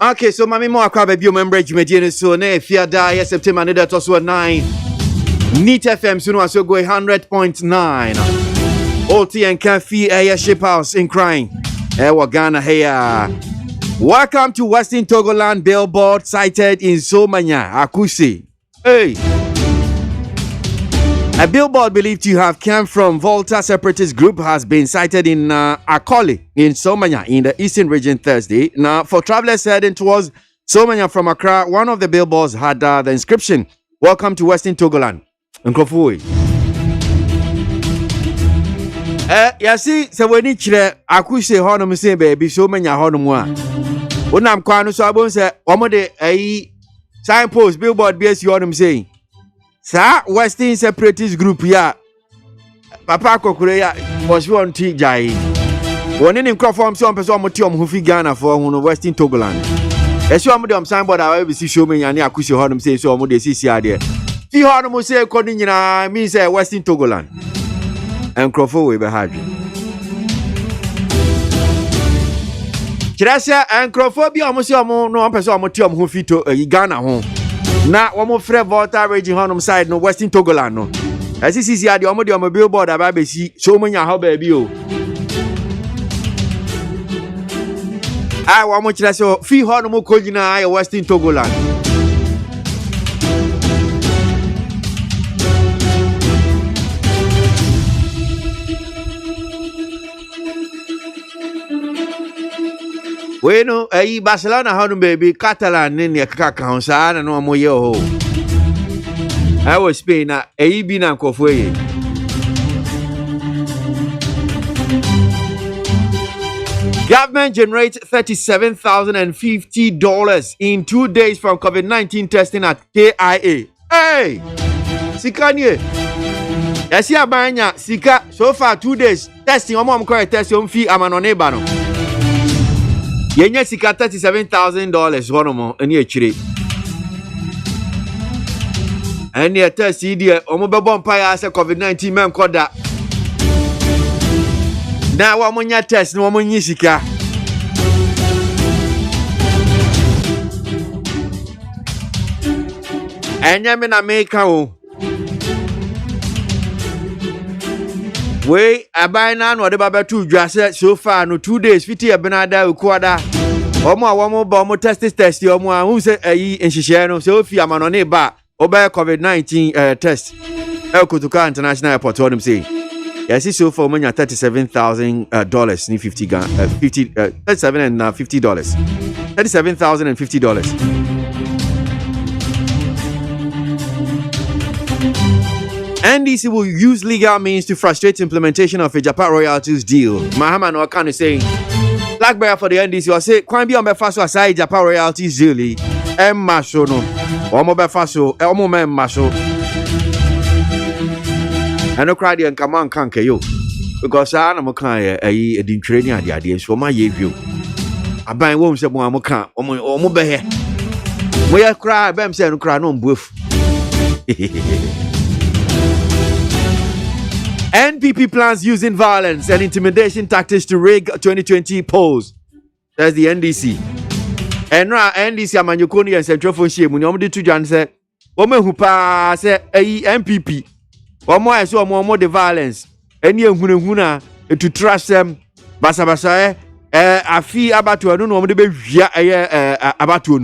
Okay, so mami mo akwa baby member jumedie so na efia da yes September na that also 9 Neat FM so no so go 100.9 OT and Cafe Ship House in Crying Ghana here. Welcome to Western Togoland billboard sighted in Somanya Akusi. Hey, a billboard believed to have come from Volta separatist group has been sighted in Akoli in Somanya in the eastern region Thursday. Now, for travelers heading towards Somanya from Accra, one of the billboards had the inscription, "Welcome to Western Togoland." Nkofui. Yasi se weni chire Akusi hono mse baby Somanya hono mwa. Unam kwanu so abon se omode signpost billboard BS hono mse. Sa Western separatist group ya papa kokure ya was one tea jai woni ni microphone so person omoti omhufi Ghana for hu no Western Togoland esi omode om signboard awa be si show me nyane Akusi honum say so omode sisi ade fi honum say ko ni nyina mi say Western Togoland microphone we be hadwe kirasa microphone bi omo say omo no person omoti omhufi to Ghana ho na womo frɛ Volta region honum side no Western Togoland no asisi ade omo de omo billboard aba be si so munya ho ba bi o womo kyerɛ so fi honum ko gina ay Western Togoland Bueno, Barcelona honum baby Catalan ni kaka honsa na no mo ye ho. I was Spain na bi na nkofo ye. Government generates $37,050 in 2 days from COVID-19 testing at KIA. Hey! Sikanye. Yasi abanya sika so far 2 days testing omo correct test on fee amanone ba no. Yenye sika $37,000 hono eni echire. Eni test idie omo bebo mpa ya se COVID-19 mem koda. Na wa munya test no mo nyi sika. Enya me na meka o. We abina no de baba tu dwase so far no 2 days fiti ebinada ukuada omo ba omo test omo a hu se enhihye no se ofi amanone ba oba COVID-19 test Kotoka International Airport wonum say yes so far omo nya $37,000 ni 50 $37 and $50 $37,050. NDC will use legal means to frustrate implementation of a Japan royalties deal. Mahama no Wakano saying, Blackberry for the NDC will say, Kwan bi on befaso aside Japan royalties deal. Maso no. Omo befaso, omo men maso. Ano cry the nkaman kanke yo. Because I am kan a din training ade so ma ye view. Aban wo mse mo amoka, omo be he. Mo ya cry bem say no cry no mbuef. NPP plans using violence and intimidation tactics to rig 2020 polls. That's the NDC. And now NDC amanyokoni and central phone shame when you to John say, "Woman who pass MPP, or more so more the violence. Any huna to trust them. Basa I feel about to know the baby about to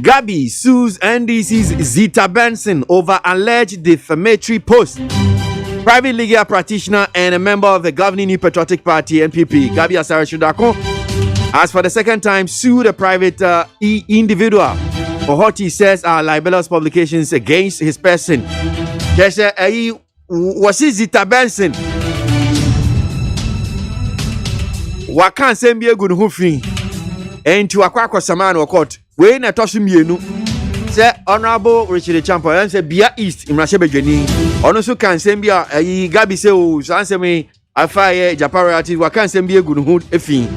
Gabi sues NDC's Zita Benson over alleged defamatory post. Private legal practitioner and a member of the governing New Patriotic Party NPP, Gabi Asare Shudako, has for the second time sued a private individual for what he says are libelous publications against his person. There's a was it Zita Benson? Wakan sembie gu no fi enti wakwa samana court we na toso mienu say Honorable Richard Champion say Bia East imrahye bedwani ono so kan sembia ayi gabi say o sansemi afaye japarati wakan sembie gu no fi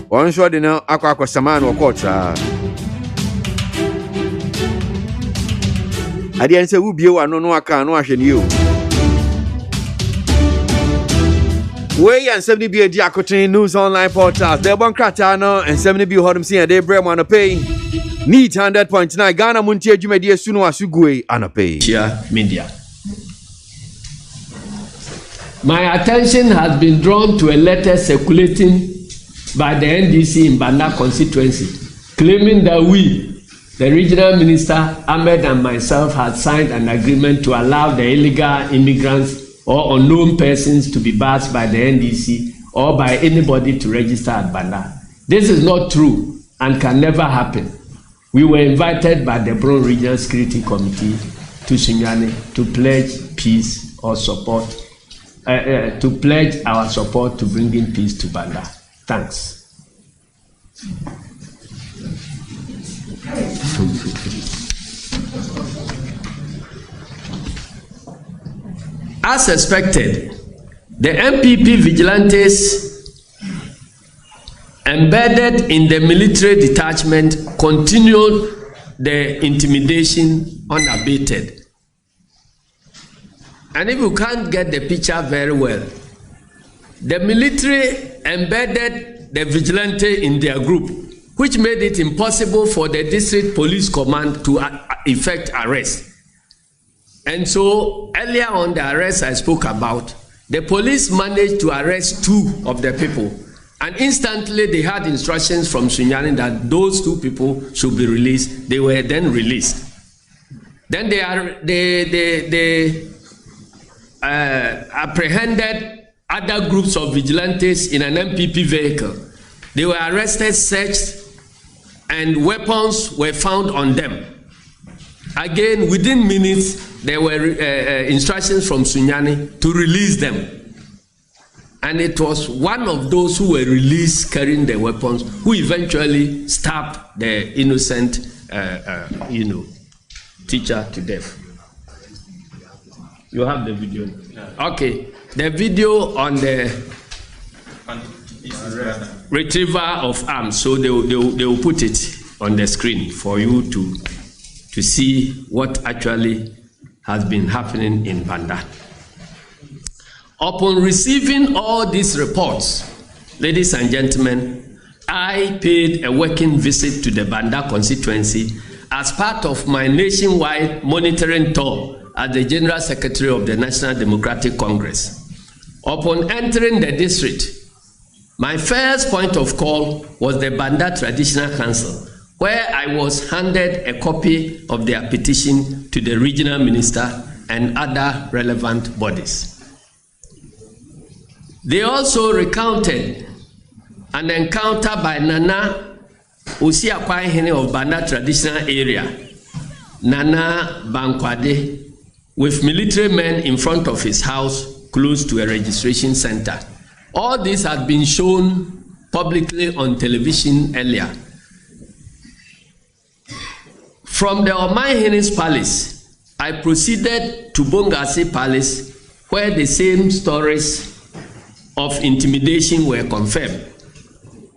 ono so de na akwa samana court ade en say wo bie wa no aka no ahwe ne o we and 70 be a diacotin news online portals. They bon kratano and 70 be hodum see they brem on a pay. Need 100.9 Ghana Montie Jumedi Suno Asugwe on a pay. Media. My attention has been drawn to a letter circulating by the NDC in Banda constituency, claiming that we, the regional minister Ahmed and myself, had signed an agreement to allow the illegal immigrants or unknown persons to be bashed by the NDC or by anybody to register at Banda. This is not true and can never happen. We were invited by the Bron Regional Security Committee to Sunyani to pledge peace or support, to pledge our support to bringing peace to Banda. Thanks. As expected, the MPP vigilantes embedded in the military detachment continued the intimidation unabated. And if you can't get the picture very well, the military embedded the vigilante in their group, which made it impossible for the district police command to effect arrest. And so earlier on the arrest I spoke about, the police managed to arrest 2 of the people, and instantly they had instructions from Sunyani that those 2 people should be released. They were then released. Then they apprehended other groups of vigilantes in an MPP vehicle. They were arrested, searched, and weapons were found on them. Again, within minutes, there were instructions from Sunyani to release them. And it was one of those who were released carrying the weapons who eventually stabbed the innocent, teacher to death. You have the video? Okay. The video on the retrieval of arms. So they will put it on the screen for you to see what actually has been happening in Banda. Upon receiving all these reports, ladies and gentlemen, I paid a working visit to the Banda constituency as part of my nationwide monitoring tour as the General Secretary of the National Democratic Congress. Upon entering the district, my first point of call was the Banda Traditional Council, where I was handed a copy of their petition to the regional minister and other relevant bodies. They also recounted an encounter by Nana Osiakwaihene of Banda Traditional Area, Nana Bankwade, with military men in front of his house close to a registration center. All this had been shown publicly on television earlier. From the Omaihene's palace, I proceeded to Bongase Palace, where the same stories of intimidation were confirmed.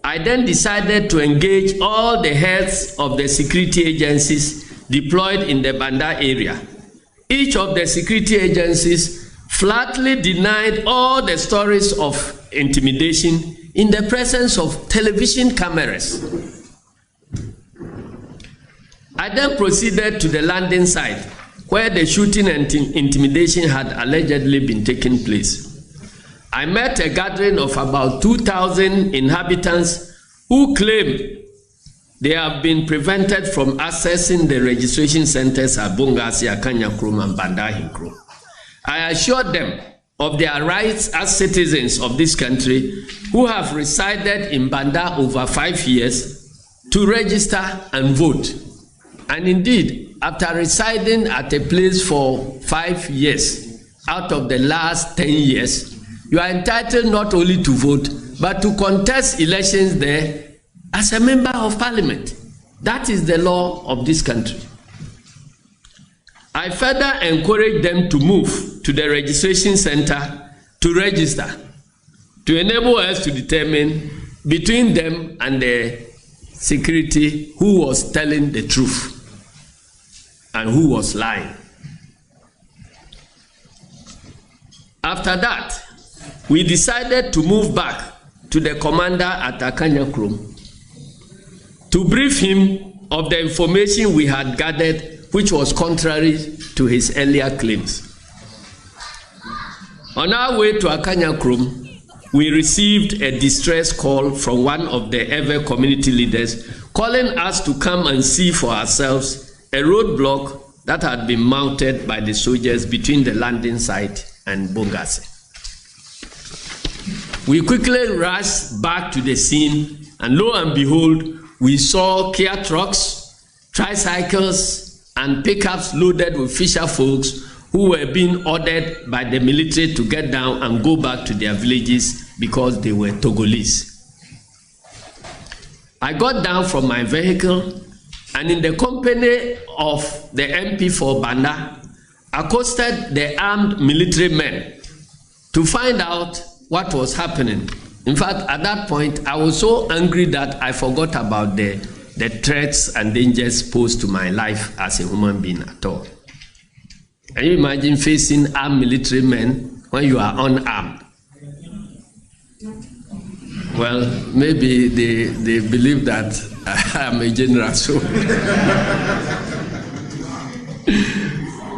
I then decided to engage all the heads of the security agencies deployed in the Banda area. Each of the security agencies flatly denied all the stories of intimidation in the presence of television cameras. I then proceeded to the landing site where the shooting and intimidation had allegedly been taking place. I met a gathering of about 2,000 inhabitants who claimed they have been prevented from accessing the registration centers at Bongase, Akanyakrom, and Banda Hinkro. I assured them of their rights as citizens of this country who have resided in Banda over 5 years to register and vote. And indeed, after residing at a place for 5 years out of the last 10 years, you are entitled not only to vote, but to contest elections there as a member of parliament. That is the law of this country. I further encourage them to move to the registration center to register, to enable us to determine between them and the security who was telling the truth and who was lying. After that, we decided to move back to the commander at Akanya Krom to brief him of the information we had gathered, which was contrary to his earlier claims. On our way to Akanya Krom, we received a distress call from one of the Ewe community leaders calling us to come and see for ourselves a roadblock that had been mounted by the soldiers between the landing site and Bongase. We quickly rushed back to the scene, and lo and behold, we saw Kia trucks, tricycles, and pickups loaded with fisher folks who were being ordered by the military to get down and go back to their villages because they were Togolese. I got down from my vehicle and in the company of the MP for Banda, accosted the armed military men to find out what was happening. In fact, at that point, I was so angry that I forgot about the threats and dangers posed to my life as a human being at all. Can you imagine facing armed military men when you are unarmed? Well, maybe they believe that I am a general. So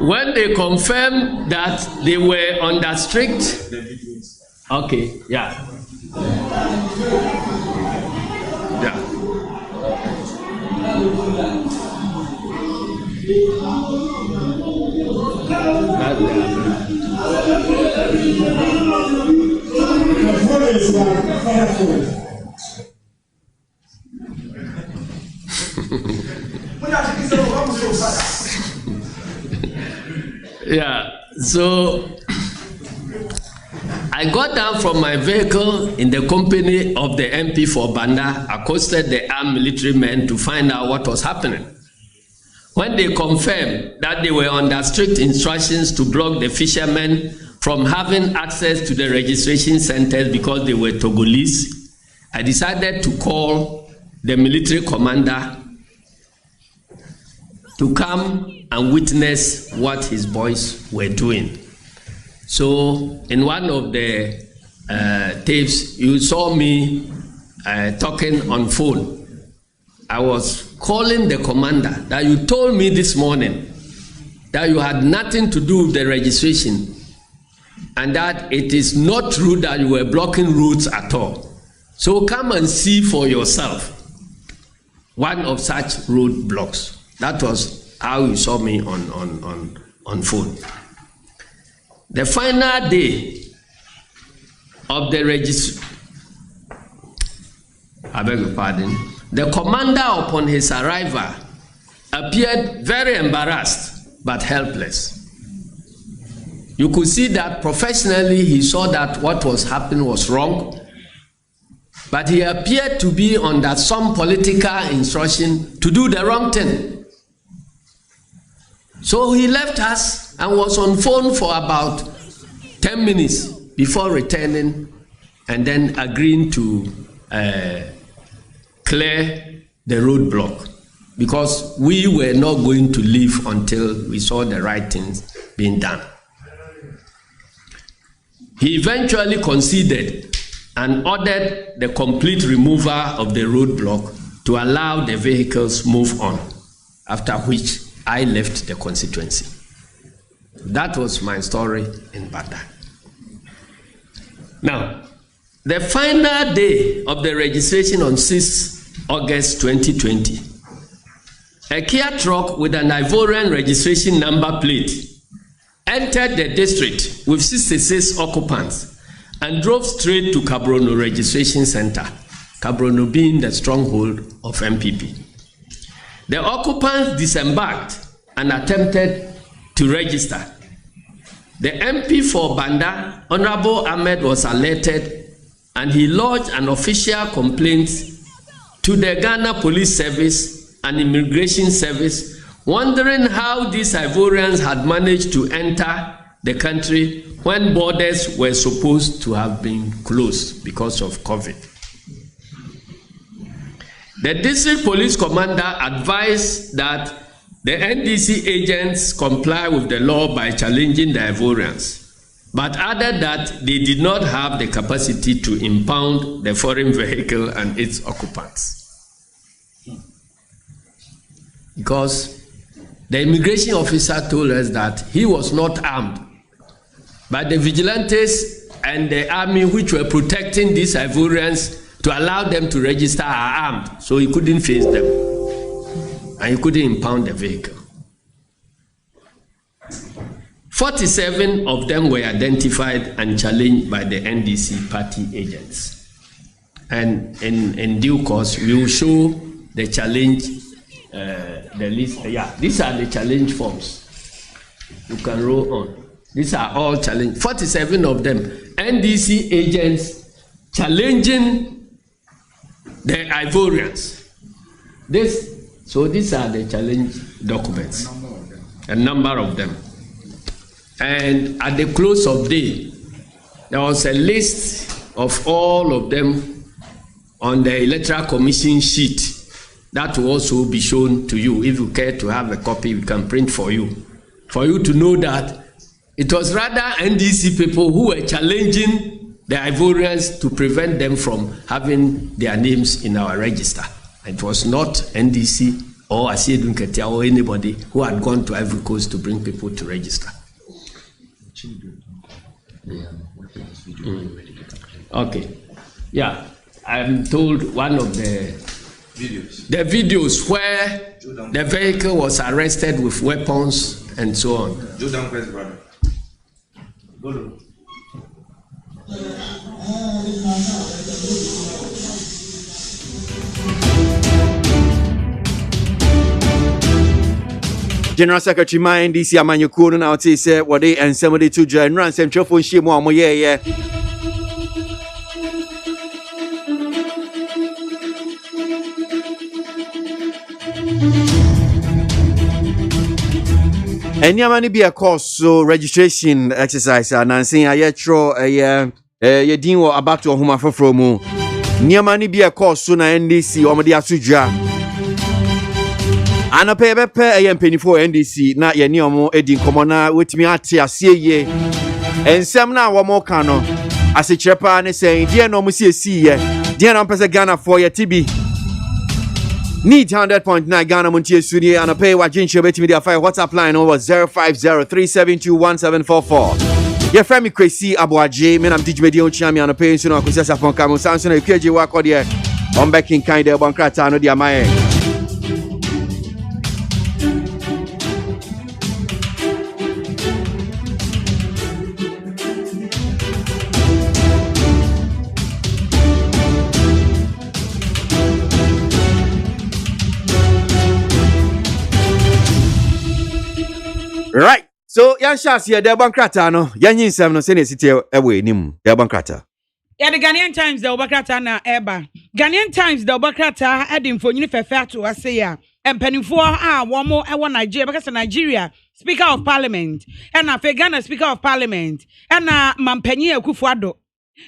when they confirmed that they were under strict, okay, yeah. Yeah. Yeah, so I got down from my vehicle in the company of the MP for Banda, accosted the armed military men to find out what was happening. When they confirmed that they were under strict instructions to block the fishermen from having access to the registration centers because they were Togolese, I decided to call the military commander to come and witness what his boys were doing. So in one of the tapes, you saw me talking on phone. I was calling the commander that you told me this morning that you had nothing to do with the registration and that it is not true that you were blocking roads at all. So come and see for yourself one of such roadblocks. That was how you saw me on phone. The final day of the registration, I beg your pardon, the commander upon his arrival appeared very embarrassed but helpless. You could see that professionally he saw that what was happening was wrong, but he appeared to be under some political instruction to do the wrong thing. So he left us and was on phone for about 10 minutes before returning and then agreeing to clear the roadblock because we were not going to leave until we saw the right things being done. He eventually conceded and ordered the complete removal of the roadblock to allow the vehicles move on, after which I left the constituency. That was my story in Banda. Now, the final day of the registration on 6 August 2020, a Kia truck with an Ivorian registration number plate entered the district with 66 occupants and drove straight to Kabrono Registration Center, Kabrono being the stronghold of MPP. The occupants disembarked and attempted to register. The MP for Banda, Honorable Ahmed, was alerted and he lodged an official complaint to the Ghana Police Service and Immigration Service, wondering how these Ivorians had managed to enter the country when borders were supposed to have been closed because of COVID. The district police commander advised that the NDC agents comply with the law by challenging the Ivorians, but added that they did not have the capacity to impound the foreign vehicle and its occupants. Because the immigration officer told us that he was not armed, but the vigilantes and the army which were protecting these Ivorians to allow them to register are armed, so he couldn't face them and he couldn't impound the vehicle. 47 of them were identified and challenged by the NDC party agents. And in due course, we will show the challenge, the list. Yeah, these are the challenge forms. You can roll on. These are all challenge. 47 of them, NDC agents challenging the Ivorians. So these are the challenge documents. A number of them. And at the close of day, there was a list of all of them on the Electoral Commission sheet that will also be shown to you. If you care to have a copy, we can print for you to know that it was rather NDC people who were challenging the Ivorians to prevent them from having their names in our register. It was not NDC or Asiedu Nketia or anybody who had gone to Ivory Coast to bring people to register. Okay. Yeah, I'm told one of the videos where the vehicle was arrested with weapons and so on. General Secretary my NDC Amanyuku na oti say what they and somebody to join run some phone shame mo yeah. Any be a course so registration exercise and saying I yetro ye din wo abato homa foforo mu. Niamani be a course so na NDC omode asudwa. Ana pepe penifo NDC na ye ni omo edi nkomo na wetimi ate ase ye. Ensem na wo mo kan no asechepa ne say die no mo siesi ye. Die na mpese Ghana for ye tibi. Need 100.9 Ghana Montie Studio and a pay what Jincho betimi dia fire WhatsApp line over 0503721744. Your friend me KWASI ABOAGYE, me nam DJ Media Chami and a pay so no akusesa pon kamo Samson e kweje wa ko de on backing kind de bankrata no dia mae. Right. So, yan shas here, the bankrata no. Yan yin sem no se ne siti ewe nim. The bankrata. Yeah, the Ghanaian Times the bankrata na eba. Ghanaian Times the bankrata edin for nyini fefe to ase ya. Empanifo a womo ewo Nigeria because Nigeria Speaker of Parliament and na Ghana Speaker of Parliament and na Mampanyi Akufo-Addo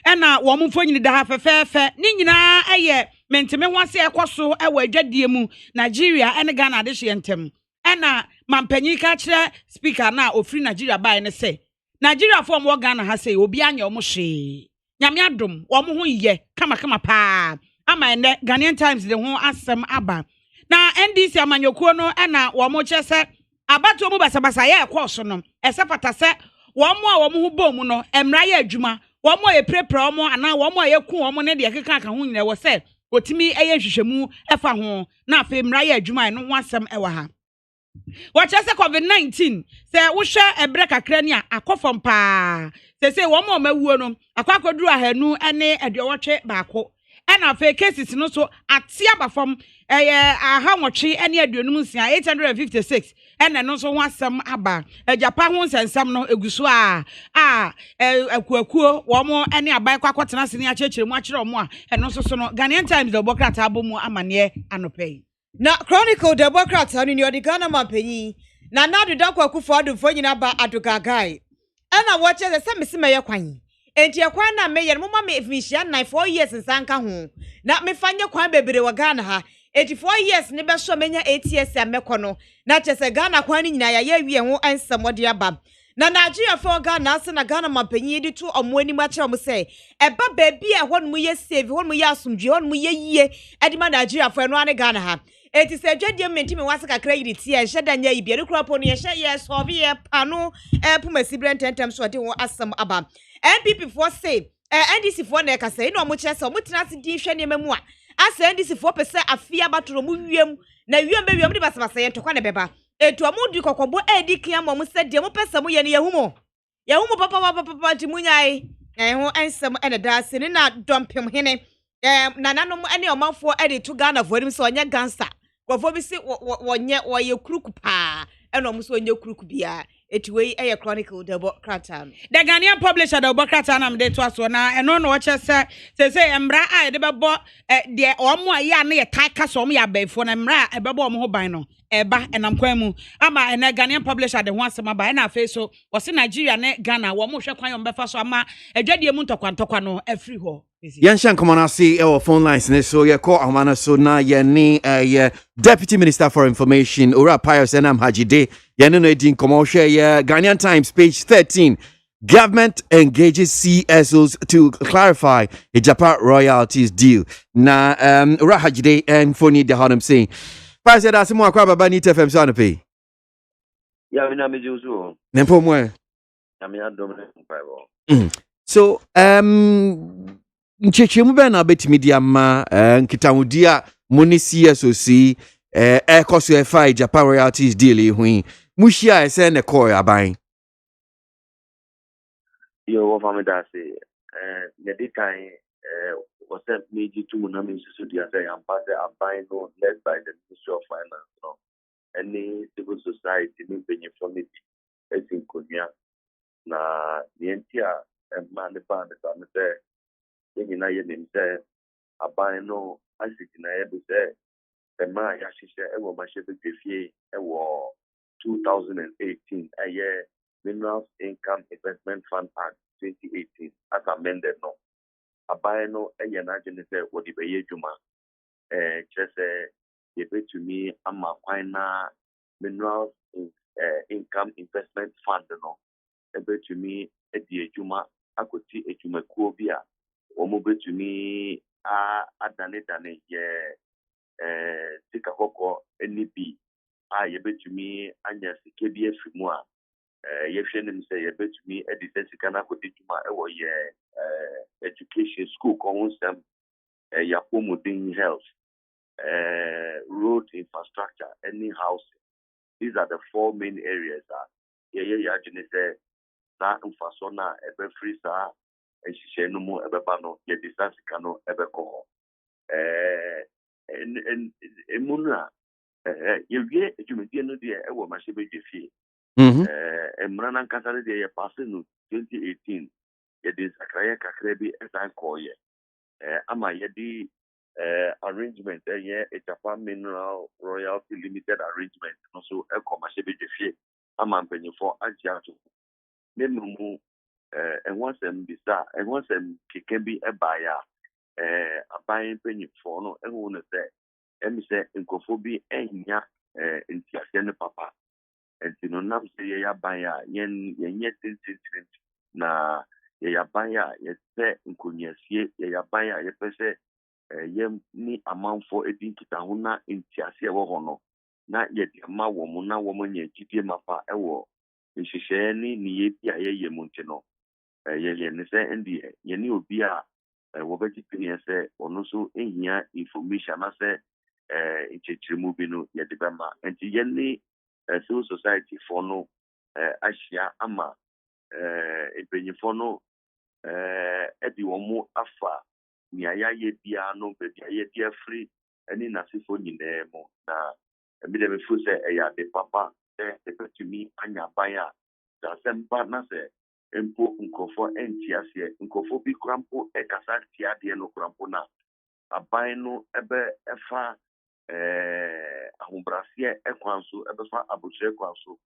and na womo fo nyini da ha fefe ni nyina eye menteme ho ase ekoso ewo adwadie mu Nigeria and Ghana de hye ntem. Ena mampanyi ka kire speaker na ofri Nigeria bai ne se Nigeria fo mo Ghana ha se obi anya o mo hwe nyame adom wo mo ho ye kama pa ama ene Ghanaian Times de ho asem aba na NDC amanyokuo no ena wo mo che se abato mu basabasa ye ekwoso no ese pata se wo mo a wo mo ho bom no emra ye adwuma wo mo ye prepare wo mo ana wo mo ye ku wo mo ne de keka ka ho nyina wo se otimi eye hwehwemu efa ho na afa emra ye adwuma no ho asem ewa ha. Watch us COVID-19. Say we share a break a crania a coffin pa. Say one more mewuno, a quackodru ahenu, and a watch it back. and afei cases no so ate aba fam aha nwɔtwe ne aduonum nsia 856 ɛna no so ho asɛm aba Japa ho nsɛnsɛm no eguso akuakuo wɔn ne aban kwakɔtena ase ne akyerɛkyerɛ mu akyerɛ wɔn a ɛno so no Ghanaian Times the Bokrata abɔ mu amane anɔpɛ na Chronicle the Bokrata no ni odi Ghana mampanyi na nadu dakwa kufo adufo nyina ba adugagai ɛna wɔkyɛ sɛ mesi mɛyɛ kwan enti akwan na meyɛ no mama me finhyia 4 years nsanka ho na mefanye kwan bebre wɔ Ghana ha 84 years ne bɛso menya 8 years amekɔ no na kyɛ Ghana kwan ni nyina ya wie ho ansɛmɔde aba na Nigeria for Ghana ase na Ghana mampanyi di to ɔmo ani ma kyerɛ ɔmo sɛ ɛba baabi a hɔ no mu yɛ save hɔ no mu yɛ asomdwe hɔ no mu yɛ yie ɛde ma Nigeria for no ane Ghana ha eti sɛ dwadie menti me wase kakra yiri tie hyɛ da nya yibia rekura po no yɛ so bi yɛ pano pumasi brententem so ɔde ho asɛm aba NPP for say NDC for na ɛka sɛ ina ɔmo kyerɛ sɛ ɔmo tena se din hwɛ nneɛma mu a asa NDC for pɛ sɛ afia batoro mu wiem na wiem be wiem de basabasa yɛ ntɔkwa ne bɛba etu ɔmo di kokɔbo edi kia mo sɛ deɛ mo pɛ sɛ mo yɛ ne yehumo papa ti munyai ho ensɛm ɛna da se ne na dɔmpem hene na nanom ɛne ɔmanfo ɛde to Ghana for nim sɛ ɔnyɛ gangster kɔfo bi se wɔyɛ kuruku paa ɛna ɔmo so ɔnyɛ kuruku bia etiwei ɛyɛ Chronicle the Bokrata the Ghanaian publisher the Bokrata na mde to aso na ɛno no wɔkyɛ sɛ embra a de bɛbɔ de ɔmo a yɛ na yɛ tai ka so ɔmo yɛ abɛfo na embra a ɛbɛbɔ ɔmo ho ban no ɛba ɛnam kwan mu ama ɛna Ghanaian publisher de ho asɛm aba ɛna afei so wɔse Nigeria ne Ghana wɔn mo hwɛ kwan ɔmo bɛfa so ama adwadie mu ntɔkwa no afiri hɔ Yanshan come on, I see our phone lines. So you call Amana so now you Deputy Minister for Information, Ura Pius Enam Hajide, Yanu Edin Commercial, Ghanaian Times, page 13. Government engages CSOs to clarify a Japan royalties deal. Na Ura Hajide and Foni de Hanum saying, Pius said, "That's more crab about NIT FM son pay." Yeah, we know me Joshua. Nempo mwe. I'm here doing So nchechemu be na betimi dia ma nkitawudi a moni CSOC ekoso FI Japan royalties deal hui muhia ese ne call aban yo wo family da say the dekan was sent me to na me so dia say am pass aban no led by the Ministry of Finance no any civil society me benye from it etin konya na yentia man the band so me say na ye nim say aban no asiti na ye be say the man ya hihye e wo ma hye be fie e wo 2018 Minerals Income Investment Fund Act 2018 as amended no aban no ye na agene say wo di be ye dwuma kire say ye betumi ama kwan na Minerals Income Investment Fund no e betumi e di adwuma akoti adwumakuo bi a omo betumi adane ye tika koko NB ye betumi anya sike bi afimu a ye hwe nim say ye betumi edise sika na kodituma e wo ye education school konsem ya promoting health road infrastructure any housing. These are the 4 main areas ye agene say na mfaso na ebe free sa ehihye no mu ebeba no ye distance kano ebeko emuna ye wie ejumedie no de ewo mahye fie emra na nkasa de ye pass no 2018 ye de sakraye kakra bi esan koye ama ye di arrangement ye Japan Mineral Royalty Limited arrangement no so mahye fie ama mpanyifo agya to nemu enwasem bisa enwasem kikebi ebaya aban penyifo no ehu ne se emi se nkofo bi enya ntiase ne papa enti no nam se ye yaban ya yenye tintintin na ye yaban ya ye se nkonyasie ye yaban ya ye pese ye ni amanfo edin kitaho na ntiase ewo ho no na ye de ma wo mu na wo nya gidie mapa ewo nhihye ni ye bia ye munti no ye ne se ndi ye ni obi a wo beti pini se ono so ehia information na se ichechirimu bi no ye de bema enti ye ni civil society for no ahia ama epenyifo no edi wo mu afa niaya ye bia no be ye dia free any nasifo nyinaa mo na me dem fu say e ya de papa e petumi anya baya da sempa na say empo nkofo entiase nkofo bi krampo e kasa tia de no krampo na aban no ebe efa ahombrasie ekwanso ebe fa abotire kwanso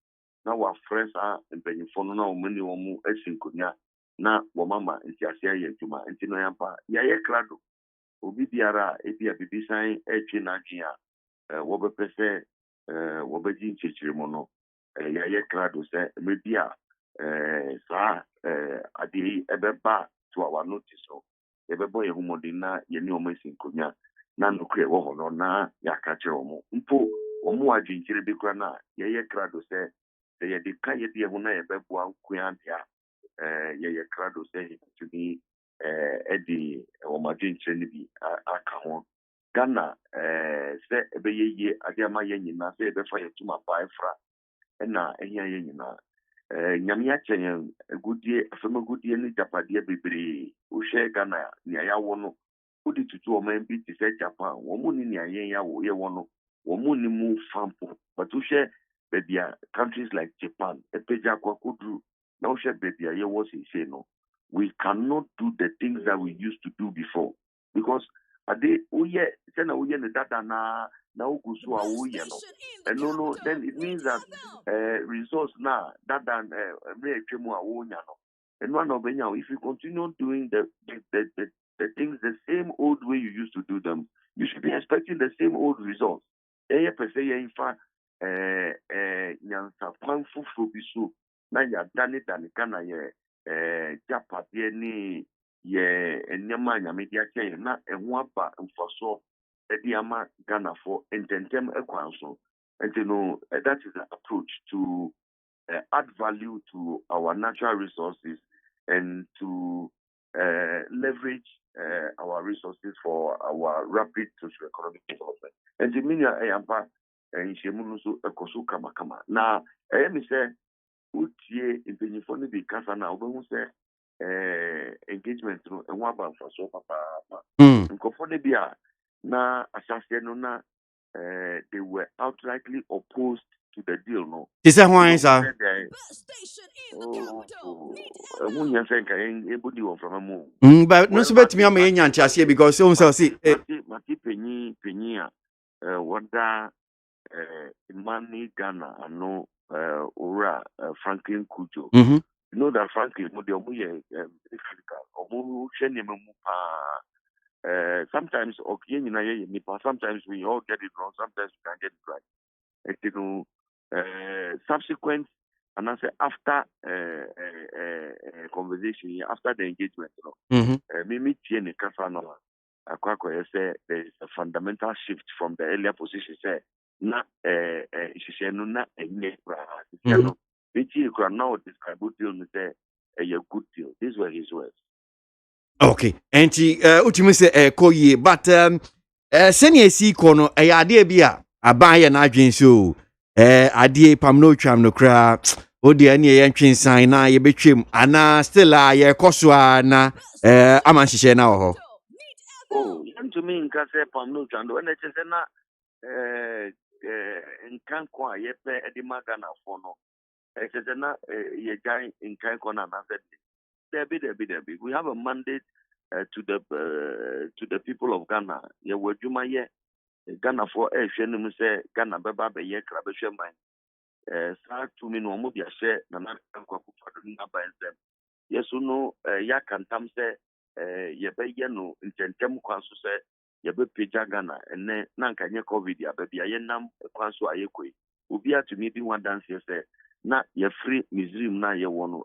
na wa fresa mpanyifo no na omani omu asinkonya na wo mama entiase ya ntuma ntino yampa ya ye krado obi biara ebia bibisan etwe na dwea wo bepese wo beji nchichirimo no ya ye krado se mebia sa ade ebeba to our notice so ebebo ye humodi na ye ni omo asinkonya na nukre wo hono na ya ka kire omo mpo omo adwinkyire bi kra na ye krado se ye de ka ye de ho na ye bebo ankoa dia ye krado se to be edi o madwinkyire ni bi aka ho Ghana se ebe ye ade ama ye nyina se ebe fa ye tuma pa efra na ehia ye nyina nyame ya kyen agudie afamagudie ni japade bebre o hwe Ghana ni ya wo no odi tutu o man bi ti se Japan wo mu ni ayen ya wo ye wo no wo mu ni mu fampo but o hwe bebia countries like Japan epeja kwakodru na o hwe bebia ye wo se no we cannot do the things that we used to do before because ade oye se na oye ne dada na ogusu a oye no and no then it means that resource na dada me twemu a onya no and one of if you continue doing the things the same old way you used to do them, you should be expecting the same old results. Per se in fact nyansa kwanfu bisu na ya dani kana ye japade ni ye enyama nyamedia kyen na eho aba mfaso edi ama Ghana for intentem ekwanso and you know that is the approach to add value to our natural resources and to leverage our resources for our rapid socio-economic development. And the meaning ayampa in Shemunusu ekosu kama. Na me say utie impenyifo ni bi kasa na obehu say engagement no enwa ba so papa. Nkofo ne bia na asase no na they were outrightly opposed to the deal no. Is that why sir? But no so bet me am enya ntiase because so see mati penyi wada Imani Ghana no ora Franklin Kujo. You know that Franklin mo de omuye critical omu hwene mu pa sometimes okie nyina ye nipa sometimes we all get it wrong sometimes we can get it right. You know subsequent and I say after conversation after the engagement me tie ne kasa no akwa say there is a fundamental shift from the earlier position say na she no na enye pra no bichi kra now describe deal no say a good deal. These were his words. Okay and ultimate say koye but senior si kono ade bia aban ye na adwen so ade pam no twam no kra odi ane ye ntwensan na ye betwem ana still a ye koso na ama hihye na ho oh to me nka say pam no twam do na che na nkan ko a ye pe edi magana fo no che na ye gan nkan ko na say there be we have a mandate to the people of Ghana ye wadwuma ye Ghana for hwenu say Ghana beba be ye kra be hweman sa to me no mo bia hye na na nkwa kufado na ba ensem yeso no ya kantam say ye be ye no ntentem kwanso say ye be peja Ghana enne na nka nye covid ya be bia ye nam kwanso ayekoi obi atumi bi wan dance say na ye free Misrim na ye wono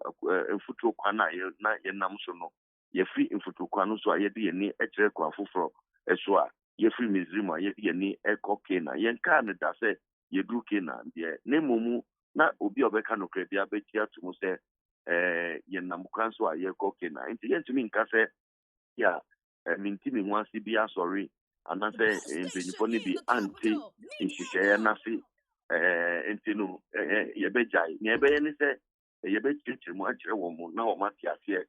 mfutu kwa na ye nam so no ye free mfutu kwa no so aye de ni ekire kwa foforo eso a ye free Misrim aye de ni ekoke na ye nka ne da se ye duke na de ne momu na obi obeka no kra bia be tia tumu se ye nam kwa so aye ekoke na nti ye ntumi nka se ya minti mi nwansi bia sorry anase mpenyifo ni bi anti nhihye na se entinu yebejai nyebe ni se yebechichimu akire wo mu na wo matiase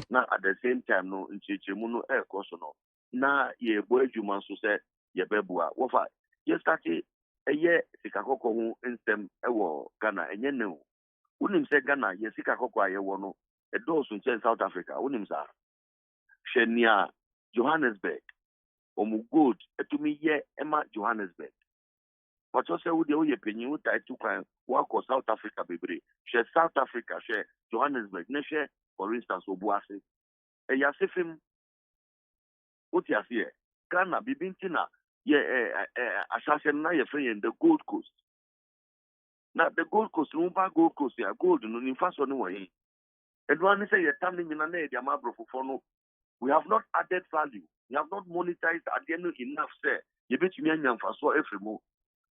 na at the same time no nchichimu no ekoso no na ye boy juma so say ye bebua wo fa ye start eye sika kokko ho nsem ewo Ghana enye ne unim say Ghana ye sika kokko aye wo no e do so nche South Africa unim sa hwenia Johannesburg omu gold etumi ye ema Johannesburg but you say wo de wo ye penyi wo tai tu kwan wo ko South Africa bebre hwe South Africa hwe Johannesburg ne hwe for instance obuase e ya sefim oti ase Ghana bibintina ye assassin na ye friend the Gold Coast na the Gold Coast no ba Gold Coast ya gold no ni faso no wo yi edwan say ye tam ni na na e dia ma brofofo no we have not added value we have not monetized again enough say ye betumi anya mfaso efremo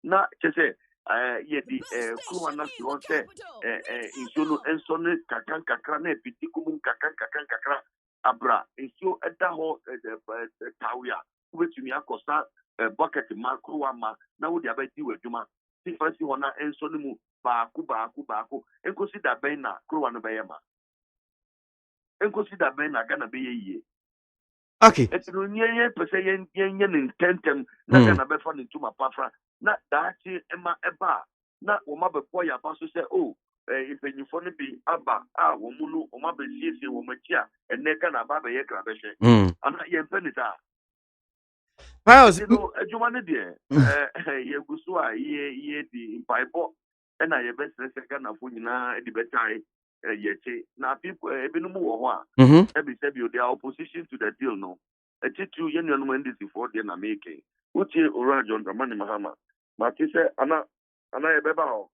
na chese ye di kuwa na si on say insolo ensone kakan kakra na epitikumu kakan kakra abra insio eda ho tawia ubetumi akosa bucket ma kuwa ma na wo di abeti wadwuma si fancy hona ensone mu baako enkosi da ben na kuwa no beyema enkosi da ben na Ghana beye yie. Okay. Etino nye pese yen intentem na Ghana be fa ntuma pafra na dachi ema eba na wo ma be boya ba so say oh ifenyifo ne bi aba wo mu no wo ma be siesie wo machia enne Ghana ba be ye kra be hwe ana ye mpenita Piles no adwuma ne de ye gusu a ye di mpaibo na ye be sese Ghana fo nyina e di betai yeche na people ebinum wo ho a ebi say bi the opposition to the deal no etitu ye nuanu ndc for the na make uche ora John Dramani Mahama ma ti say ana ye beba ho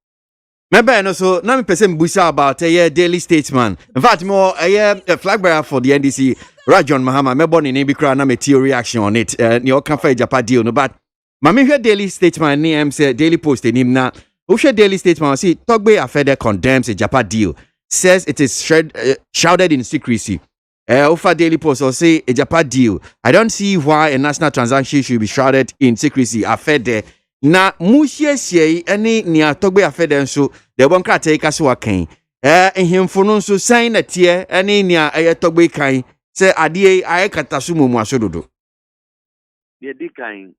Maybe no so na me person busa about a Daily Statesman. In fact, more a flag bearer for the NDC, Rajon Mahama. Me born in Ebikra na me reaction on it. Ni o kan fa Japa deal no, but mama hear Daily Statesman ni am say Daily Post ni na. Who share Daily Statesman see Togbe Afede condemns a Japa deal, says it is shrouded in secrecy. Ofa Daily Post will say a Japa deal. I don't see why a national transaction should be shrouded in secrecy. Afede. Na muhiesie ene ni Togbe Afede nso de bon krata ka so akan ehemfo no nso san na tie ene ni Togbe kan se ade aye kata so mu asododo ye dikan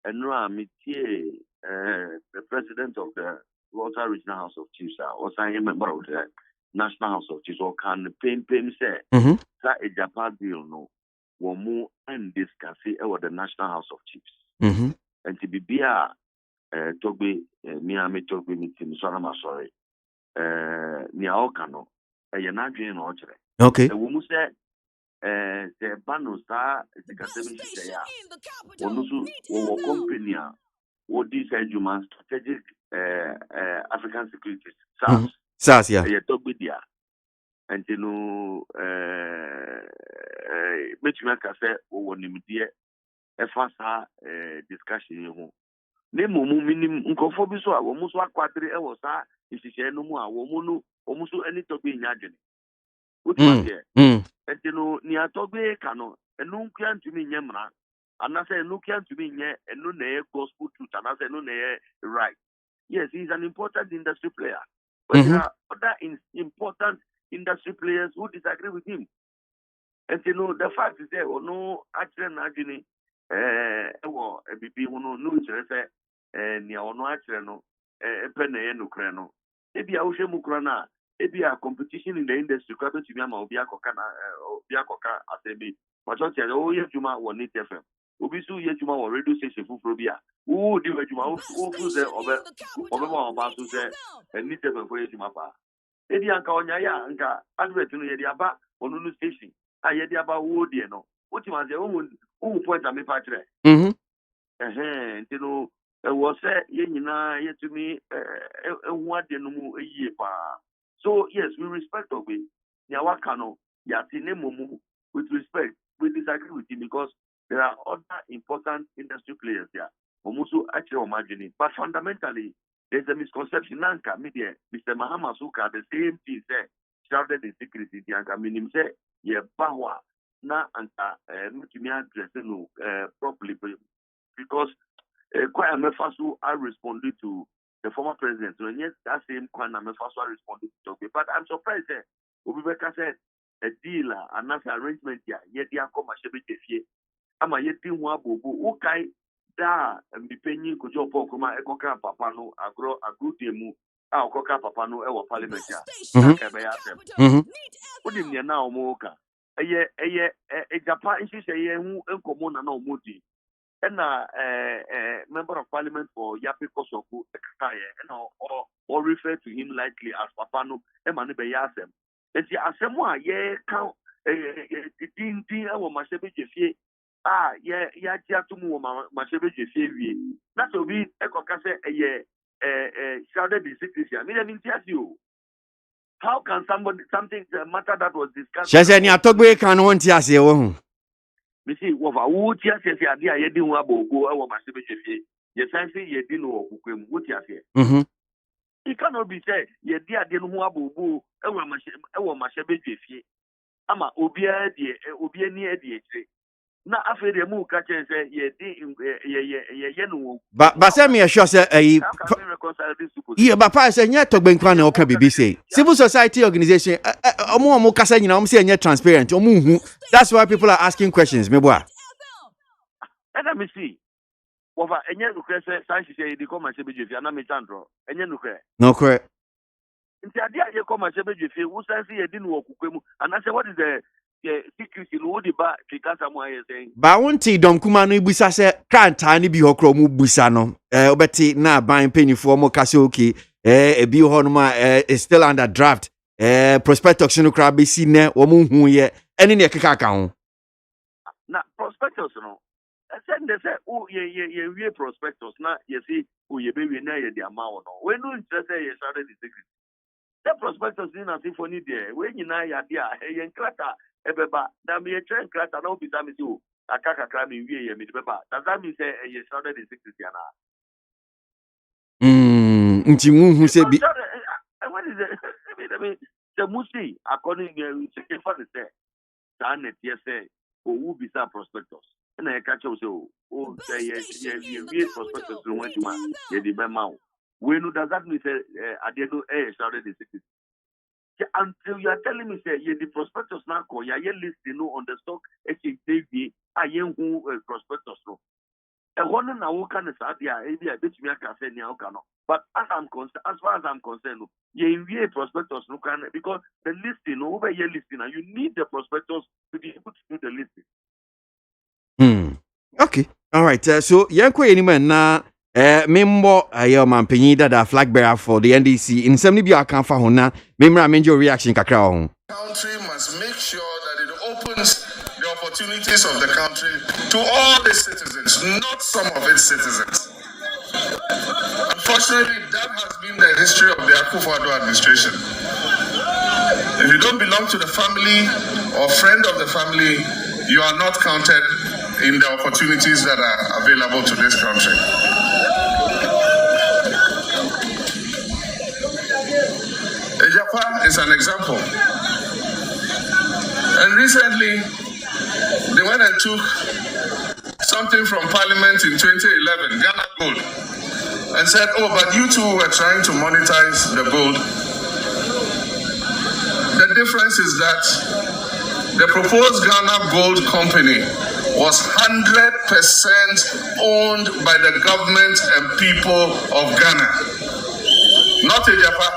eno a metie the president of the Walter Regional House of Chiefs or sign member of the National House of Chiefs or can pain say that a Japan deal no wo mu and discuss it the National House of Chiefs and to be bia Togbe Miami Togbe meeting so I'm sorry ni aokano ye na dwen no okere okay wo mu say the bano sa the kasemi say ya onu su wo company a wo di say juma strategic African securities SAS yeah ye Togbe dia and you know metuma ka say wo nimdie e fa sa discussion ho ne mumu minim nkofo bi so a wo muso akwadre e wo sa isihye no mu a wo mu no wo muso ani Togbe nya adwene utimase etino ni Togbe ka no enu nkua ntumi nye mra anase enu nkua ntumi nye enu na ye gospel truth anase enu na ye right yes he is an important industry player but there are other important industry players who disagree with him and you know the fact is that no actually na adwene ewo ebibi hono no kire se ni ono akire no epe na ye nukre no ebi a wo hwe mukro na ebi a competition in the industry kwa to timi ama obi akoka na obi akoka asebi macho tie o ye juma wo ni TFM obi su ye juma wo radio station fufuro bi a wo di we juma wo fu ze obe ma ba su ze ni TFM for ye juma pa ebi anka onya ya nka advert no ye di aba onu no station a ye di aba wo die no utima ze wo point am pa kire ntino wo se ye nyina ye tumi ehu ade no mu eyie pa so yes we respect Ogbe nya waka no ya tine momu with respect we disagree with him because there are other important industry players there omuso actually imagine but fundamentally there's a misconception nanka media Mr. Mahama Suka the same thing say shrouded in secrecy anka minim say ye bahwa na anka mutumi address no properly because quite Mefasu I responded to the former president. So yes, that same Kwana Mefasu I responded to Togbe. But I'm surprised that Obibeka said a deal and not arrangement here. Yet they are come ama yɛdi ho abobo wokae da mbipenyi kojo pokoma ekoka papa no agro demu a okoka papa no e wo parliament a ka be ya asem odi ne na omoka eye ejapa nhihye ye hu enkomo na omodi na member of parliament for Yapi Kosoku ekakaye na or refer to him likely as papa no e ma no be ya asem enti asem a ye ka din e wo masebe jefie ya atumu machebe jefie wie na so bi ekoka se shrouded in secrecy. I mean, I mean, you. How can something matter that was discussed? She said, "You talk about can want to say, oh." Me see, what would you say? Idea you didn't want to go over machebe jefie. You say you didn't know who what you say. It cannot be said. You didn't want to go over machebe jefie. Ama obia ni edi na afere mu ka chen say ye no but say me sure say yeah papa say nya togben kwa na oka bibi say civil society organization omo kasa nyina omo say nya transparent omo hu that's why people are asking questions me boa let me see wova enye nukre say sanshi say di come say bejefi na me chandro enye nukre no correct nti ade aye come say bejefi wo sanshi ye di no okukwemu and I say what is the security no di ba kikasa mo aye saying ba wonti dom kuma no ibusa se kranta ni bi hokro mu busa no obeti na ban penifo mo kase okay ebi ho no ma is still under draft prospectus no kra be si ne wo mu hu ye ene ne keka ka ho na prospectus no send they say oh ye prospectus na ye see oh ye be we na ye di amount no we no interest say ye share the secret the prospectus in as if for need there we nyina ya dia ye nkrata ebeba na me train nkrata na obi sa me so akaka kra me wie ye me beba does that mean say ye share the secret ya na nti mu hu se bi what is it I mean the musi according to the for the say dan net yes say o wu bi sa prospectus na e ka che o say ye prospectus no want ma ye di be ma we no does that mean say adeno share the secret until you are telling me say the prospectus now call ya listing no on the stock exchange day who prospectus no e wono na wo kan sa dia e bia betumi aka say nia wo kan no but as far as I'm concerned no ye prospectus no kan because the listing no over ye listing and you need the prospectus to be able to do the listing okay all right so yanko anyman na membo ayo mampenyi dada flag bearer for the NDC in some bi aka fa ho na memra menjo reaction kakra ho country must make sure that it opens the opportunities of the country to all its citizens, not some of its citizens. Unfortunately, that has been the history of the Akufo-Addo administration. If you don't belong to the family or friend of the family, you are not counted in the opportunities that are available to this country. Ejapa is an example. And recently, they went and took something from Parliament in 2011, Ghana Gold, and said, oh, but you two were trying to monetize the gold. The difference is that the proposed Ghana Gold Company was 100% owned by the government and people of Ghana, not Ejapa.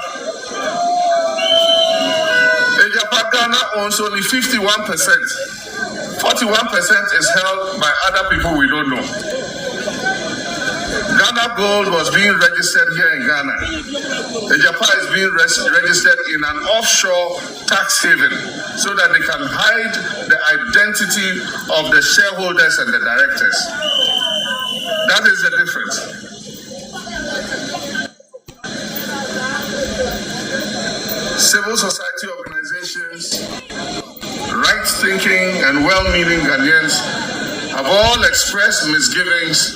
Ghana owns only 51%. 41% is held by other people we don't know. Ghana Gold was being registered here in Ghana. Ejapa is being registered in an offshore tax haven so that they can hide the identity of the shareholders and the directors. That is the difference. Civil society organizations, right-thinking and well-meaning Ghanaians have all expressed misgivings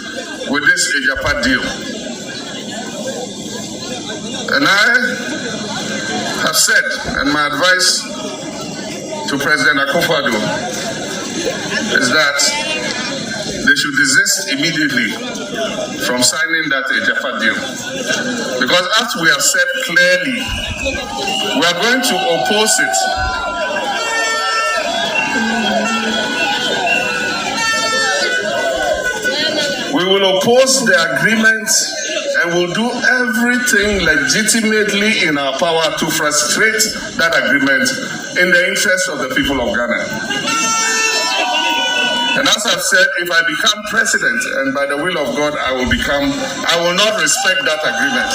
with this Ejapa deal. And I have said, and my advice to President Akufo-Addo is that they should desist immediately from signing that Ejapa deal. Because as we have said clearly, we are going to oppose it. We will oppose the agreement and will do everything legitimately in our power to frustrate that agreement in the interest of the people of Ghana. And as I've said, if I become president and by the will of God I will not respect that agreement.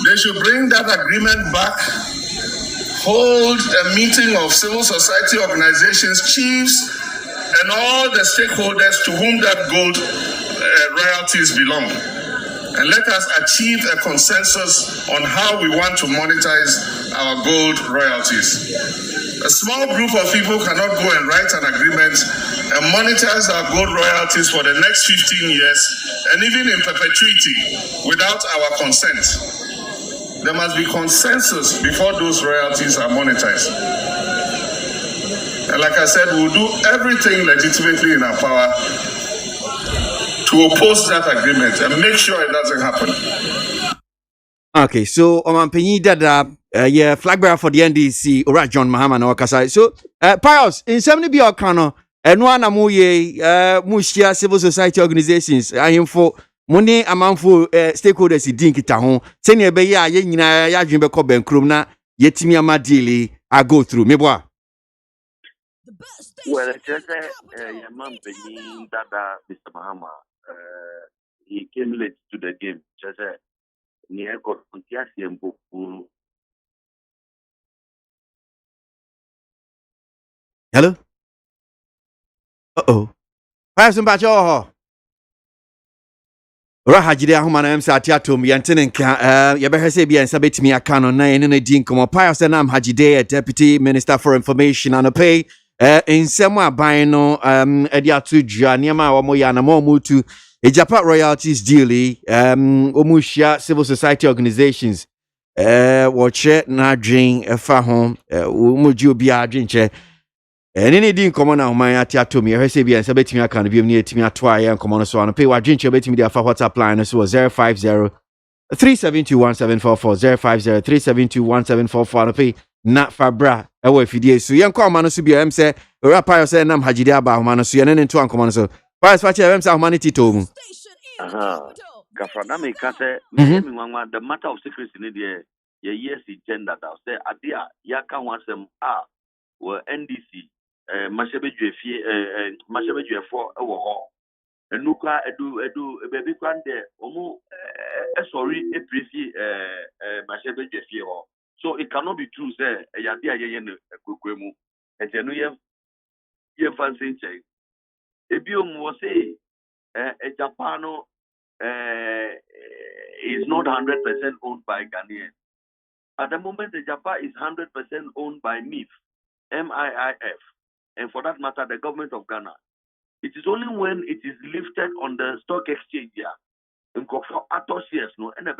They should bring that agreement back, hold a meeting of civil society organizations, chiefs, and all the stakeholders to whom that gold royalties belong. And let us achieve a consensus on how we want to monetize our gold royalties. A small group of people cannot go and write an agreement and monetize our gold royalties for the next 15 years and even in perpetuity without our consent. There must be consensus before those royalties are monetized. And like I said, we'll do everything legitimately in our power to oppose that agreement and make sure it doesn't happen. Okay, so Omanpenyi Dada, yeah, flag bearer for the NDC, Ora John Mahama na wakasa. So, Pius, in some be our kano, and one amuye, mushia civil society organizations, I am for money amountful stakeholders in Dinkita, senior be ya, yina, ya jimbe koben krumna, yetimi amadili, I go through, meboa. Well, it's just your mom, Dada, Mr. Mahama, he came late to the game. Just near Kontiasi and Boku. Hello? Uh-oh. Pius and Bacho. Rahajide ahoma na emsa atiato mi yantene nka ye behe se bia nsa betimi aka no na ene na din komo Pius na Hajide, Deputy Minister for Information and Pay nsem aban no edi atu dua niam a wo mo ya na mo mutu Ejapa royalties deal omuhia civil society organizations woche na dwen efa ho omuji obi adwen che nene din komo na human atiato mi ehse bia nsa betimi aka no biem ne etimi ato aye komo no so ano pay wadwen che betimi dia fa WhatsApp line so 050 3721744 050 3721744 ano pay na fabra ewo afidie so yen kwa ma no so bia em se rapa yo se nam Hajide aba homa no so yen ne nto ankomo no so Pius fache em se homa ne tito mu Gafrana me kase me nwanwa the matter of secrecy ne de ye yes gender that say adia ya ka ho asem wo NDC mashebedwe for ewo ho enuka edu baby kwande omu sorry eprefi mashebedwe fie ho so it cannot be true say yadia ye ne kwemu ejenu ye fancy check ebi omu wo say Japano is not 100% owned by Ghanaians. At the moment, the Japan is 100% owned by MIF, MIIF, and for that matter, the government of Ghana. It is only when it is lifted on the stock exchange here, in for shares, no, and a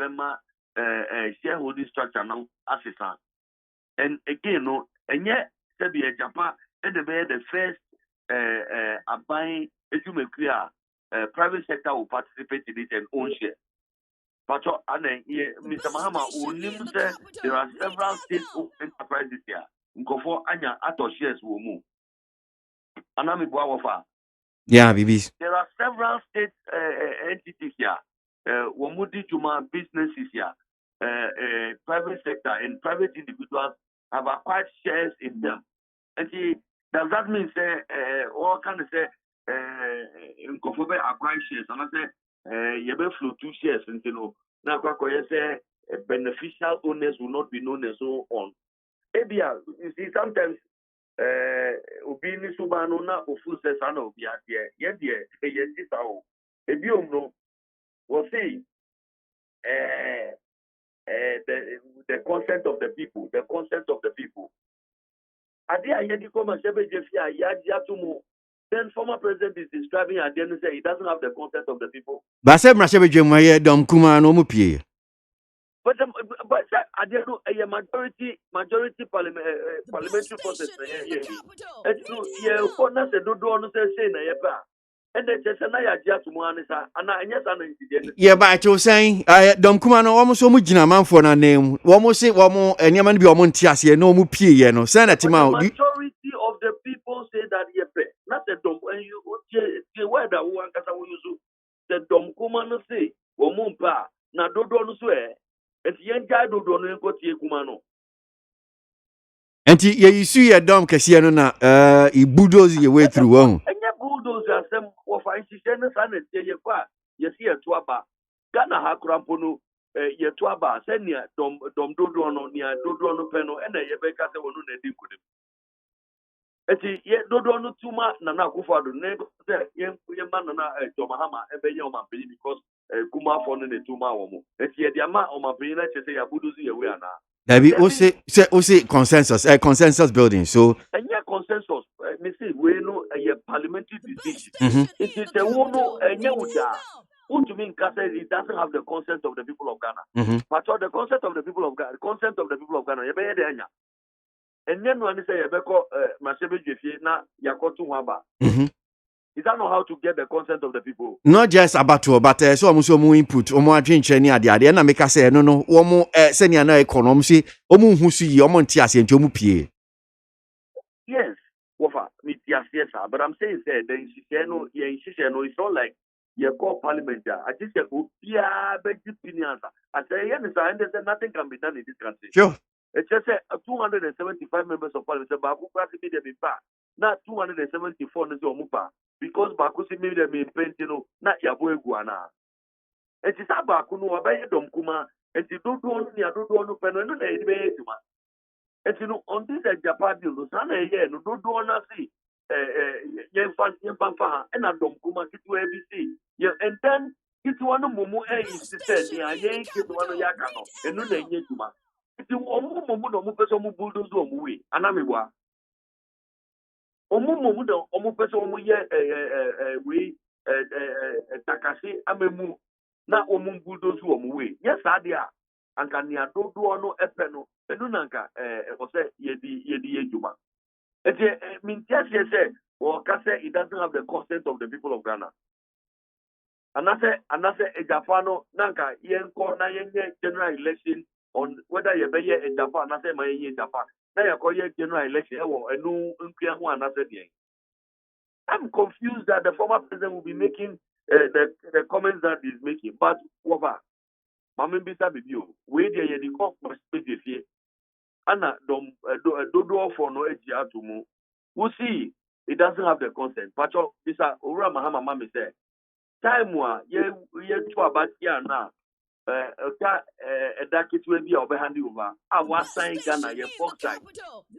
shareholding structure now assistant. And again, no, and yet, Japan, and the first buying, as you may clear. Private sector will participate in it and own share. But Mr. Mahama, there are several state-owned enterprises here. Nkofo anya ato shares will move. Anami Buawafa. Yeah, BBs. There are several state entities here. Womudi Juma businesses here. Private sector and private individuals have acquired shares in them. And does that mean all kind of say in Kofobe acquire shares and I say you flow 2 shares and now say beneficial owners will not be known and so on. Ebia, you see sometimes Ubini Subano na Ofu says I know yes no will say the consent of the people, Adia Yedikoma Shebe Jeffia Yadiatumu. Then former president is describing and then say he doesn't have the consent of the people. But say Mashebe Jemwe dom kuma no mupie. But I don't know a majority parliamentary process. And so yeah, corners do no say na yeba. and then just an idea to Moanisa, and I yes, and Yeah, but you saying, Dom Kumano almost so much man for a name. Almost say one more, and Yaman be a Montias, no mu P, no, send it to the majority of the people say that you pay. Not the Dom, and you where that one can use the Dom Kumano say, or Mumpa, now don't swear, and the young guy don't go to Kumano. And you see a Dom Cassiano, he bulldoze your way through one. And your bulldozer, some of I see and say you see a twaba. Ghana ha krampono ye twaba send near dom dodo no near dodo no peno and ye beka se wonu na di kudim. Eti ye dodo no tuma na na Akufo-Addo ne se ye man na Tomahama ebe ye omanpeni because kuma for no ne tuma wo. Eti ye dia ma omanpeni na chese ya buduzi ye we ana. There be also consensus building. So and your consensus, me say we know a parliamentary decision. It is a one and what you mean, it doesn't have the consent of the people of Ghana. But the consent of the people of Ghana, you be there. And then when you say Yabeko Masebe Jeffy na Yakotu Waba. Is that not how to get the consent of the people? Not just about to, but so almost more input, or more drink any idea. And I make us say, no, one more senior economy, Omu Husi, Montias, and Jomu. Yes, Wafa, yes, but I'm saying, say, the Insisteno, it's not like you call parliament. I just say, yeah, beg opinions. I say, yes, and nothing can be done in this country. Sure. It's just 275 members of parliament. Baku practically they be back. Now 274 is Omupa. Because Bakusi made them in Pentino, not Yaboagyana. It is a Bakuno, Abaye Domkuma, and you don't want to pen and and you know, on this Japan deal, Sana here, no don't want to see Yempanfa and a Domkuma to ABC. Yeah, and then it's one of Mumu and said, yeah, Yank is one of Yakano, and no name Yetuma. It's Omu no Mupesomu Bulldozo Mui, Anamiwa. Omu omu pese omu ye we takasi amemu na omu bulldozer omu we yes adia anka ni adodo no epeno enu nanka ose yedi ejuma ete mintia say or kase it doesn't have the consent of the people of Ghana anase ejafano nanka yenko na yenye general election on whether ye be ye ejafa anase ma yenye ejafa. General election. I'm confused that the former president will be making the comments that he's making. But whatever, Mamma Bisa Bibu, where they the conference here, Anna Dodo for no Ejatumu. We'll see. It doesn't have the consent. But Bisa Ura Mahama Mami said, time ye to about here now. That it will be over. I was saying Ghana, your bauxite.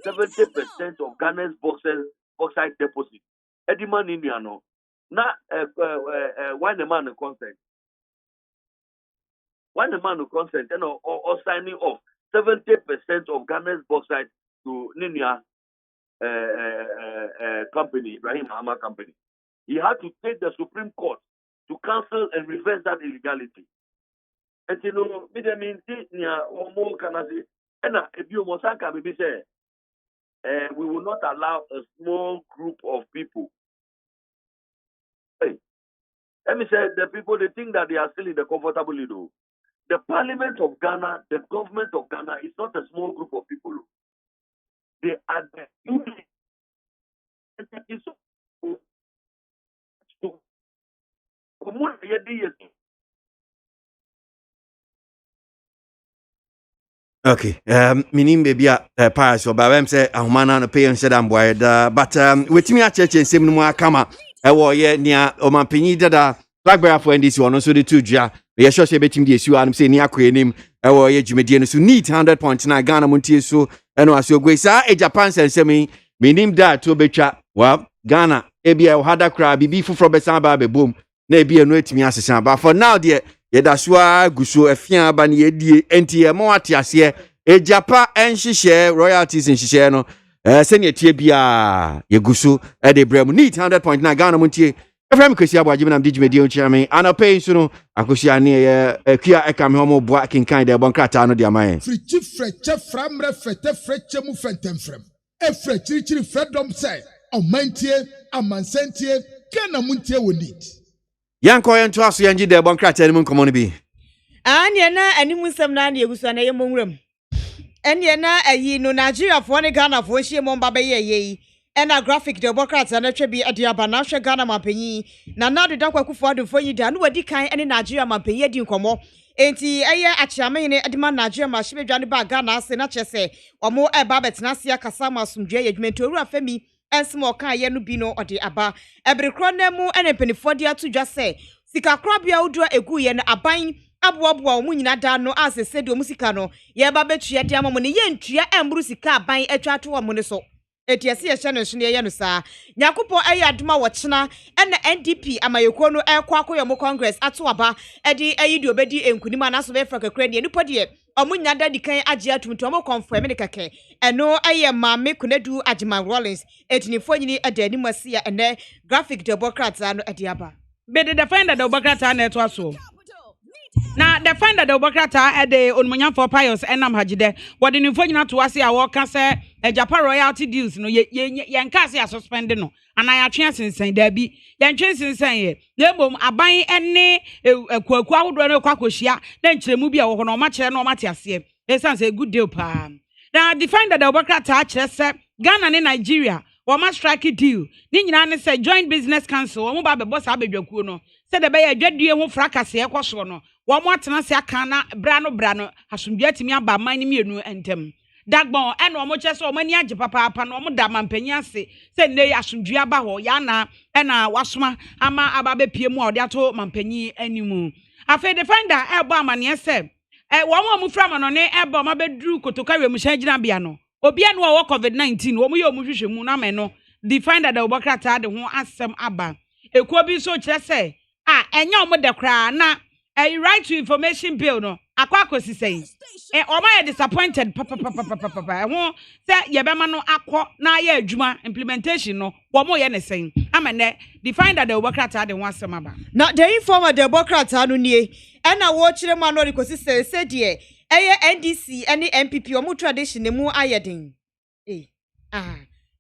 70% of Ghana's bauxite deposit. Eddie man Indiano. Now, why the man of consent? Why the man of consent? And or signing off 70% of Ghana's bauxite to Ninia company, Ibrahim Hama company. He had to take the Supreme Court to cancel and reverse that illegality. And you know, me the mean near or more can I say, and if you Mosaka maybe say, we will not allow a small group of people. Hey, let me say, the people they think that they are still in the comfortable though. The Parliament of Ghana, the government of Ghana is not a small group of people. They are the unity. Okay, minim baby pass or babem say ahumana no pay and said am boy but wetimi a church ensem no mu akama e wo ye nia omanpanyi dada blackberry for ndc ono so de tudua ye sure say betim de esu anum say ni akoenim e wo ye dwumedie no so neat 100.9 Ghana montie so eno aso gwesa e Japan sensem minim da to betwa wa Ghana e bia o hada kra bibi foforo besan ba bebom na e bia no etimi asesan but for now there Yedaswa guso efia ba ne yedie enti e mo atiase e Japan enhihye royalties enhihye no sene tie bia ye guso e de brem neat 100.9 Ghana montie efrem kwesi ABOAGYE na mdigimedi on chiame anapay so no akosia ne ye kia ekam homo boa kinkan de bonkrata no de amaye frichi freche framre frete freche mu fentem frem e frechirichiri fredom say omantie amansentie Ghana Montie will need. Yanko and to us, Yanji, the Boncrat, and come on be. And yana animusam nani usana yemungram. And yana a ye no Nigeria for one Ghana for she mon baby ye. And a graphic Democrats and a trebi at the Abanasha Ghana Mampeni. Now the Dakwa Kufuadu for you done what decay any Nigeria Mampeni din como. Enti eye achamene adima Nigeria mashibe dwane ba Ghana se na chese omo e babet na sia kasama sumdwe yedwumento ru afemi ensmo kan ye no bi no ode aba ebrekro na mu ene penifo de atodwa se sika krabia odua egu ye na aban aboaboa omu nyina da no asese de omu sika no ye ba betua de amamo ne ye ntua embru sika aban atwa to omu ne so etiasi ye hye no so ne ye no saa nyakopo ayi adoma wo kyena ena NDP amayeko no ekwa akoyemo congress ato aba edi ayi de obedi enkunima na so be fra kakra ne nipo de omunya da dikan agye atumtu omo confirm ne keke eno aye maame kunadu agema rollins etinifo nyini adani masia ene graphic democrats ano edi aba be the defender the Obakata na eto aso na defender the Obakata de onmunyan for pious enam hagide wode nimfo nyina to ase a wo ka se Japan royalty deals no ye nka ase a suspend no ana ya twe sensen da bi ye twe sensen ye na ebom aban ene kwaku ahodo no kwakohia na nkyeremu bi a wo ho no ma kire no ma te ase esan say good deal pa na defender the Obakata kire se Ghana ne Nigeria wo ma strike deal ni nyina ne se joint business council wo ba be boss abedwakuo no se de be ya adwadue ho fracas ye kwaso no wo mo atena se aka na bra no asomdua timi aba man ni mienu entem dagbon ene wo mo chese wo mani age papa no wo da mampanyi ase se ne asomdua aba ho ya na ena wasoma ama aba be pie mu a ode ato mampanyi animu afa defender ebo amane se wo mo fra ma no ne ebo ma bedru kotokawe mu hyan gina bia no obi ene wo covid-19 wo mo ye mu hwehwe mu na me no defender da Obakata de ho asem aba ekuo bi so kire se enya wo mo de kra na a right to information bill no akwakosi say oma ye disappointed papa ho say ye be ma no akọ na ye adwuma implementation no wo mo ye ne sen amene define that the Obakata de ho asem aba na the informer the Obakata no nie ena wo kire ma no rekosi say de eye NDC ene MPP omo tradition mu ayeden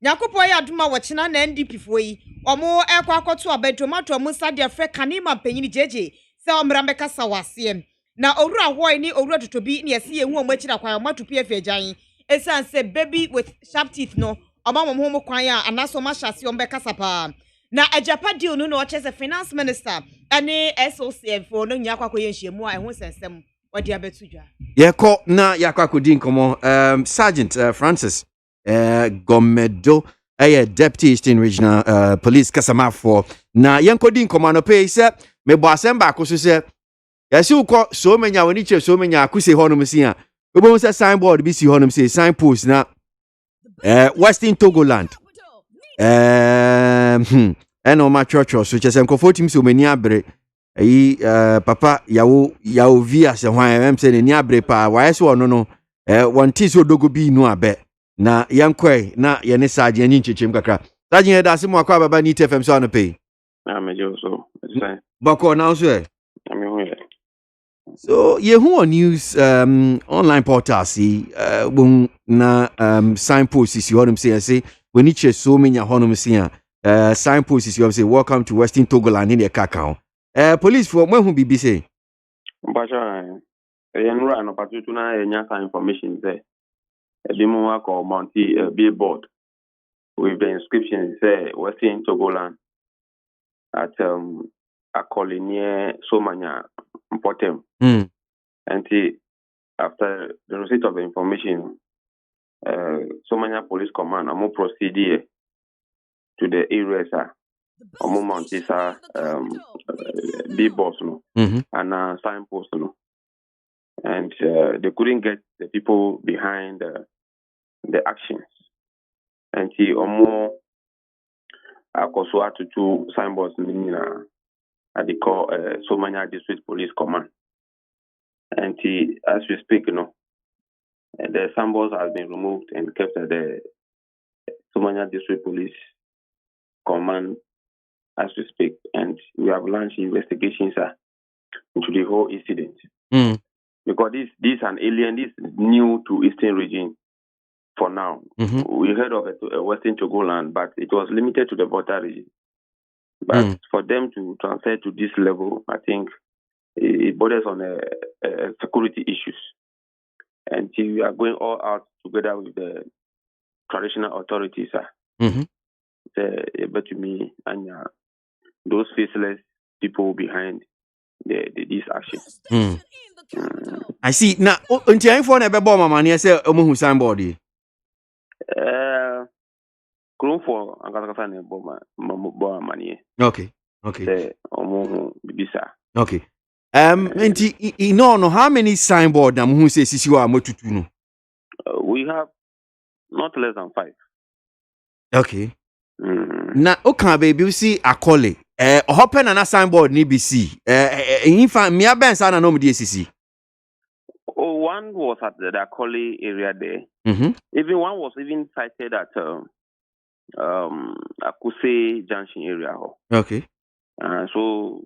nyakopo ya aduma wo kina na NDP fo yi omo ekwa akoto abedomato omo sade afre kanima panyini jeje se omrambe kasa wasiem na owura hoy ni owura totobi ni ese ye hu omo akira kwan omato pie fejan esan se baby with sharp teeth no omamom ho kwan a anaso ma hyase ombe kasa pa na ajapa deal no o chese finance minister ane SOCF for no nya kwakoye nhyiemu a ehun sensem odi abetudwa Yeko na yakwakodi nkomo Sergeant Francis Gomedo Deputy Eastern Regional Police Kasamafo na yenkodi nkomo no pay se mebo asemba akoso se yesi uko so menya woni che so menya akuse honum si a obo se signboard bi si honum si signpost na Western Togoland eno ma church so chese nkofo tim so mani abre yi papa yawo via se hwan em se ni abre pa wa yesi ono no wonti so dogo bi nu abe na yankoi na ye ne saje ani nchechim kakra saje he da se mo akwa baba ni TFM so no pay na mejo so bako now so so ye who on news online portal see na signpost is you say when you so many honum see signpost is you say welcome to Western Togoland in the Kakao police for when who be say Basha enra no patutu na enya information there the mo call MONTIE billboard with the inscription say Western Togoland at a colony Somanya important. And after the receipt of the information, Somanya Police Command amo proceed to the areas amo MONTIE billboards no and signposts no, and they couldn't get the people behind the actions. And omo akoso atutu signboards nina at the call Somanya District Police Command. And as we speak, the signboards have been removed and kept at the Somanya District Police Command as we speak. And we have launched investigations into the whole incident. Because this an alien, this is new to Eastern region for now. We heard of it, Western Togoland, but it was limited to the border region. But for them to transfer to this level, I think it borders on security issues. And we are going all out together with the traditional authorities. But to me, and those faceless people behind this action. I see. Now, until I'm for never bomb my money, I say, Omu signboard. For money. Okay. Okay. No, how many signboard who says you are motutuno? We have not less than 5. Okay. Now, okay, baby, you see a collie. Open an signboard ni BC. In fact, me a ben sana no DCC. Oh, one was at the Akole area there. Even one was even cited at Akuse Junction area. Okay. So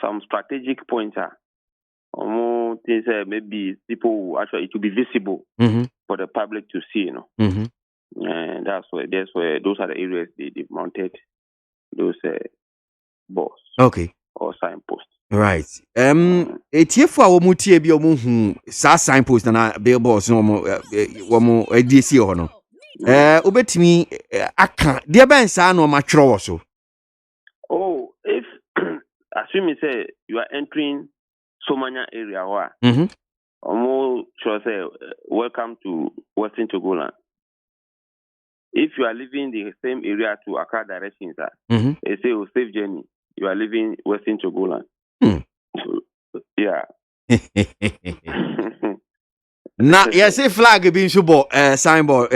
some strategic points are things maybe people actually it will be visible for the public to see, and that's where those are the areas they've mounted those boards. Okay. Or signposts. Right. It's here for our mutie bi omu signpost na billboards no mo ADC or no. Obetimi aka dia ben sa no ma twero so. Oh, if assume say you are entering Somanya area almost sure say welcome to Western Togoland. If you are leaving the same area to Accra direction, they say safe journey. You are leaving Western Togoland. Yeah. Now, yes, a flag being subo signboard.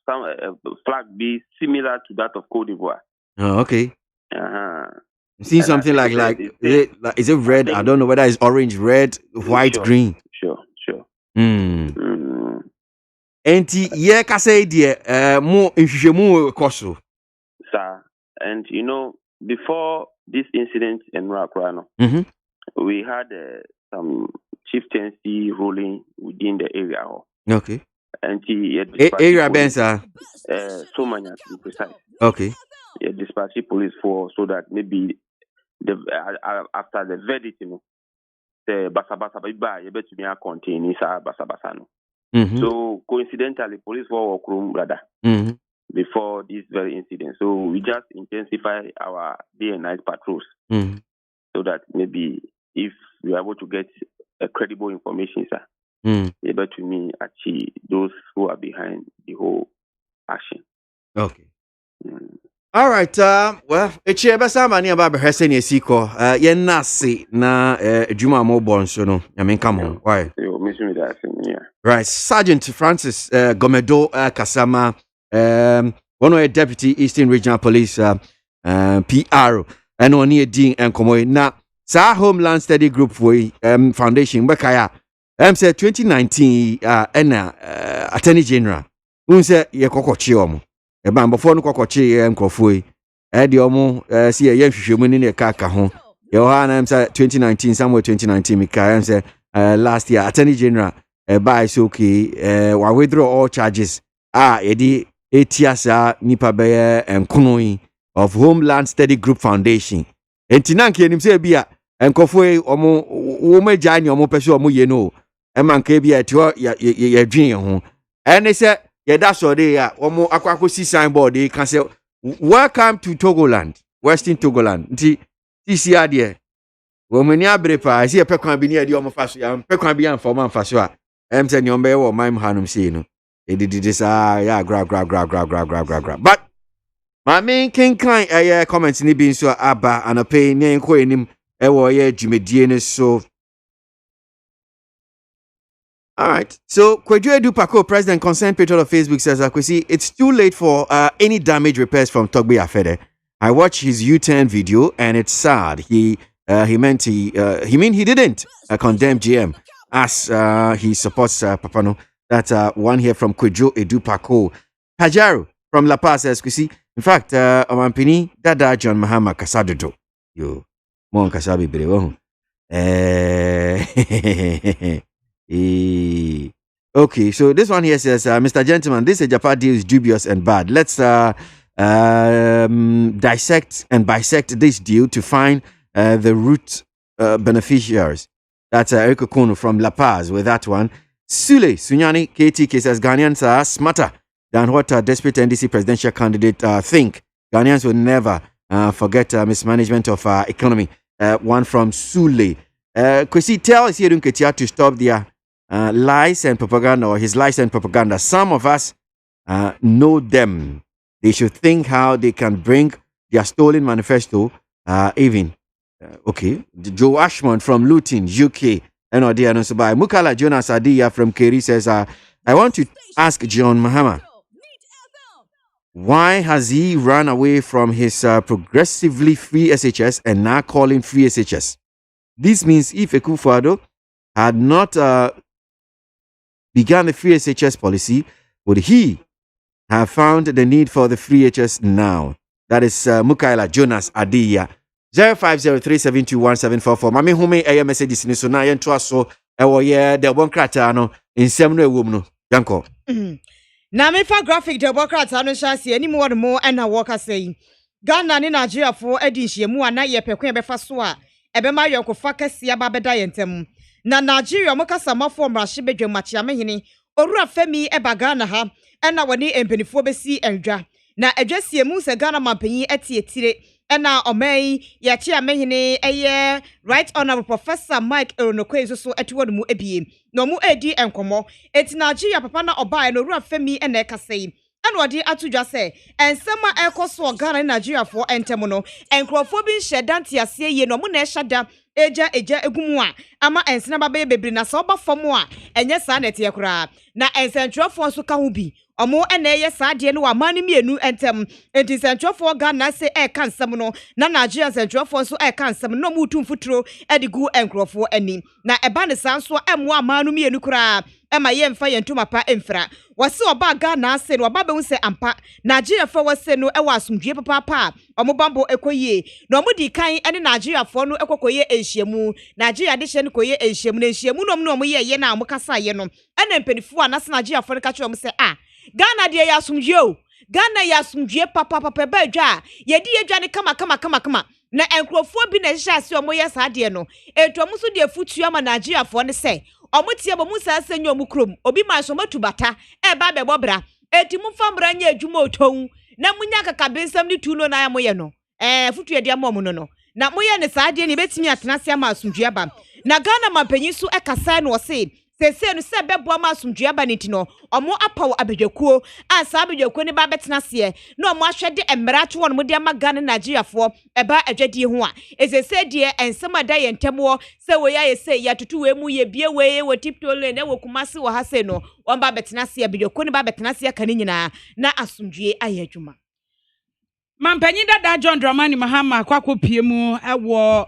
Some flag be similar to that of Cote d'Ivoire. Oh, okay. See something like is it red? I don't know whether it's orange, red, white, green. Sure. Enti ye ka say there mo nhwehwemu koso. Sir, and before this incident in Rakrano, we had some chieftaincy ruling within the area. Okay. And area bensa Somanya to be precise. Okay. Dispatch police for so that maybe after the verdict, the basabasa biba you bet to me contain basabasa no. So coincidentally, police were workroom brother before this very incident. So we just intensify our day and night patrols so that maybe if we are able to get a credible information, able to me achieve those who are behind the whole action. Okay. All right. Well, it's a mani about Heseni Siko. Yen nasi na Juma Mobon so no. I mean, come on. Why? Right. Sergeant Francis Gomedo Kasama, one of the Deputy Eastern Regional Police PR, and on near Dean and Komoy. Na Sa Homeland Study Group for Foundation Bakaya. Said 2019 Attorney General. Unse ye kokochi omo. E ba mbofo no kokochi ye nkrofo yi. E de omo si ye hwehwemu ni ne kaka ho. Ye ha na 2019 somewhere 2019 mika say last year Attorney General by so okay wa withdraw all charges. Ye di etiasa nipa be enkono yi of Homeland Study Group Foundation. Entina nke nim say bia enkrofo yi omo wo magya ni omo pese omo ye no. Man can be at your dream. And they said, yeah, that's all they are. Omo see signboard, they can say, welcome to Togoland, Western Togoland. This year, dear. When you are brepa, I see a pecan be near the Omofasia, pecan be for man fasua. I'm saying, your mayor or my hanum say no. They did this, yeah, grab. But my main king kind, comments in the being so abba and a pay name coin him, Jimmy Dienis so. All right. So, Kwadwo Edupako, President Concerned Patriot of Facebook, says, Akwesi, it's too late for any damage repairs from Togbe Afede. I watched his U-turn video and it's sad. He didn't condemn GM as he supports Papano. That's one here from Kwadwo Edupako. Hajaru from La Paz says, Kwesi, in fact, Omampini, Dada John Mahama Kasadodo. Yo, Mon Kasabi Brewo. Okay, so this one here says, Mr. Gentleman, this Ejapa deal is dubious and bad. Let's dissect and bisect this deal to find the root beneficiaries. That's Eric Kono from La Paz with that one. Sule Sunyani KTK says Ghanaians are smarter than what desperate NDC presidential candidate think. Ghanaians will never forget mismanagement of economy. One from Sule. Kwesi tells Yedun Ketia to stop their lies and propaganda, or his lies and propaganda. Some of us know them. They should think how they can bring their stolen manifesto even. Okay. Joe Ashman from Luton, UK. And by Mukala Jonas Adia from Keri says, I want to ask John Mahama, why has he run away from his progressively free SHS and now calling free SHS? This means if Akufo-Addo had not begun the free SHS policy, would he have found the need for the free HS now? That is Mukaila Jonas Adia. 0503721744. Mami hume aya messages ni so na ye nto aso e wo ye de bon krata no nsem no ewom no yanko. Na me fa graphic de bon krata no chance ani mo mo na work say Ghana ni Nigeria fo adi hyiemu ana ye pekwan be fa so a ebe ma yonko fa kase aba beda yentem na Nigeria mo kasa mafo mrahye bedwamachia mehene orura fami eba Ghana ha na woni empenifo besi endwa na adwasiemu se Ghana mampanyi etietire ena omei ya chia mehene eye Right Honorable Professor Mike Eronokwe so etuwo mu ebie no mu edi enkomo eti Nigeria papa na obae no rua femi ena ekasei ena odi atudwa se ensema ekoso Ghana Nigeria fo entemu no enkrofo bi hyedanti ase ye no mu na ehada eja egumu a ama ensena babe bebiri na so ba fomu a enye sa nete yakura na ensentwofo so ka ho bi omo ena ye saade no wa manu mienu entem enti sentwofo Ghana se kansam no na Nigeria sentwofo so kansam no mu tumfuturo edigu enkrofo ani na eba ne sanso emo amanu mienu kura ema ye mfa ye ntuma pa emfra wase oba Ghana se no oba be se ampa Nigeria fa wase no ewa asomdue papa pa omo bambo ekoyie na omo di kan ene Nigeria fo no ekokoye enhyiemu Nigeria de hye no koye enhyiemu na enhyiemu no omo ye na omo kasa ye no ene mpenifu a na se Nigeria fo no ka kire omo se Ghana de ya asomdue o Ghana ya asomdue papa ba dwa ye di edwa ne kama na enkrofo bi na hye ase omo ye saade no eto omo so de afutu ama Nigeria fo ne se omutie bo musa senyo mukrom obi ma so matubata ba be bobra eti mufambra nya adwuma oton na munya kakabensam ni tuno na ya moye no futu ye dia mom no na moye ne saade ne betimi atenase ama asomdue ba na Ghana mampanyi so ekasa no se sese no se bebo ama asomdue ba nitino omo apaw abedwakuo asa abedwakuo ne ba betenase na omo ahwede emra to won mo de ama Ghana Nigeria fo eba adwadi ho a esese de ensema da ye ntemo se we ya ye se ya tutu we mu ye bie we we tiptole na we kumase wo ha se no on ba betenase abedwakuo ne ba betenase ka ne nyina na asomdue aye adwuma Mampanyi dada John Dramani Mahama kwakopie mu ewo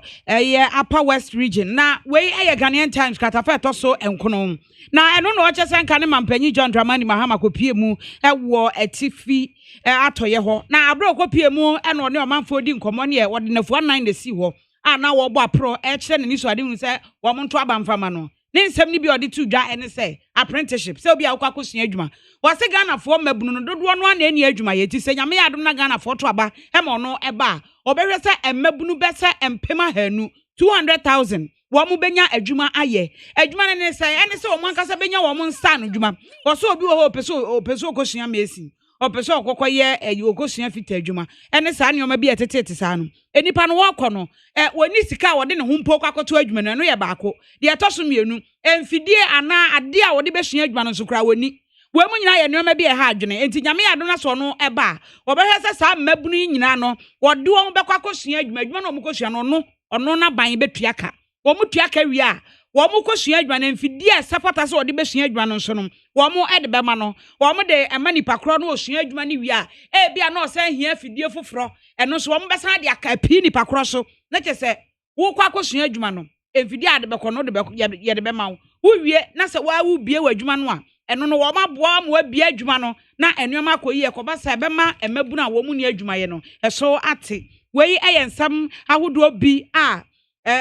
Upper West region na we Ghanaian Times katafa etoso enkono na eno no oche senka ne mampanyi John Dramani Mahama kopie mu ewo etifi atoye ho na abro kopie mu eno ne omanfo di nkomo ne wode nafu 9 na si ho na wo bo apro kire ne niso ade hu se wo monto abamfama no ne nsem ni bi ode tu dwa ene se apprenticeship se obi akwakosua adwuma wase Ghana fo mabunu no dodo no na eni adwuma ye ti se nyame ya adom na Ghana fo to aba mo no eba obehwe se emabunu be se empema hanu 200,000 wo mu benya adwuma aye adwuma ne se ene se wo ankasa benya wo mu nsa no adwuma wo so obi wo ho opeso okosua mesi opeso okokoye okosua fita adwuma ene sa ne o ma bi etete sa no enipa no wo kono woni sika wo de ne ho mpo kwakoto adwuma no ye baako de etoso mienu emfidie ana ade a wo de besua adwuma no so kra woni we mu nyina ye nneoma bi ha adwene enti nyame ya do na so no eba obehwe se sa mabunu nyina no wode wo bekwa kosua adwuma no mu kosua no ono na ban betua ka wo mu tua ka wi a wo mu kosua adwuma na mfidie sapata se wode besua adwuma no so no wo mu ede be ma no wo mu de emani pakro no osua adwuma ni wi a bia na o se hia fidie foforo eno so wo mu besa de aka pi ni pakro so na chese wo kwa kosua adwuma no mfidie ade be ko no de be ye de be ma wo wie na se wa wo bie wa adwuma no a eno no wo maboa mo abia adwuma no na enuoma koyi ekoba sa be ma emabunu a wo mu ni adwuma ye no eso ate wei ensam ahodo bi a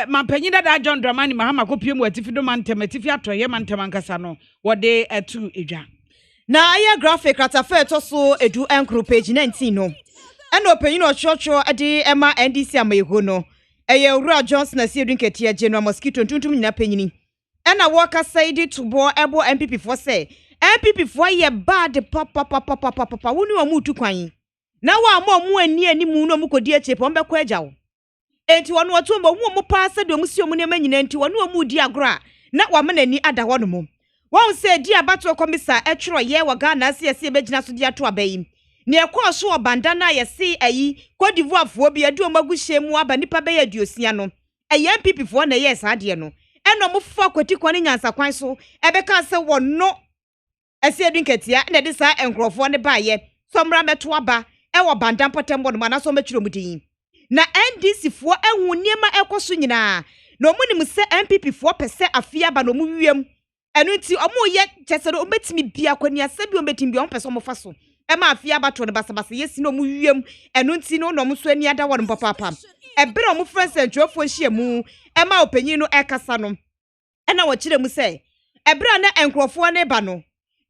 mampanyi dada John Dramani Mahama kopie mu atifi do mantem atifi atoye mantem ankasa no wode atu edwa na aya graphic ratafa etoso edu enkro page 19 no ɛna ɔpanyin ɔkyerɛkyerɛ ɛde ɛma ndc amayehu no ɛyɛ owura johnson asi edu nketeɛ general mosquito tuntum nyina panyini ɛna wɔkasa yi de tubɔ ɛbɔ npp foɔ sɛ npp foɔ yɛ bad papapapapapa wɔn ni wɔn mu tu kwan na wɔn a wɔn ani animu na wɔn kɔdi akyire pɔn bɛkɔ agya wo enti wɔn wɔto wɔn mu paa sɛ de wɔn si wɔn nneɛma nyinaa enti wɔn wɔn mu di agorɔ a na wɔn n'ani ada hɔ nom wɔn sɛ di abato kɔmisa ɛtwerɛ yɛ wɔ ghana ase yɛsi ebɛgyina so di ato abayi ne ɛkɔɔ so wɔ bandana yɛsi ayi Cote d'Ivoire foɔ bi ɛde wɔn agu hyɛn mu aba nipa bɛyɛ aduosia no ɛyɛ npp foɔ na ɛyɛ saa adeɛ no ɛna wɔn fofa akɔti kwan ne nyansa kwan so ɛbɛka sɛ wɔn no ɛsi edu nketewa ɛna ɛde saa nkorɔfoɔ ne baayɛ sɔmra mɛto aba ɛwɔ bandan pɔtɛm bɔ no ma na so mɛtwerɛ mu din na ndc foɔ ɛhu nneɛma ɛkɔ so nyinaa na wɔn nim sɛ npp foɔ pɛ sɛ afia ba na wɔn wiem ɛno nti ɔmo yɛ kyɛsɛ no ɔmbɛtumi bia kwani asɛ bi ɔmbɛtumi bia ɔmpɛ sɛ ɔmo fa so ɛma afia abato no basabasa yɛsi na ɔmo wiem ɛno nti no ɔmo so ani ada wɔ no papapa ɛbere ɔmo frɛ sɛ ntwerɛfoɔ hyia mu ɛma ɔpanyin no ɛkasa no ɛna wɔkyerɛ mu sɛ ɛbere na nkurɔfoɔ ne ba no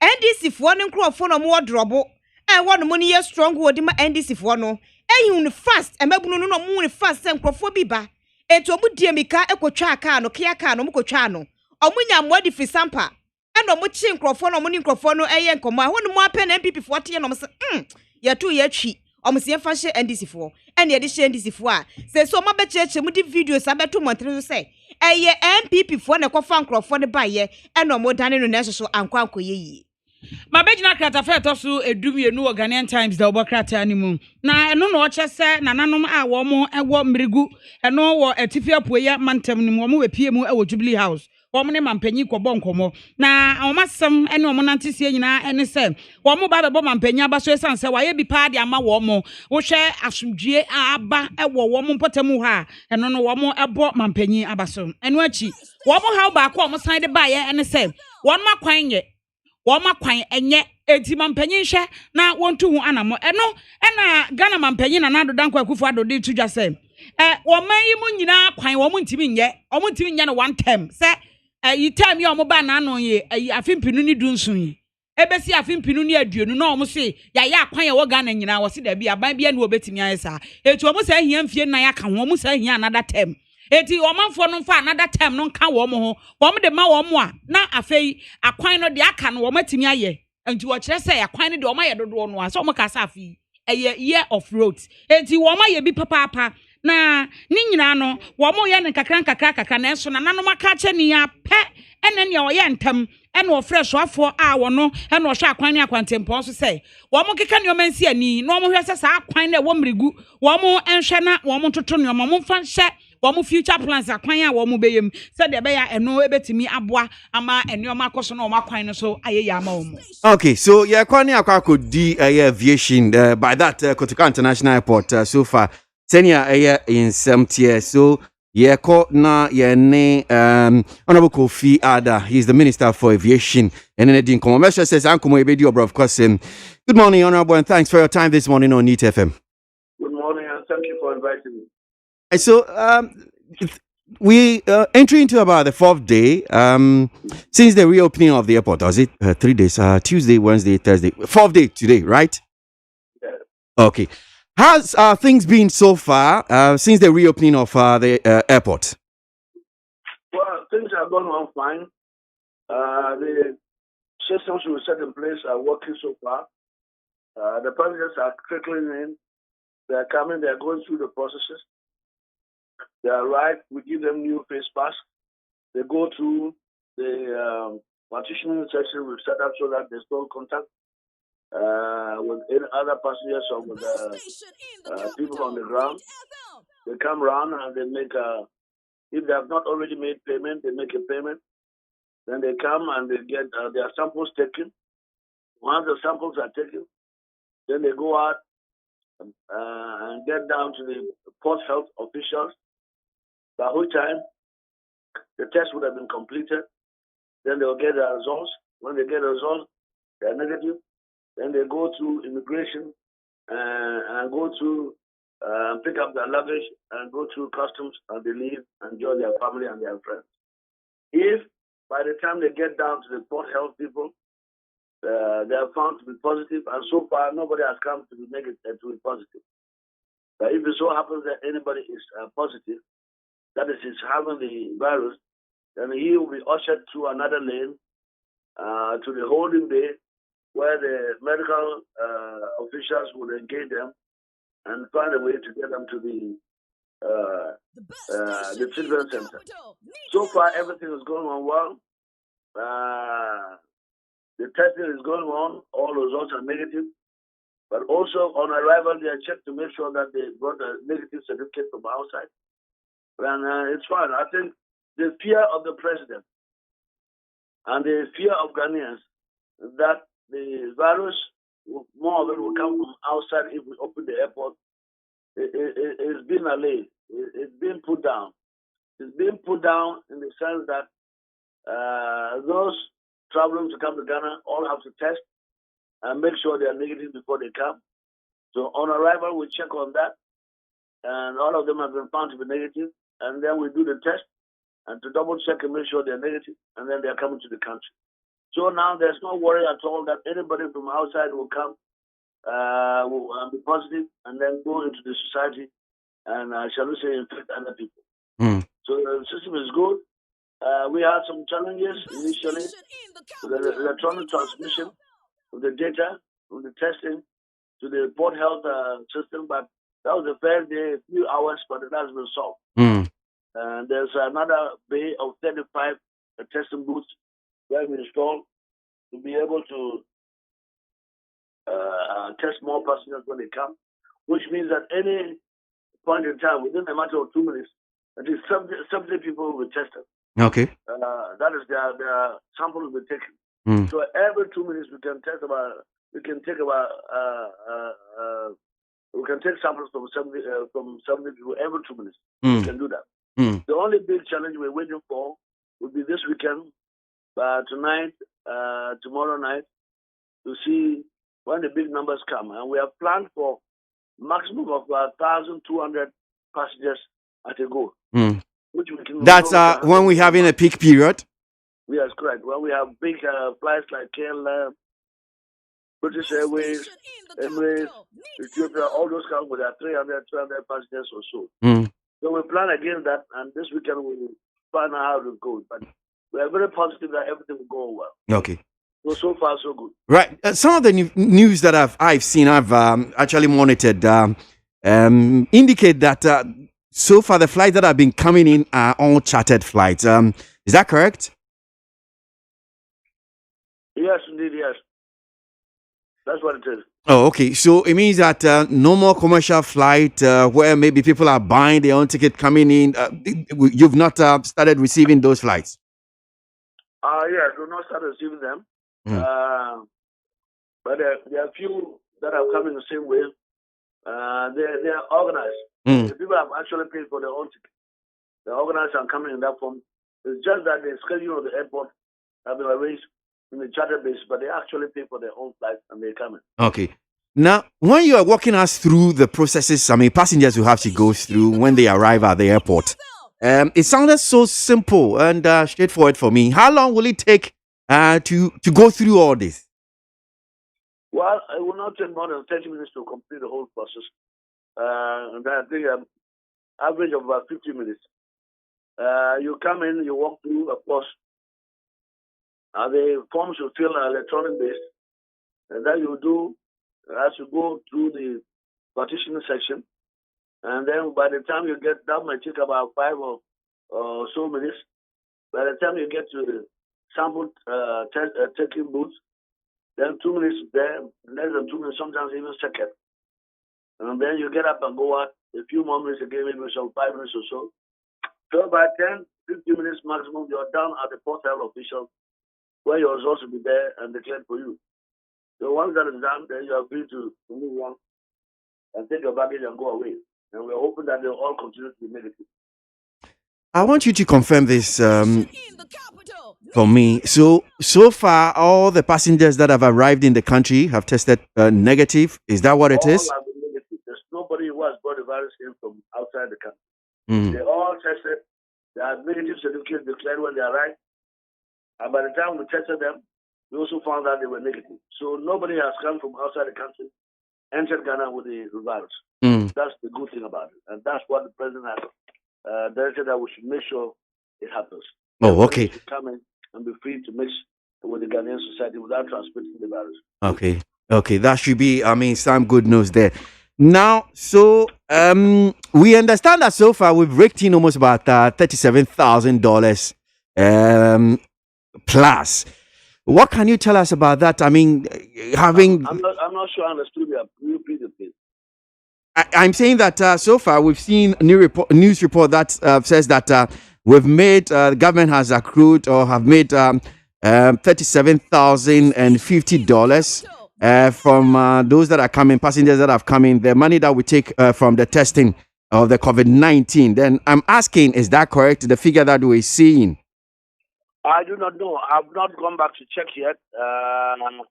ndc foɔ ne nkurɔfoɔ na ɔmo wɔ drɔbo ɛwɔ no mo ne yɛ strong wɔ de ma ndc foɔ no ɛyi no fast ɛmɛbunu no na ɔmo ne fast sɛ nkurɔfoɔ bi ba etu ɔmo die mika ɛkɔtwa kaa no kia kaa no ɔmo kɔtwa no ɔmunya mmɔdi fi sampa ɛna ɔmu kyi nkrɔfoɔ na ɔmu ni nkrɔfoɔ no ɛyɛ nkɔmɔ a wɔn mu apɛ na npp foɔ teɛ na ɔmu sɛ yɛto yɛtwi ɔmu si yɛfa hyɛ ndc foɔ ɛna yɛde hyɛ ndc foɔ a sɛ so ɔmu abɛkyerɛkyerɛ mu di videos abɛto mɔntene so sɛ ɛyɛ npp foɔ na ɛkɔfa nkrɔfoɔ no baayɛ ɛna ɔmu dane no na ɛsoso ankɔ yɛ yie. Mabegyina kratafa etoso edumienu wɔ Ghanaian Times da obokrata animu na eno no ɔkyɛ sɛ nananom a wɔn ɛwɔ mrigu eno wɔ atifi apoya mantam nim wɔn wɔ pie mu ɛwɔ Jubilee House wɔn ne mampanyi kɔbɔ nkɔmɔ na wɔn asɛm ɛne wɔn nantesie nyinaa ɛne sɛ wɔn ba bɛbɔ mampanyi aba so esan sɛ wɔayɛ bi paa de ama wɔn wohwɛ asomdwie a aba ɛwɔ wɔn mpɔtam ha eno no wɔn ɛbɔ mampanyi aba so ɛno akyi wɔn ha ba akɔ wɔn san de baayɛ ɛne sɛ wɔn makwan yɛ Wama kwan enye eti mampanyin hwe na wontu hu anamo eno ena Ghana mampanyin na nado danko akufo adode tudwa se woman yi mu nyina kwan wo mu ntimi nye no one time se yi time yi o mo ba na ano ye afimpinu ni dunsun yi ebesi afimpinu ni aduonu na o mo se ya akwan ye wo Ghana nyina wo se da bi aban bia na obetimi ayesa etu o mo se ahia mfie nan aka ho o mo se ahia another time eti omanfo no fa another time no nka wo mo ho wo mo de ma wo mo a na afei akwan no de aka no wo matimi aye enti wo kire se akwan no de wo ma ye dodo no a so mo ka sa afei eye year of roads enti wo ma ye bi papa na ni nyina no wo mo ye ne kakra na enso na nanom aka che ni ya pe ene ne wo ye ntam ene wo fresh afo a wo no ene wo hwe akwan ne akwantempon so se wo mo keka ne o mansi ani no mo hwe se sa akwan na wo mrigu wo mo enhwe na wo mo toto ne mo mfa hye wɔn future plans akwan a wɔn bɛyɛ mu sɛ de bɛyɛ ɛno ebetumi aboa ama ɛnneɛma akɔso na wɔn akwan no so ayɛ yɛ ama wɔn. Okay, so yeah, kwani akwa di aviation by that Kotoka International Airport so far. Senior in some tier. So yeah, na ne Honorable Kofi Ada. He's the Minister for Aviation. And then the commercial says Ankomo Ebedio, of course. Good morning, Honorable, and thanks for your time this morning on NEAT FM. Good morning, and thank you for inviting me. So we entering into about the 4th day since the reopening of the airport. Was it 3 days? Tuesday, Wednesday, Thursday. 4th day today, right? Yes. Okay. How's things been so far since the reopening of the airport? Well, things are going on fine. The systems we set in place are working so far. The passengers are trickling in. They are coming. They are going through the processes. They arrive, we give them new face masks. They go through the partitioning section we've set up so that there's no contact with any other passengers or with people on the ground. They come around and they make if they have not already made payment, they make a payment. Then they come and they get their samples taken. Once the samples are taken, then they go out and get down to the port health officials. By which time the test would have been completed, then they'll get the results. When they get the results, they're negative. Then they go to immigration and go to pick up their luggage and go to customs and they leave and join their family and their friends. If by the time they get down to the port health people, they are found to be positive, and so far nobody has come to be negative, to be positive. But if it so happens that anybody is positive, that is having the virus, then he will be ushered through another lane to the holding bay, where the medical officials will engage them and find a way to get them to the treatment center. So far, everything is going on well. The testing is going on. All results are negative. But also, on arrival, they are checked to make sure that they brought a negative certificate from outside. And it's fine. I think the fear of the president and the fear of Ghanaians that the virus, more of it will come from outside if we open the airport, it's been allayed. It's been put down. It's been put down in the sense that those traveling to come to Ghana all have to test and make sure they are negative before they come. So on arrival, we check on that, and all of them have been found to be negative, and then we do the test and to double check and make sure they're negative, and then they're coming to the country. So now there's no worry at all that anybody from outside will come, will be positive, and then go into the society and, shall we say, infect other people. So the system is good. We had some challenges initially with the electronic transmission of the data, from the testing to the port health system, but that was the first day, a few hours, but it has been solved. And there's another bay of 35 testing booths where we installed to be able to test more passengers when they come, which means that any point in time, within a matter of 2 minutes, at least 70 people will be tested. Okay. That is their sample will be taken. So every 2 minutes we can take samples from 70 people every 2 minutes. We can do that. The only big challenge we're waiting for will be this weekend, tonight, tomorrow night, to see when the big numbers come. And we have planned for maximum of 1,200 passengers at a go. Which we can. That's when we're having a peak period. Yes, correct. When we have big flights like KLM, British Airways, Emirates, Ethiopia, all those come with 300, 200 passengers or so. So we plan against that, and this weekend we will find out how it goes. But we are very positive that everything will go well. Okay. So far, so good. Right. Some of the news that I've seen, I've actually monitored, indicate that so far the flights that have been coming in are all chartered flights. Is that correct? Yes, indeed, yes. That's what it is. Oh, okay. So it means that no more commercial flight where maybe people are buying their own ticket coming in. You've not started receiving those flights? Yes, we've not started receiving them. But there are a few that are coming the same way. They are organized. The people have actually paid for their own ticket. The organized are coming in that form. It's just that the schedule of the airport have been arranged in the charter basis, but they actually pay for their own flights and they're coming. Okay. Now, when you are walking us through the processes, passengers will have to go through when they arrive at the airport. It sounded so simple and straightforward for me. How long will it take to go through all this? Well, it will not take more than 30 minutes to complete the whole process. And I think average of about 50 minutes. You come in, you walk through, of course. The forms you fill are electronic based. And then you do, as you go through the partitioning section. And then by the time you get, that might take about 5 or so minutes. By the time you get to the sample taking booth, then 2 minutes there, less than 2 minutes, sometimes even second. And then you get up and go out a few more minutes again, maybe some 5 minutes or so. So by 10, 15 minutes maximum, you're down at the port health official where your results will be there and declared for you. So once that is done, then you are free to move on and take your baggage and go away. And we're hoping that they'll all continue to be negative. I want you to confirm this for me. So far, all the passengers that have arrived in the country have tested negative. Is that what it is? All have been negative. There's nobody who has brought the virus in from outside the country. They all tested. They had negative certificates declared when they arrived. And by the time we tested them, we also found out they were negative. So nobody has come from outside the country. entered Ghana with the virus. That's the good thing about it. And that's what the president has directed that we should make sure it happens. Oh, okay. Should come in and be free to mix with the Ghanaian society without transmitting the virus. Okay. Okay. That should be, some good news there. Now, so we understand that so far we've raked in almost about $37,000 plus. What can you tell us about that? I mean, having I'm not sure I understood you. Repeat it, please. I'm saying that so far we've seen a news report that says that we've made the government has accrued or have made $37,050 from those that are coming, passengers that have come in, the money that we take from the testing of the COVID-19. Then I'm asking, is that correct? The figure that we're seeing? I do not know. I've not gone back to check yet.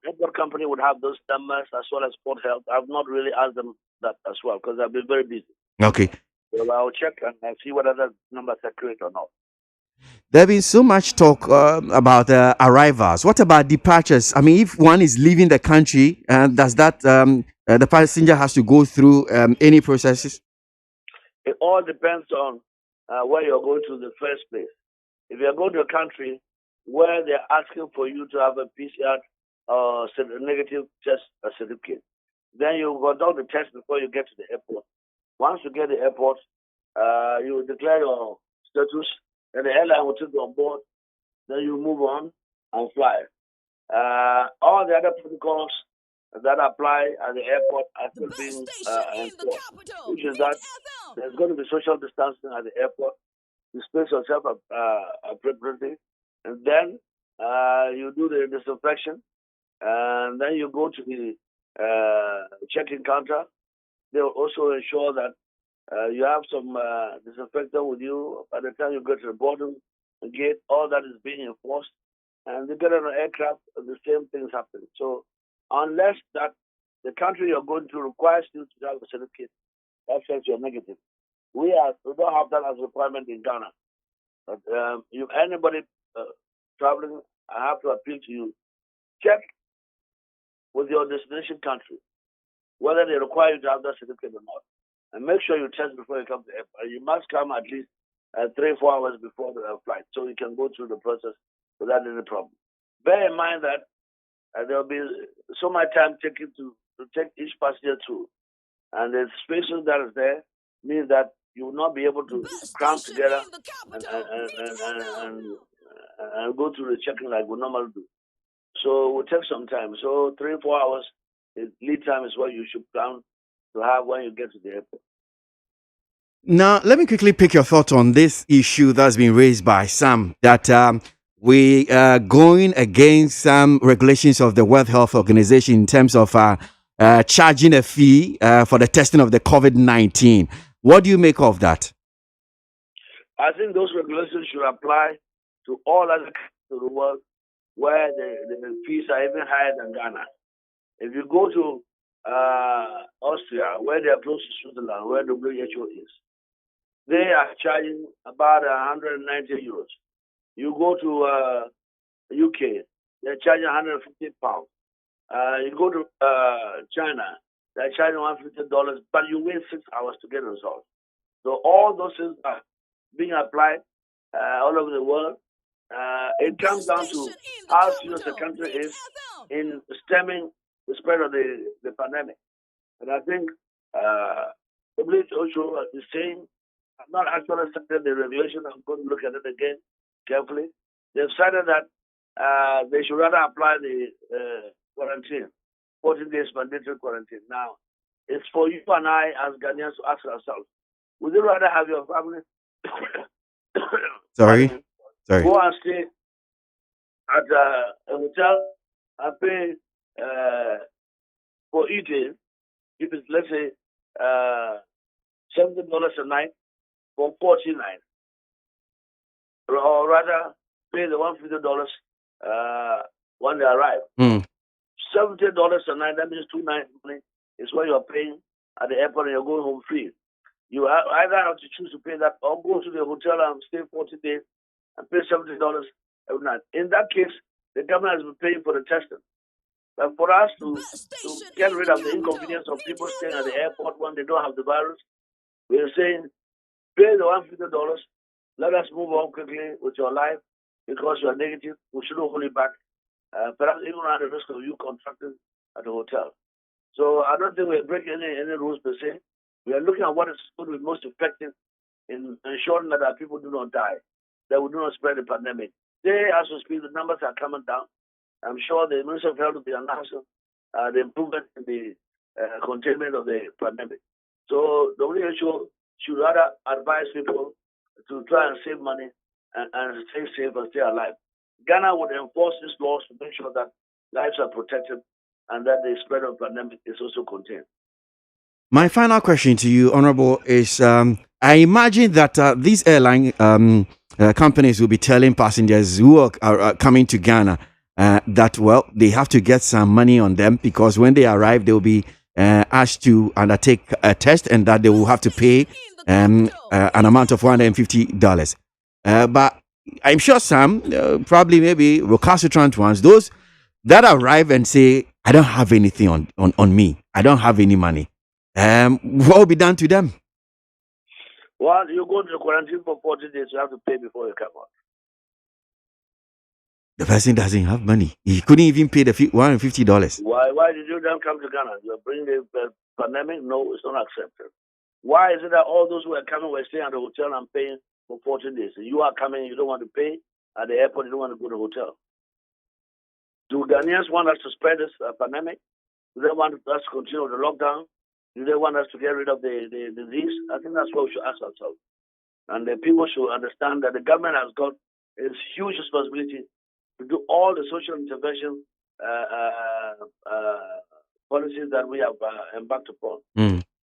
Airport company would have those numbers as well as Port Health. I've not really asked them that as well because I've been very busy. Okay. So I'll check and see whether the numbers are correct or not. There's been so much talk about arrivals. What about departures? I mean, if one is leaving the country, does that the passenger has to go through any processes? It all depends on where you're going to in the first place. If you're going to a country where they're asking for you to have a PCR negative test certificate, then you conduct the test before you get to the airport. Once you get to the airport, you declare your status, and the airline will take you on board. Then you move on and fly. All the other protocols that apply at the airport are still being enforced, which is that there's going to be social distancing at the airport. You space yourself appropriately, and then you do the disinfection, and then you go to the check-in counter. They will also ensure that you have some disinfectant with you by the time you go to the boarding gate. All that is being enforced, and you get on an aircraft, the same things happen. So unless that the country you're going to requires you to have a certificate that says you're negative, we don't have that as a requirement in Ghana. But if anybody traveling, I have to appeal to you. Check with your destination country whether they require you to have that certificate or not. And make sure you test before you come to the airport. You must come at least 3-4 hours before the flight so you can go through the process without any problem. Bear in mind that there will be so much time taken to take each passenger through. And the spacing that is there means that you will not be able to cram together and go through the checking like we normally do. So it will take some time. So 3-4 hours lead time is what you should plan to have when you get to the airport. Now, let me quickly pick your thoughts on this issue that's been raised by some, that we are going against some regulations of the World Health Organization in terms of charging a fee for the testing of the COVID-19. What do you make of that? I think those regulations should apply to all other countries of the world where the fees are even higher than Ghana. If you go to Austria, where they are close to Switzerland, where WHO is, they are charging about 190 euros. You go to UK, they're charging 150 pounds. You go to China, they're charging $150, but you wait 6 hours to get a result. So all those things are being applied all over the world. It comes down to how serious the country is in stemming the spread of the pandemic. And I think WHO is saying, I've not actually cited the regulation. I'm going to look at it again carefully. They've cited that they should rather apply the quarantine, 14 days mandatory quarantine. Now, it's for you and I as Ghanaians to ask ourselves, would you rather have your family Sorry. go and stay at a hotel and pay for eating, if it's, let's say, $70 a night for 40 nights, or rather pay the $150 when they arrive. $70 a night, that means 2 nights money is what you're paying at the airport and you're going home free. You either have to choose to pay that or go to the hotel and stay 40 days and pay $70 every night. In that case, the government has been paying for the testing. But for us to get rid of the inconvenience of people staying at the airport when they don't have the virus, we're saying pay the $150. Let us move on quickly with your life because you are negative. We shouldn't hold it back. Perhaps even at the risk of you contracting at the hotel. So I don't think we're breaking any rules per se. We are looking at what is going to be most effective in ensuring that our people do not die, that we do not spread the pandemic. Today, as we speak, the numbers are coming down. I'm sure the Minister of Health will be announcing the improvement in the containment of the pandemic. So the WHO should rather advise people to try and save money and stay safe and stay alive. Ghana would enforce these laws to make sure that lives are protected and that the spread of pandemic is also contained. My final question to you, Honorable, is I imagine that these airline companies will be telling passengers who are coming to Ghana that, well, they have to get some money on them because when they arrive, they will be asked to undertake a test and that they will have to pay an amount of $150. But I'm sure some, probably maybe recalcitrant ones, those that arrive and say, I don't have anything on me. I don't have any money. What will be done to them? Well, you go to the quarantine for 40 days, you have to pay before you come out. The person doesn't have money. He couldn't even pay the $150. Why did you then come to Ghana? You are bringing the pandemic? No, it's not accepted. Why is it that all those who are coming were staying at the hotel and paying for 14 days? You are coming, you don't want to pay at the airport, you don't want to go to the hotel. Do Ghanaians want us to spread this pandemic? Do they want us to continue the lockdown? Do they want us to get rid of the disease? I think that's what we should ask ourselves. And the people should understand that the government has got a huge responsibility to do all the social intervention policies that we have embarked upon.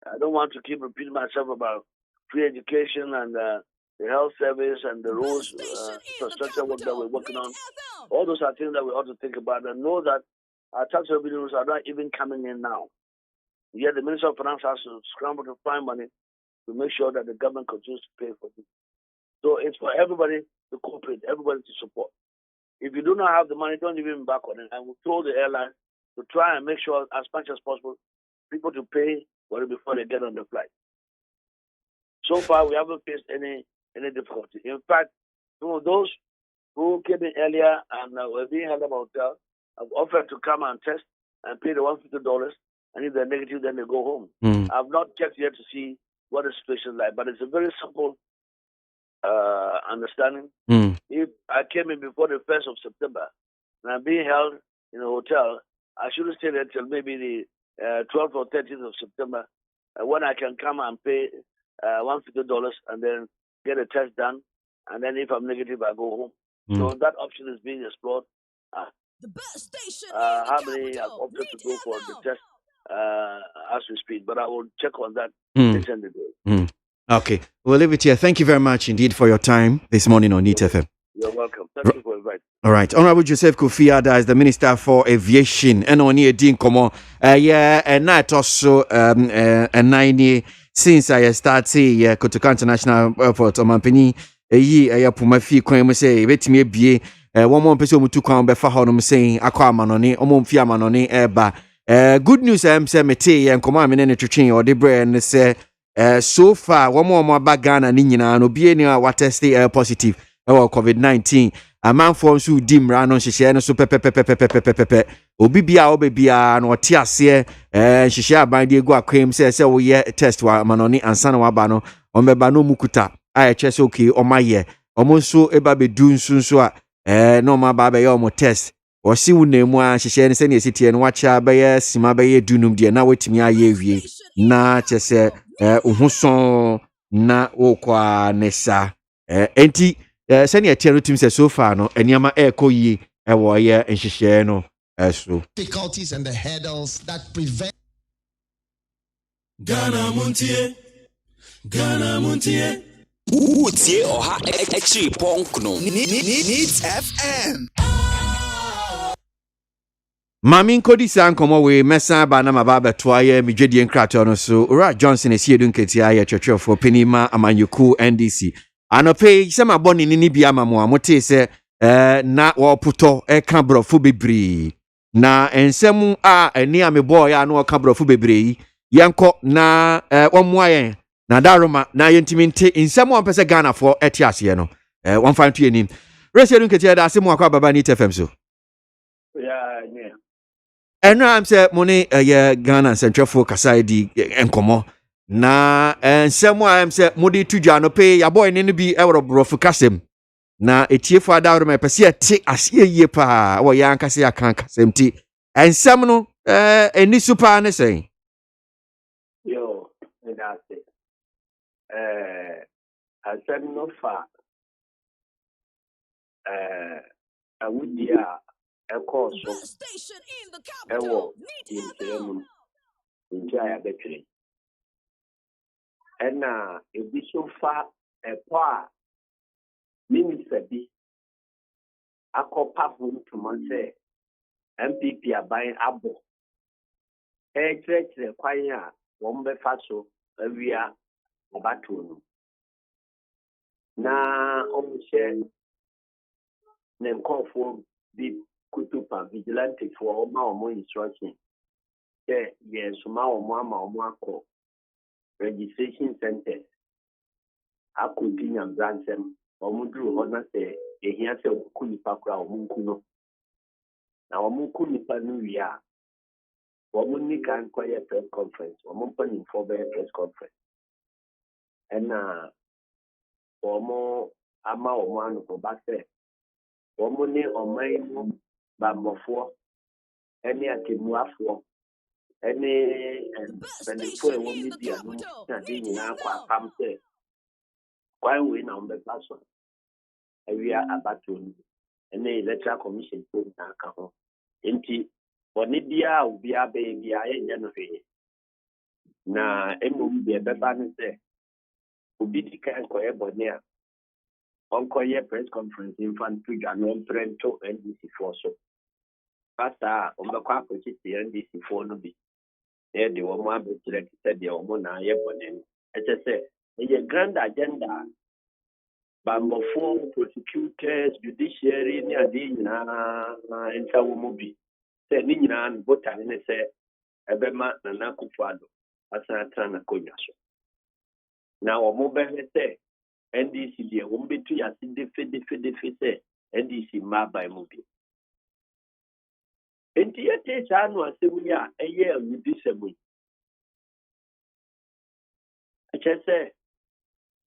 I don't want to keep repeating myself about free education and the health service and the rules, infrastructure work that we're working on. All those are things that we ought to think about and know that our tax revenues are not even coming in now. Yet the Minister of Finance has to scramble to find money to make sure that the government continues to pay for it. So it's for everybody to cooperate, everybody to support. If you do not have the money, don't even embark on it. And we'll throw the airline to try and make sure as much as possible people to pay for it before they get on the flight. So far, we haven't faced any difficulty. In fact, some of those who came in earlier and were being held at a hotel have offered to come and test and pay the $150. And if they're negative, then they go home. I've not checked yet to see what the situation is like, but it's a very simple understanding. If I came in before the 1st of September and I'm being held in a hotel, I shouldn't stay there till maybe the 12th or 13th of September when I can come and pay $150 and then get a test done. And then if I'm negative, I go home. So that option is being explored. How many have opted to go for the test as we speak? But I will check on that later in the day. Okay, we'll leave it here. Thank you very much indeed for your time this morning on NEAT FM. You're welcome. Thank you for inviting. All right, Honorable Joseph Kofi Adda is the Minister for Aviation. And on here, Dean Komo. And night also, and 90 since I started Kotoka International Airport on Mampini. Puma fi kwan mu say betimi abie one more person mutu kwan be fa honom saying akwa amanone omomfi amanone eba good news am say mete enkomo amene ne twetwen o de bre ne say so far one more aba Ghana ni nyina no bie ni wa test positive COVID-19 amanfo nso di mra no hyehyɛ no so pepepepepepepepe obi bia obebia no ɔte ase hyehyɛ aban de egu akwam say wo ye test wa amanone ansa na wa ba no ombeba no mukuta I chess okay on my year. Almost so eba be doing soon so no ma ba be your test. Or see wo name one she share any city and watch her by sima by dunum dear now wait me aye na chess uhuson na okwa nesa enti send your team says so far no anyama eko ye e wo ye and she share no so difficulties and the hurdles that prevent Ghana Montie Utie oha echi ponkno NEAT FM Mami nkodi san komo we mesa ba na mababa toaye midwedie nkrato no so Ura Johnson esiedu nketia ye twetwefo penima amanyoku NDC anope se maboni ni bia mamo amote se na wo puto e ka brofo bebri na ensem a eni a me boy ya no ka brofo bebre yenko na wonmoa yen na daroma na yentimi nte ensem won pese Ghana for eti ase no won fan to enim rese nu ketia da asemu akwa baba ni tfm so yeah. eno am say money ye Ghana central kasa di enkomo na ensem am say modi tudwa no pe ya boy ne bi ewro brofo kasem na etiefo adawro me pese eti ase yie pa wo ya ankase ya kan kasem ti ensem no eni super ne sen Yo, that's it. I said no far. I would be a course of a war in German in Jaya Betray. And if we so far a par, Minister B, I call Papu to Monte, MPP are buying Abo. A church require one befaso, we are about to. Na share name call for the kutupa vigilante for more instruction. Yes, mama registration center. I could be a branch them or Mudru Honor say a here say Kunipakra or Munkuno. Now Munkunipa New Year. Womunika and quiet press conference or Mumpany for press conference. And or more ama or one for Basse. Womuni or mine Bambofo. Any at Muafo. Any before one media no na kwa pamse kwa we na on the person we are about to any electoral commission to na ka ho enti oni bia obi abe bia enye no hwe na emom bia beba no se obi dikan ko ebone a onko ye press conference in fan to no prento NDC for so pasta on the kwa ko ti NDC for no bi the woman be said the woman na ye bonen say a grand agenda bambo for prosecutors judiciary ni ade nyina nta wo mu bi say ni nyina voter ni say ebema na Akufo-Addo asan tra na konya so na wo mo be say NDC die wo betu ya si defe say NDC ma by mu bi enti yete cha no asemu ya eye awudi semu say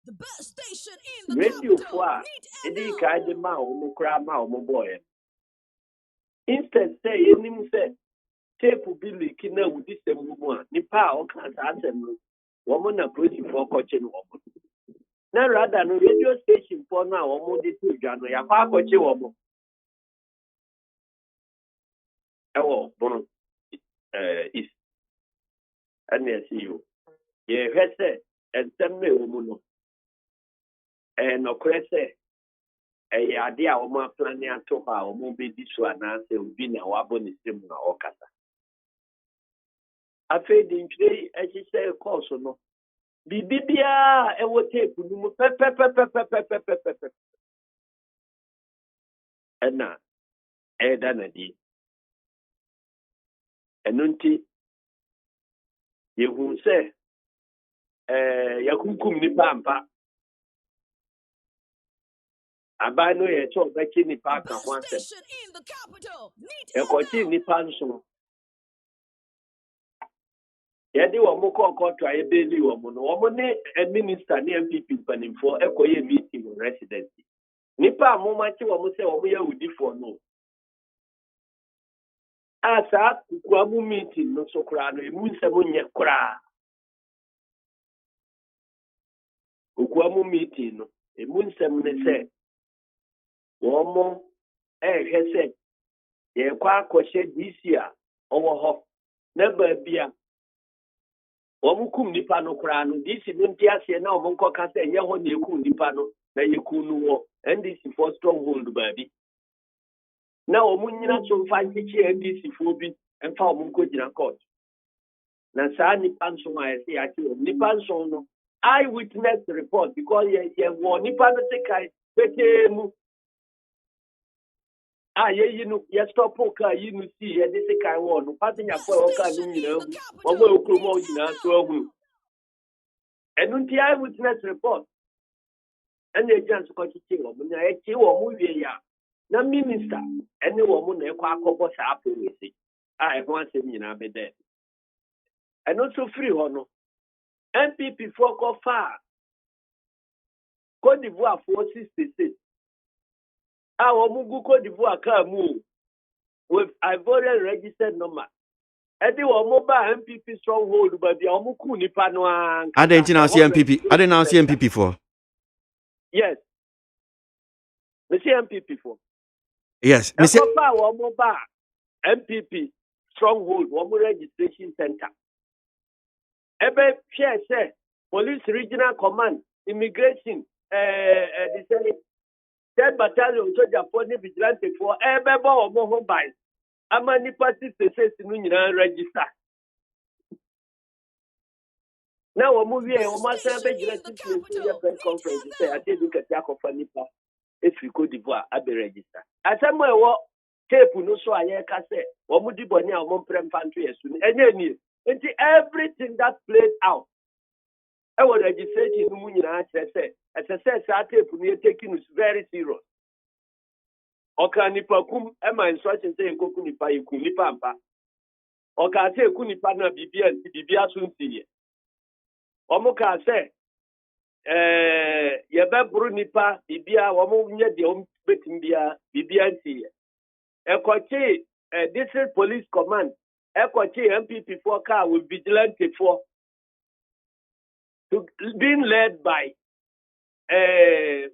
the best station in the radio capital. for any kind of man who cry ma o boy instead say enim say tape bi leak na wudi semu mu a nipa o kan sa asem wo mo na project for koche no wo na rather no radio station for na wo mo di tu dwa no ya kwa koche wo mo ewo bono is and see you ye hwese ensem na wo mu no no krese ade a wo ma plan ya to ba wo mo be di so anase obi na wabo ni sim na okata afi di ntwe ehise course no bibibia e wo tape nu mu pe ena da na di enunti yehu se yakunkum ni pampa abano ye cho ba chi ni pa ka ho asem e ko chi ni panso yedi wo mo ko to aye beli wo mo no wo mo ne minister ne MPP panimfo e ko ye meeting residency nipa mo ma chi wo mo se wo mo ya udifo no asa ku amu meeting no so kra no emu nsem nye kra ku amu meeting no emu nsem ne se wo mo hwese ye kwa akɔhyɛ DC a ɔwɔ hɔ na ba bia wɔn kum nipa no koraa no DC no nti aseɛ na wɔn nkɔka sɛ ɛnyɛ hɔ na ekum nipa no na yɛkum no wɔ NDC for stronghold baabi na wɔn nyina so mfa nkyekyɛ NDC fo bi mfa wɔn nkɔgyina court na saa nipa nso a yɛsɛ yɛakye wɔn nipa nso no eyewitness report because yɛ wɔ nipa no se kae petee mu ye no ye stop car yi no see ye this kind one no passenger for car no nyina hu omo okromo nyina so ahu enunti I witness report and agents ko chichi wo na e chi wo mu wie ya na minister ene wo mu na e kwa akobo sa apowesi e ho asem nyina be de eno so free ho no MPP for go far Côte d'Ivoire for 66 wo mu gu Côte d'Ivoire ka mu with Ivorian registered number Edi wo mo ba MPP stronghold ba bia wo ku nipa no an Adentina MPP. Adentina MPP for. Yes. The MPP for. Yes. Mr. wo mo ba MPP stronghold wo mo registration center. Ebe share say police regional command immigration the say 3rd battalion soldier for the vigilante for ebe bo wo mo ho by ama nipa 66 no nyina register. Now we move here. We must have a press conference. Say, I did look at Yakofa Nipa. If we Cote d'Ivoire, I be register. As I may walk, tape no so I can say, or Mudi Bonia, or Monprem Pantry as soon. And then everything that played out. I was registration in Munina, as I said, I tape we are taking is very serious. Oka Nipa kum, Emma instruction saying Kokunipa, you kunipampa. Oka say Kunipa na Bibia soon see. Omoka say, yebe buru nipa bibia womo nye de betimbia bibia nti ekochi district police command ekochi MPP for car with vigilante for to being led by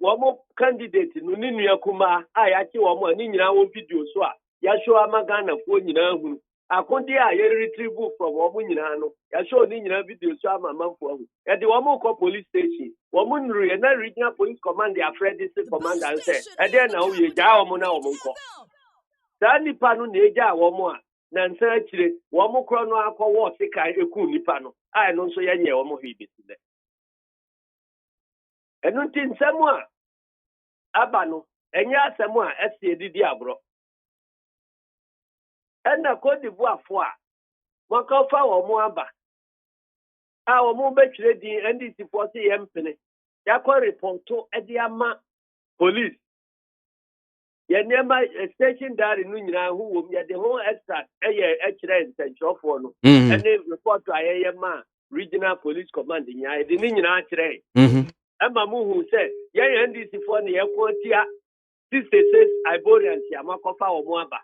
womo candidate no ninu yakuma ayachi womo ni nyina wo video so a ya show amagana fo nyina hu akondi a ye retrieve from womo nyina no ya show ni nyina video so amamanfo hu e de womo ko police station womo nru na regional police command their friend district commander and say e de na wo ye ja womo na womo nko sa nipa no na eja womo a na nsa akire womo kro no akọwọ sika eku nipa no ai no nso ye nye womo hu ibi tide enu nti nsemu a aba no enye asemu a ese edidi abro ena Côte d'Ivoire fo a waka fa womo aba a womo betwire din NDC fo se yempene yakọ reporto edi ama police ye nema station diary no nyina hu wom ye de ho extra eye ekire intentionfo no ene report ayeye ma regional police command nya de ni nyina akire ama mu hu se ye NDC fo ne ye kwotia 66 Iborians ya makofa womo aba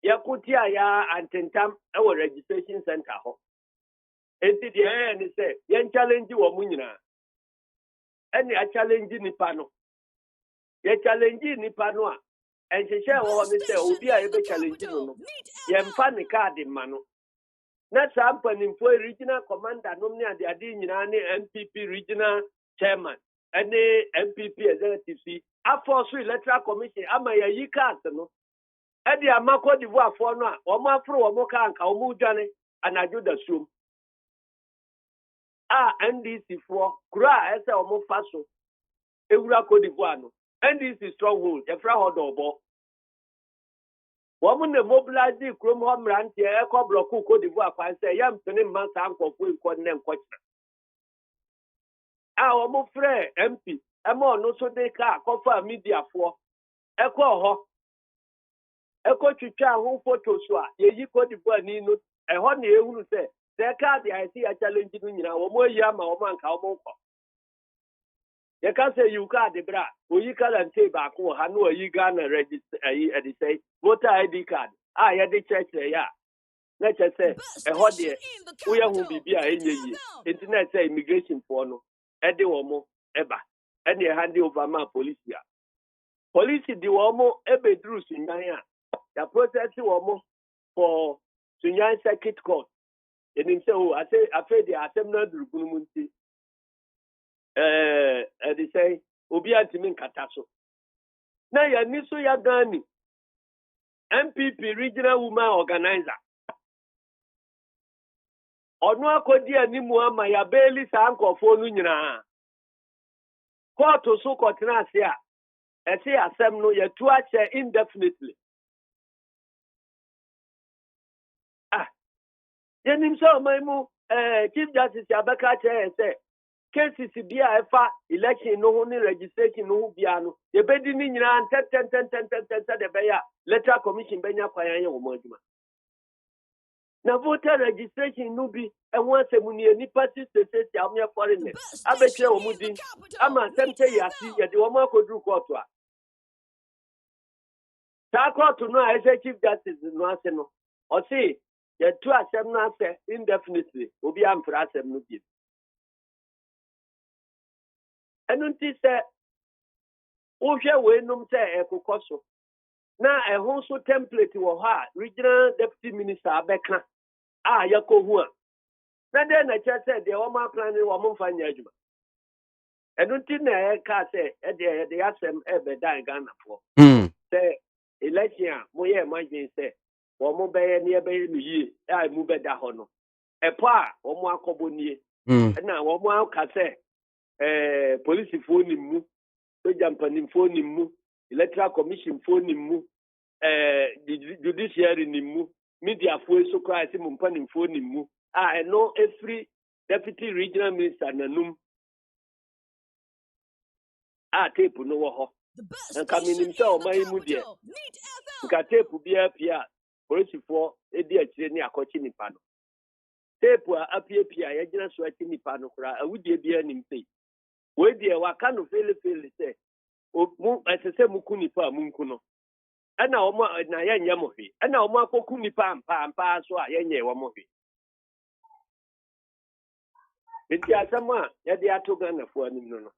ya kutia ya antentam ewo registration center ho enti de ni say ye challenge wo munyina eni a challenge nipa no ye challenge nipa no a enhyehyɛ wo me say obi a ye be challenge no ye mfa ne card ma no na sa mpanimfo regional commander no ne ade nyina ne MPP regional chairman ene MPP executive aforce electoral commission ama ya yi card no edi ama Côte d'Ivoire fo no a omo afro omo ka anka omo dwane anajo da suom NDC fo kura ese omo faso ewura Côte d'Ivoire no NDC stronghold e fra hodobo womo ne mobilize krom ho mrante e ko block Côte d'Ivoire kwa se yam pene man sa ankofo enko ne nkochira omo frɛ MP ema no so de ka kofa media fo e ko ho eko twitwa ho photo so a ye yi Côte d'Ivoire ni no e ho na ehunu se ka de I see a challenge no nyina wo mo yi ama wo manka wo mo ko ye ka se you ka de bra o yi kala nte ba ko ha no yi Ghana register ayi e de say voter ID card ye de check ya na che se e ho de wo ye hu bibia enye yi internet say immigration for no e de wo mo eba e de hand over ma police ya police di wo mo e be dru sunyan a ya process wo mo for sunyan circuit court and him say, I say, I feel the assembly Drugunmunti. They say, Obia Timin Kataso. Now, ya Niso Yagani, MPP regional woman organizer. Onwa Kodia Nimuama ya Bailey Sanko Fonuna. Koto so Kotrasia. ɛsɛ asɛm no yɛtu akyɛ indefinitely. Yɛnim sɛ ɔman mu Chief Justice abɛka kyerɛ yɛn sɛ cases bi a ɛfa election no ho ne registration no ho bia no yɛbɛdi ne nyinaa ntɛntɛntɛntɛntɛntɛ de bɛyɛ a electoral commission bɛnya kwan ayɛ wɔn adwuma. Na voter registration no bi ɛho asɛm ne nipa sisi a wɔyɛ foreigners abɛkyerɛ wɔn din ama asɛm sɛ yɛasi yɛde wɔn akɔduru kɔɔto a saa kɔɔto no a ɛsɛ Chief Justice no ase no ɔse yɛtu asɛm no asɛ indefinitely obi amfra asɛm no bi. Ɛno nti sɛ wohwɛ weinom sɛ ɛkokɔ so na ɛho nso template wɔ hɔ a regional deputy minister abɛka a yɛkɔhu a na dɛn na kyerɛ sɛ deɛ wɔn aplan ne wɔn mfa nyɛ adwuma. Ɛno nti na ɛka sɛ yɛde asɛm ɛbɛdan Ghanafoɔ sɛ election a moyɛ ɛmadwen sɛ wɔn bɛyɛ ne yɛbɛyɛ no yie a mu bɛda hɔ no ɛpɔ a wɔn akɔbɔ nie ɛna wɔn aka sɛ polisifoɔ nim mu soja mpanimfoɔ nim mu electoral commission foɔ nim mu judiciary nim mu mediafoɔ so koraa sɛ mu mpanimfoɔ nim mu a ɛno efiri deputy regional minister nanum a tape no wɔ hɔ nka minim sɛ ɔman yi mu deɛ nka tape biara pie a polisifoɔ edi akyire ne akɔkye nipa no tape a apiepie a yɛgyina so akyi nipa no koraa awudie biara nim sɛ we deɛ waka no fele sɛ mu ɛsɛ sɛ muku nipa a munku no ɛna wɔn na yɛnyɛ mo hwee ɛna wɔn akɔku nipa ampa so a yɛnyɛ wɔn mo hwee nti asɛm a yɛde ato Ghanafoɔ anim no no.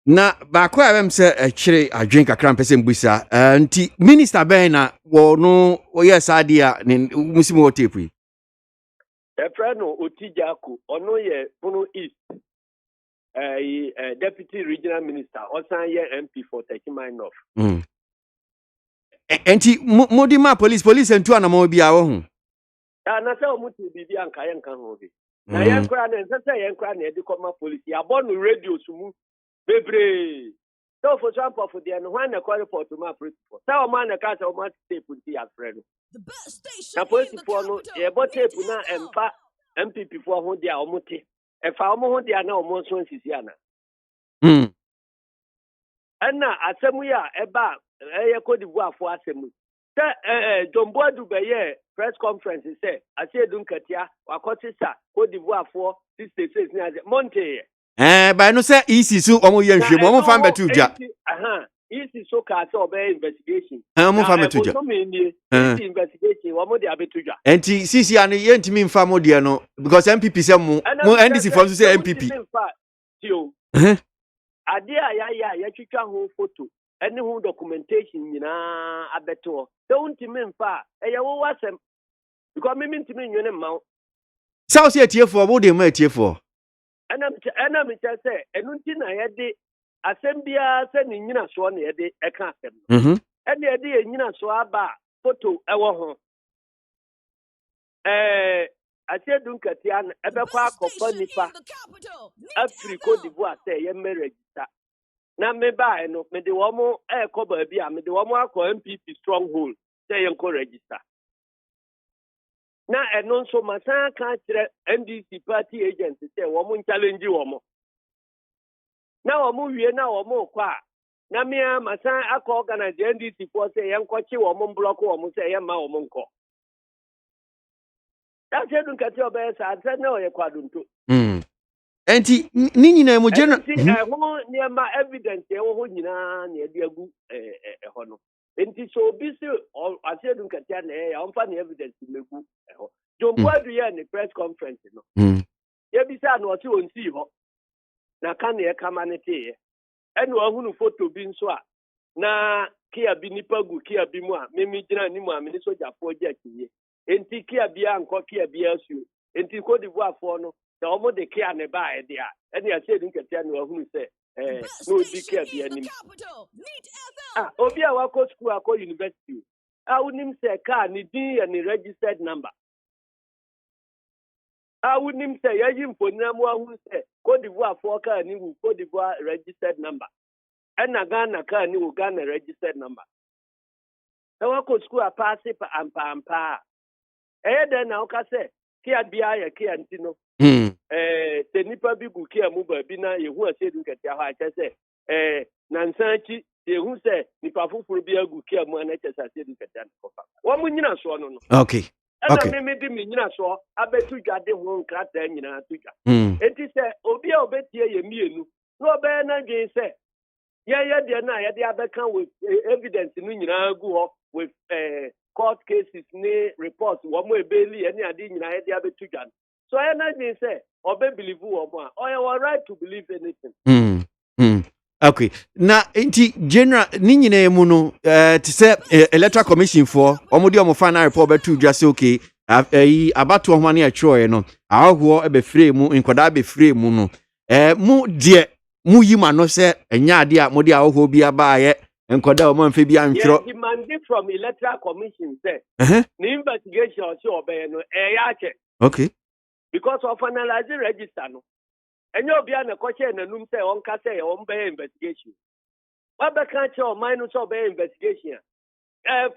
Na baako a ɛbɛm sɛ ɛkyerɛ adwen kakra mpɛ sɛ mbusa nti minister bɛn na wɔno wɔyɛ saa deɛ a ne musim wɔ tape yi. Ɛfrɛ no Otijako ɔno yɛ Bono East deputy regional minister ɔsan yɛ MP for Techiman North. Enti modi ma police ntu anama bi a wo ho. Na sɛ ɔmo ti bibi anka yɛ nka ho bi. Na yɛn kora na sɛ yɛn kora na yɛde kɔma police abɔ no radio sumu bebree. So for example for the no one na call report to my principal. Sɛ ɔmo na ka sɛ ɔmo tape nti afrɛ no. Na police for no yɛbɔ tape na ɛmfa MPP for ho dia ɔmo te. Ɛfa ɔmo ho dia na ɔmo nso nsisi ana. Ɛna asɛm yi a ɛba ɛyɛ Cote d'Ivoire fo asɛm yi. Sɛ Jomboadu bɛyɛ press conference sɛ Asiedu Nkatia wakɔte sa Cote d'Ivoire fo 66 ne ase MONTIE. By no say easy so omo ye nhwem omo fa betu dwa. Easy so ka say obey investigation. Omo fa betu dwa. Easy investigation omo de abetu dwa. Enti sisi ane ye ntimi mfa mo de no because MPP say mo NDC for say MPP. Ade a ya twitwa ho photo ene ho documentation nyina abeto. Se untimi mfa eye wo wasem because me ntimi nwene ma. Sao se atiefo wo de ma atiefo. Ɛna me kyerɛ sɛ ɛno nti na yɛde asɛm biara sɛ ne nyina soɔ na yɛde ɛka asɛm no. Ɛna yɛde yɛ nyina soɔ aba photo ɛwɔ ho. Asiedu Nkatia no ɛbɛkɔ akɔfa nipa afiri Cote d'Ivoire sɛ yɛmmɛ register. Na mebaa no mede wɔn ɛrekɔ baabi a mede wɔn akɔ MPP stronghold sɛ yɛnkɔ register. Na ɛno nso masan ka kyerɛ NDC party agents sɛ wɔn challenge wɔn. Na wɔn wie na wɔn kɔ a na mea masan akɔ organize NDC for sɛ yɛnkɔkye wɔn block wɔn sɛ yɛmma wɔn nkɔ. Asiedu Nkatia ɔbɛyɛ saa sɛ na ɔyɛ kwadonto. Enti ni nyina mo general. Ɛho nneɛma evidence ɛwɔ hɔ nyinaa na yɛde agu ɛhɔ no. Enti so obi si Asiedu Nkatia na ɛyɛ ɔmfa ne evidence megu ɛhɔ. Jomboadu yɛ ne press conference no. Yɛbisa no ɔte onsi hɔ. Na ka ne ɛkama ne teɛ. Ɛna ɔhunu photo bi nso a na kia bi nipa gu kia bi mu a memi gyina ni mu a me ne sojafoɔ gye akyie. Enti kia bi ankɔ kia bi asuo. Enti Cote d'Ivoire foɔ no na ɔmo de kia ne ba ɛde a ɛne Asiedu Nkatia na ɔhunu sɛ na odi kia bi anim. Obi a wakɔ school akɔ university. Wonim sɛ car ne din yɛ ne registered number. Wonim sɛ yɛyi mfonina mu ahunu sɛ Cote d'Ivoire foɔ car ne wu Cote d'Ivoire registered number. ɛna Ghana car ni wo Ghana registered number ɛwɔ kɔ school a pass pa ampa ɛyɛ dɛn na woka sɛ kia bia yɛ kia nti no sɛ nipa bi gu kia mu baabi na yɛhu asɛdu nkɛtea hɔ akyɛ sɛ nansa akyi yɛhu sɛ nipa foforɔ bi agu kia mu ana kyɛ sɛ asɛdu nkɛtea no kɔfa wɔn mu nyina soɔ no okay ɛna meme de me nyina soɔ abɛto dwa de ho nkrataa nyinaa to dwa enti sɛ obi a obɛtie yɛ mmienu na ɔbɛyɛ n'adwene sɛ yɛyɛ deɛ no a yɛde abɛka with evidence no nyinaa gu hɔ with court cases ne reports wɔn mo ebeli ɛne ade nyinaa yɛde abɛto dwa no so ɔyɛ n'adwene sɛ ɔbɛ believe wɔn mo a ɔyɛ wɔ right to believe anything. Okay. Na inti general ni nyina mu no to say electoral commission for omo de omo final report betu dwa say okay abato ho na atwe no ahoho e be free mu nkoda be free mu no mu de mu yima no say enya ade a mo de ahoho bi abaaye nkoda o man fe bi antwro demanding from electoral commission say the investigation o say obey no ya che okay because of analyzing register no enye obi a na koche na num say on ka say on be investigation wa be kan che o man no so be investigation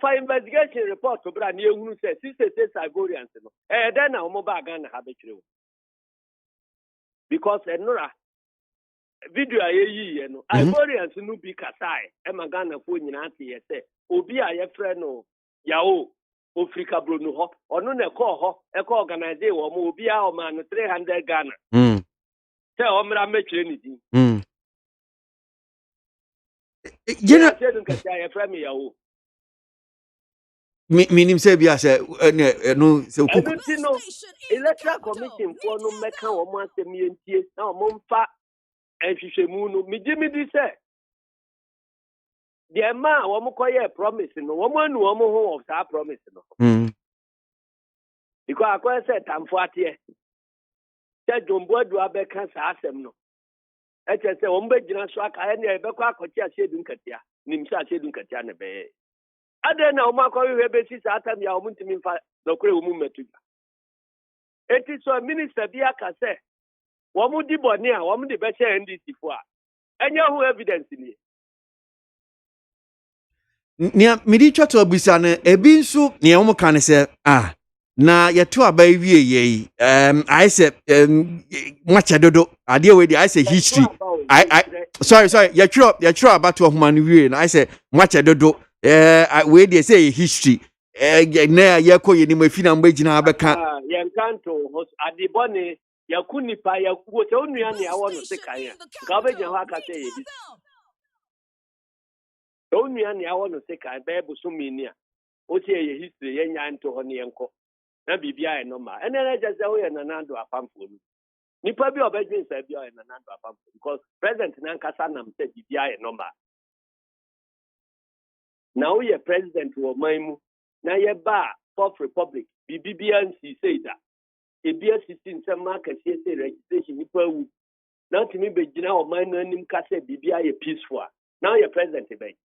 for investigation report to bra na ehunu say 66 Ivorians no then na o ba Ghana ha be kire because enura video ayeyi no Ivorians no bi kasai e ma Ghana fo nyina ate ye say obi a ye frɛ no yawo Africa Bruno ho ono na ekɔ ho ekɔ organize wo mo obi a o ma no 300 Ghana say o mra metwe ni din general say nka say ye frɛ me yawo minim say bia say no say okuku no electoral commission for no meka wo mo asem yentie na wo mfa ehwehwemu no midi say the man wo mo koye promise no wo mo anu wo mo ho of that promise no because akoye say tamfo ate say jombo adu abeka sa asem no eche say wo mbe gina so aka ne ebekọ akọchi ashedu nkatia nim say ashedu nkatia ne be ade na wo makoye we be si sa atam ya wo ntimi mfa dokore wo mu metu eti so minister bi aka say wo mo di boni a wo mo de be share NDC fo a enye ho evidence ni nia midi twato abusa no ebi nso nia wo kan se na yeto abai wie yi I say mwacha dodo ade we di I say history I sorry yetro abato homa no wie na I say mwacha dodo we di say history na yekọ ye ni mafina mbagina abeka yenkanto adibone yakunipa yakuo te onua ne awo no sekan ya ka obegina ho aka say ye onua ne awo no sekan be busumi ni a o tie ye history ye nya nto ho ne yenko na bibia e normal ene na jese ho ye nanando apamfo ni nipa bi obegin sa bia ye nanando apamfo because president na nkasa nam say bibia e normal now ye president wo manmu na ye ba Fourth Republic bibia nsi say da ebia 16 sema ka say registration nipa wu na timi begina o man no anim ka say bibia ye peaceful now ye president be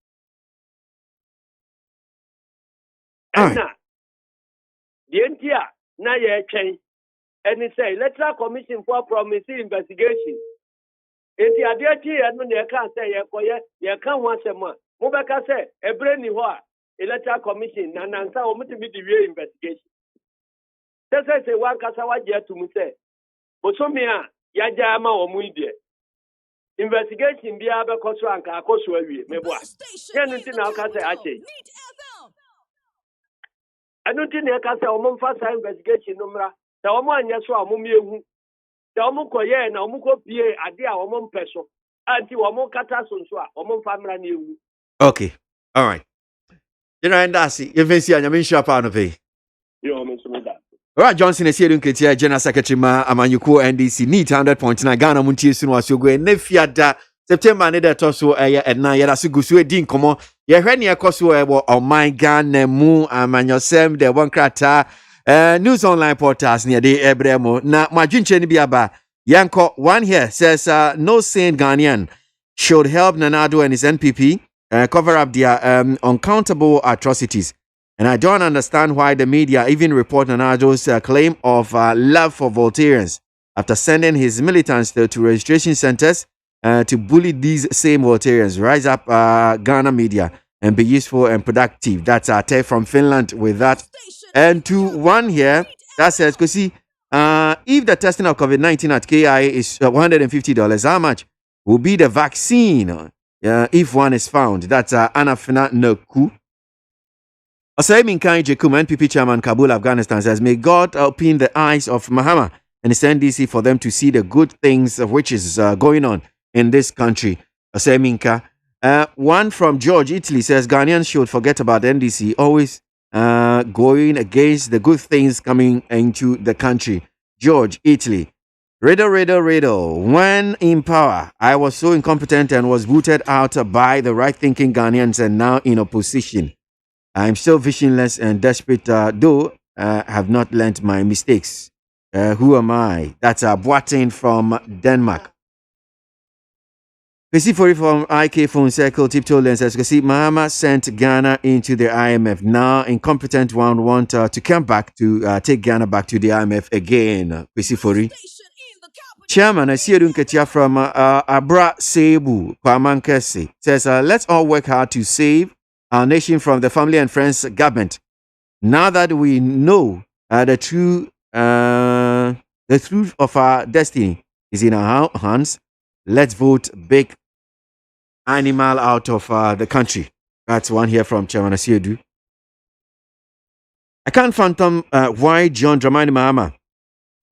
na the entire na ye twen any say electoral commission for promise investigation enti ade achi ye no ne ka say ye koye ye ka ho asema mo be ka say ebre ni ho a electoral commission na nansa o mutimi di we investigation say one kasa waje to mu say bosomi a ya jama o mu ide investigation bia be koso anka akoso awie mebo a yenu ti na ka say ache anuti ne ka say o mo mfa sa investigation no mra ta o mo anya so a mo miehu ta o mo koye na o mo ko pie ade a o mo mpeso anti o mo kata so nso a o mo mfa mra na ewu okay all right general ndasi yefensi anyame nhia pa no pe yo me so me da Right, Johnson is here in Ketia, General Secretary Ma Amanyuku NDC need 100.9 Ghana Montie Sunu Asogwe Nefiada September ne that also at 9 yada sugusu din komo ye hwe ne ekoso on my Ghana mu amanyosem de one krata news online portals near the ebremo na madwinche ni biaba yanko one here says no sane Ghanaian should help Nanado and his NPP cover up their uncountable atrocities. And I don't understand why the media even report Nanado's claim of love for Voltarians after sending his militants to registration centers to bully these same Voltarians. Rise up, Ghana media, and be useful and productive. That's our take from Finland with that. And to one here, that says, because see, if the testing of COVID-19 at KIA is $150, how much will be the vaccine if one is found? That's Anafina Noku. Osaimin Kai Jekum, NPP chairman, Kabul, Afghanistan, says, may God open the eyes of Mahama and his NDC for them to see the good things of which is going on in this country. Osaiminka. One from George, Italy, says, Ghanaians should forget about the NDC, always going against the good things coming into the country. George, Italy. Riddle. When in power, I was so incompetent and was booted out by the right-thinking Ghanaians, and now in opposition. I'm still visionless and desperate, though have not learnt my mistakes. Who am I? That's Boateng from Denmark. PC40 from IK Phone Circle, Tiptoe Lens says, see, Mahama sent Ghana into the IMF. Now, incompetent one want to come back to take Ghana back to the IMF again. PC40. Chairman, I see you Ketia from Abra Sebu, Kwamankesi, says, let's all work hard to save our nation from the family and friends government. Now that we know the truth of our destiny is in our hands, let's vote big animal out of the country. That's one here from Chairman Asiedu. I can't fathom why John Dramani Mahama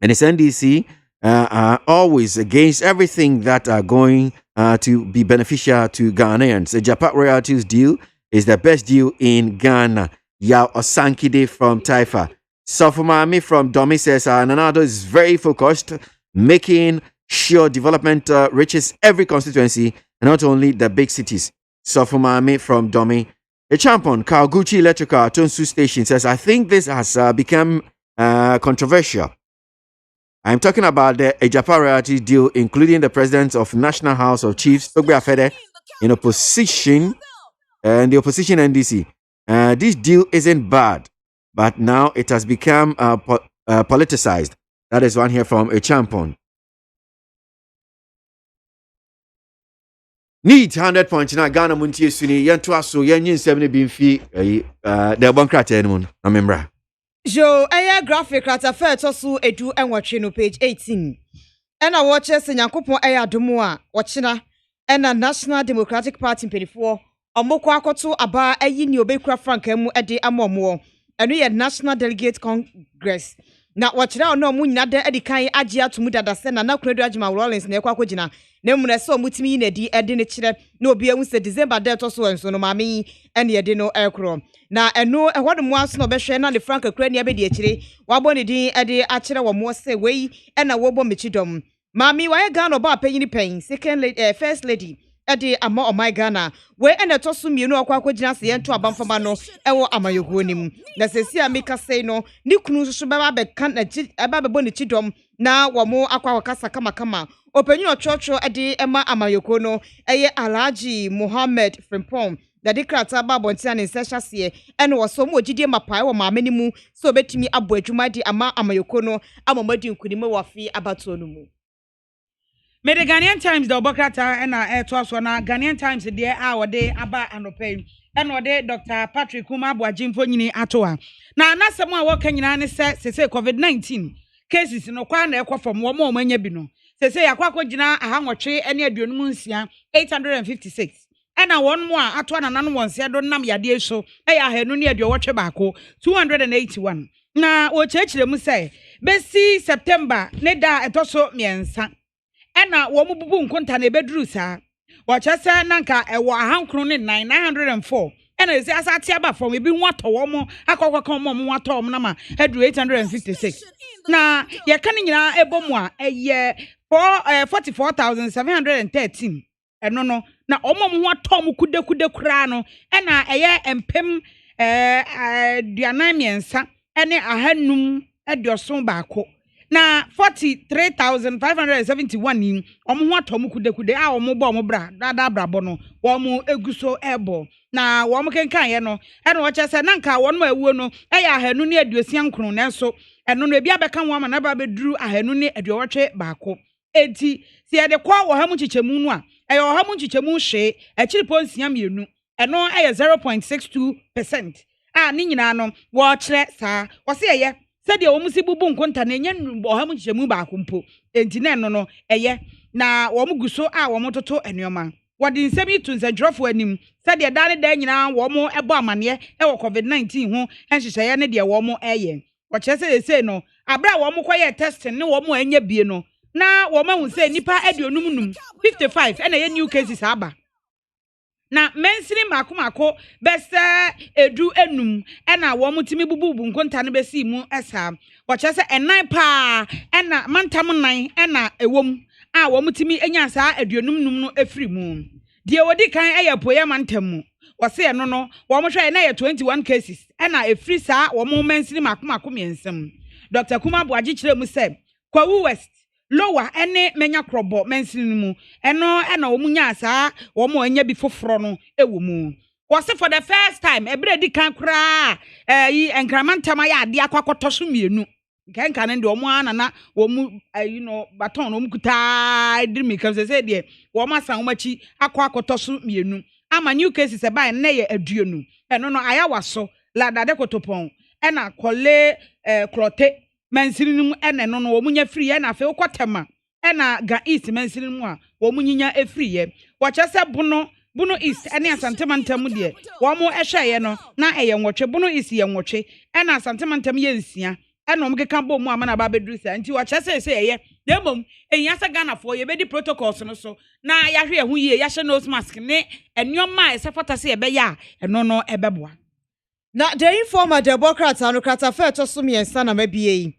and his NDC are always against everything that are going to be beneficial to Ghanaians. The Japan royalties deal is the best deal in Ghana. Yao Osankide from Taifa. Sofumami from Domi says, Nanado is very focused, making sure development reaches every constituency and not only the big cities. Sofumami from Domi. A champion, Kawaguchi Electrical, Tonsu Station, says, I think this has become controversial. I'm talking about the Ejapa royalty deal, including the president of National House of Chiefs, Togbe Afede, in opposition, and the opposition NDC. This deal isn't bad, but now it has become politicized. That is one here from a champion. Need 100.9 Ghana Montie Suni, Yantuaso, Yanyin 70 Binfi, the Bankrat Edmund, remember. Jo, graphic rata fair tosu edu enwatwe no page 18. Ena watches Nyankopon adomwa wachina ena National Democratic Party mpedifo omoko akoto aba ayi ni obekura frankamu ede amomo enu ye National Delegate Congress na wachira ono mu nyina de edi kan agye atomu dada se na nakunadu agima Rollins na ekwa akogina na mu na se omutimi na di ede ne kire na obi ehu se December de to so enso no maami ene ede no ekro na eno ehwodom aso no behwe na le frank akura ni abedi akire wabo ne din ede akire wo mo se wei ena wo bo mechidom maami wa Ghana ba panyini pen second lady first lady ede ama my Ghana we ene to so mienu akwa akogina se yento abamfama no ewo amayogo nim na sesi ameka sei no ni kunu so baba be kan na eba bebo ne chidom na wo mo akwa wakasa kama openyu ochocho ede ema amayoko no eye Alhaji Mohammed Frimpong da dikrata ba bontia ne sesha se ene wo so mo gidie mapai wo maamani mu so betimi abo adwuma di ama amayoko no amamadi nkunime wafi abato no mu. Me the Ghanaian Times the Obokrata and to na Ghanaian Times the hour day aba anope and ode Dr. Patrick Kuma ABOAGYE mfonyini atoa na anasem a wo kanyina ne se COVID-19 cases no kwa na ekwa from wo mo manya bi no se yakwa kogina ahanwotwe ene aduonum nsia 856 ena won mo a atoa na nanu wonse do nam yade so ya hanu ne aduowotwe baako 281 na o chechire mu se besi September ne da etoso miensa ena wo mububu nkonta na ebeduru saa wachese nanka ewo ahankro ne 904 ena esi asati aba from ebi nwato wo mo akokoko mo nwato mo na ma edu 856 na ye kan nyina ebomu a eye 44,713 eno no na omo mo nwato mo kude kura no ena eye empem duanan miensa ene ahanum edioson baako na 43,571 ni omo atom kude a omo bo omo bra dada brabo no omo eguso ebo na omo kenkan ye no eno wo chese na nka won ma awuo no eya ahanu ne aduosia nkron nenso eno no ebi abeka wo ma na ba beduru ahanu ne aduowotwe baako enti si ye de kwa wo ha mu chichemu no a e yo ha mu chichemu hwe e chiri po nsia mienu eno e 0.62% a ni nyina no wo kire saa wo se ye se de wo mu si bubu nkonta na enye ha mu chichemu ba akompo enti na eno no eye na wo mu guso a wo mu toto enuoma wodi nsem itu nsadrofo anim se de da ne da nyina wo mu ebo amane e wo covid-19 ho enhyehyeye ne de wo mu eye wo kire se no abra wo mu koye testing ne wo mu anya bie no na wo ma hu se nipa aduonum num 55 ena ye new cases aba na mensiri makomako besa edu enum ena wo mu timi bububu nkonta ne besi mu esa wo kire se enan pa ena mantam nan ena ewom a wo mu timi enya saa aduonum num no efiri mu die wodi kan eye poye mantam mu wo se eno no wo mu hwe na ye 21 cases ena efiri saa wo mu mensiri makomako miensem Dr. Kuma ABOAGYE kire mu se Kwawu West lower ene menya krobo mensini mu eno na wo munya saa wo mo anya bi foforo no ewo mu was for the first time ebre di kan kra yi enkramantam ya ade akwakoto so mienu nkan ne de wo mu anana wo mu baton no mu kuta dirimi kan se de wo ma san wo machi akwakoto so mienu ama new cases e ba ne ye aduonu eno no aya waso la dade kotopon ena kole klote mensirinum ene no wo munya free ye na fe ukotema ena ga east mensirinum a wo munyinya efree ye wo chese bunu east ene asantemantam de wo mu ehwe no na eye nwotwe bunu east ye nwotwe ena asantemantam ye nsia ena om keka bom mu amana ba bedru sa nti wo chese se ye demom eya se Ghana fo ye be di protocols no so na ya hwe hu ye ya hye nose mask ne enwoma esefata se ye be ya eno no ebeboa na the informer Democrats anokrata fe to so miensa na mabie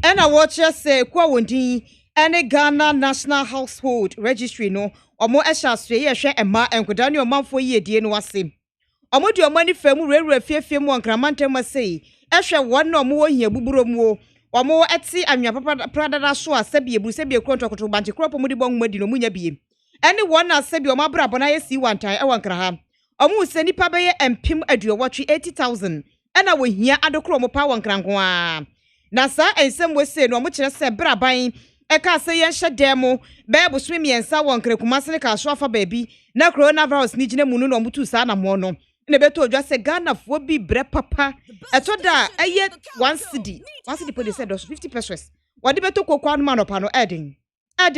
ena watch say kwa wondin ene Ghana National Household Registry no omo ehya so ye hwe ema enkoda ne omanfo yiedie no wase omo di omo ni fam rewura fiefie mu ankramantam sei ehwe won no omo hia buburo mu omo eti anwa papa pradada so asebie bu sebie krontokoto banche kropo mu di bon madi no munya bie ene won na asebie omo abrabo na yesi wantan e wankra ha omo se nipa be ye empim aduowatwe 80,000 ena wo hia adokro mo pa wankra nko a na sa ensem wese no omo kire se braban e ka se ye hye demo be boso miensa wankra kumase ka so afa baabi na coronavirus ni gine mu no omo tu sa na mo no ne beto odwa se Ghana fo bi bre papa eto da eye 1 cedi po de se 50 pesos wadi beto kokwa no manopa no eden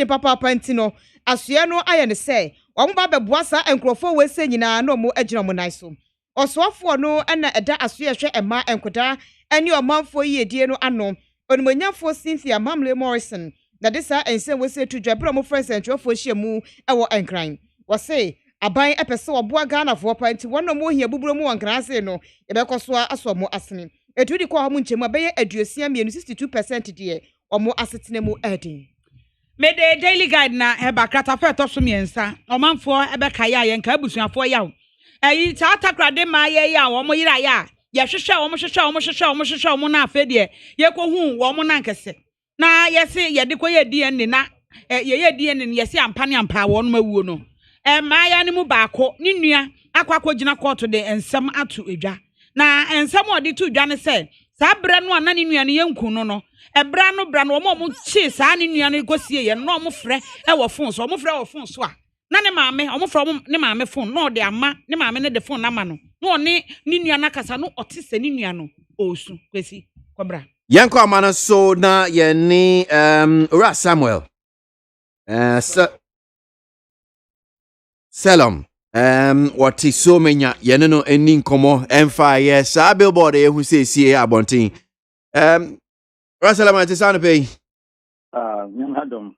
papa pantino asua no aye ne se omo ba beboasa enkrofo wese nyina na omo agina mo nan so osofo no na eda asua hwe ema enkoda ene omanfo yiedie no ano onimonyafo Cynthia Mamle Morrison na desa ense wese tudwa bro mo friends entrofo hyiemu ewo enkran wose aban epese oboa Ghana fo panti wono mo hia buburo mu wankran se no yebekoso aso mo asene etudi ko ha mu nchemu abeye aduosia mienu 62% de omo asetene mu edin me the daily guide na heba krata fe to so miensa omanfo ebe kaya ye nka abusuafo yawo eyi tata krade ma ye ya wo mo yira ya ye hwehwe omo na afa de ye ko hu wo mo na nkese na ye se ye de ko ye DNA na ye DNA ye se ampa wo no mawuo no ma ya ni mu baako ni nua akwakọ gina court de ensem atu edwa na ensem odi tu dwa ne se sa bra no ana ni nua ne yenku no ebra no mo chi sa ni nua no gosie ye no mo frɛ e wo phone so mo frɛ wo phone so a na ne maame o mo frɛ ne maame phone no de ama ne maame ne de phone na ma no no ni nua na kasa no ɔte se ni nua no osu kwesi kobra yanko amana so na ye ni Ora Samuel Selam what is so many yene no eni nkomo emfa ye sa billboard e hu sesie abontin Rasalam ati sana pay nyam hadom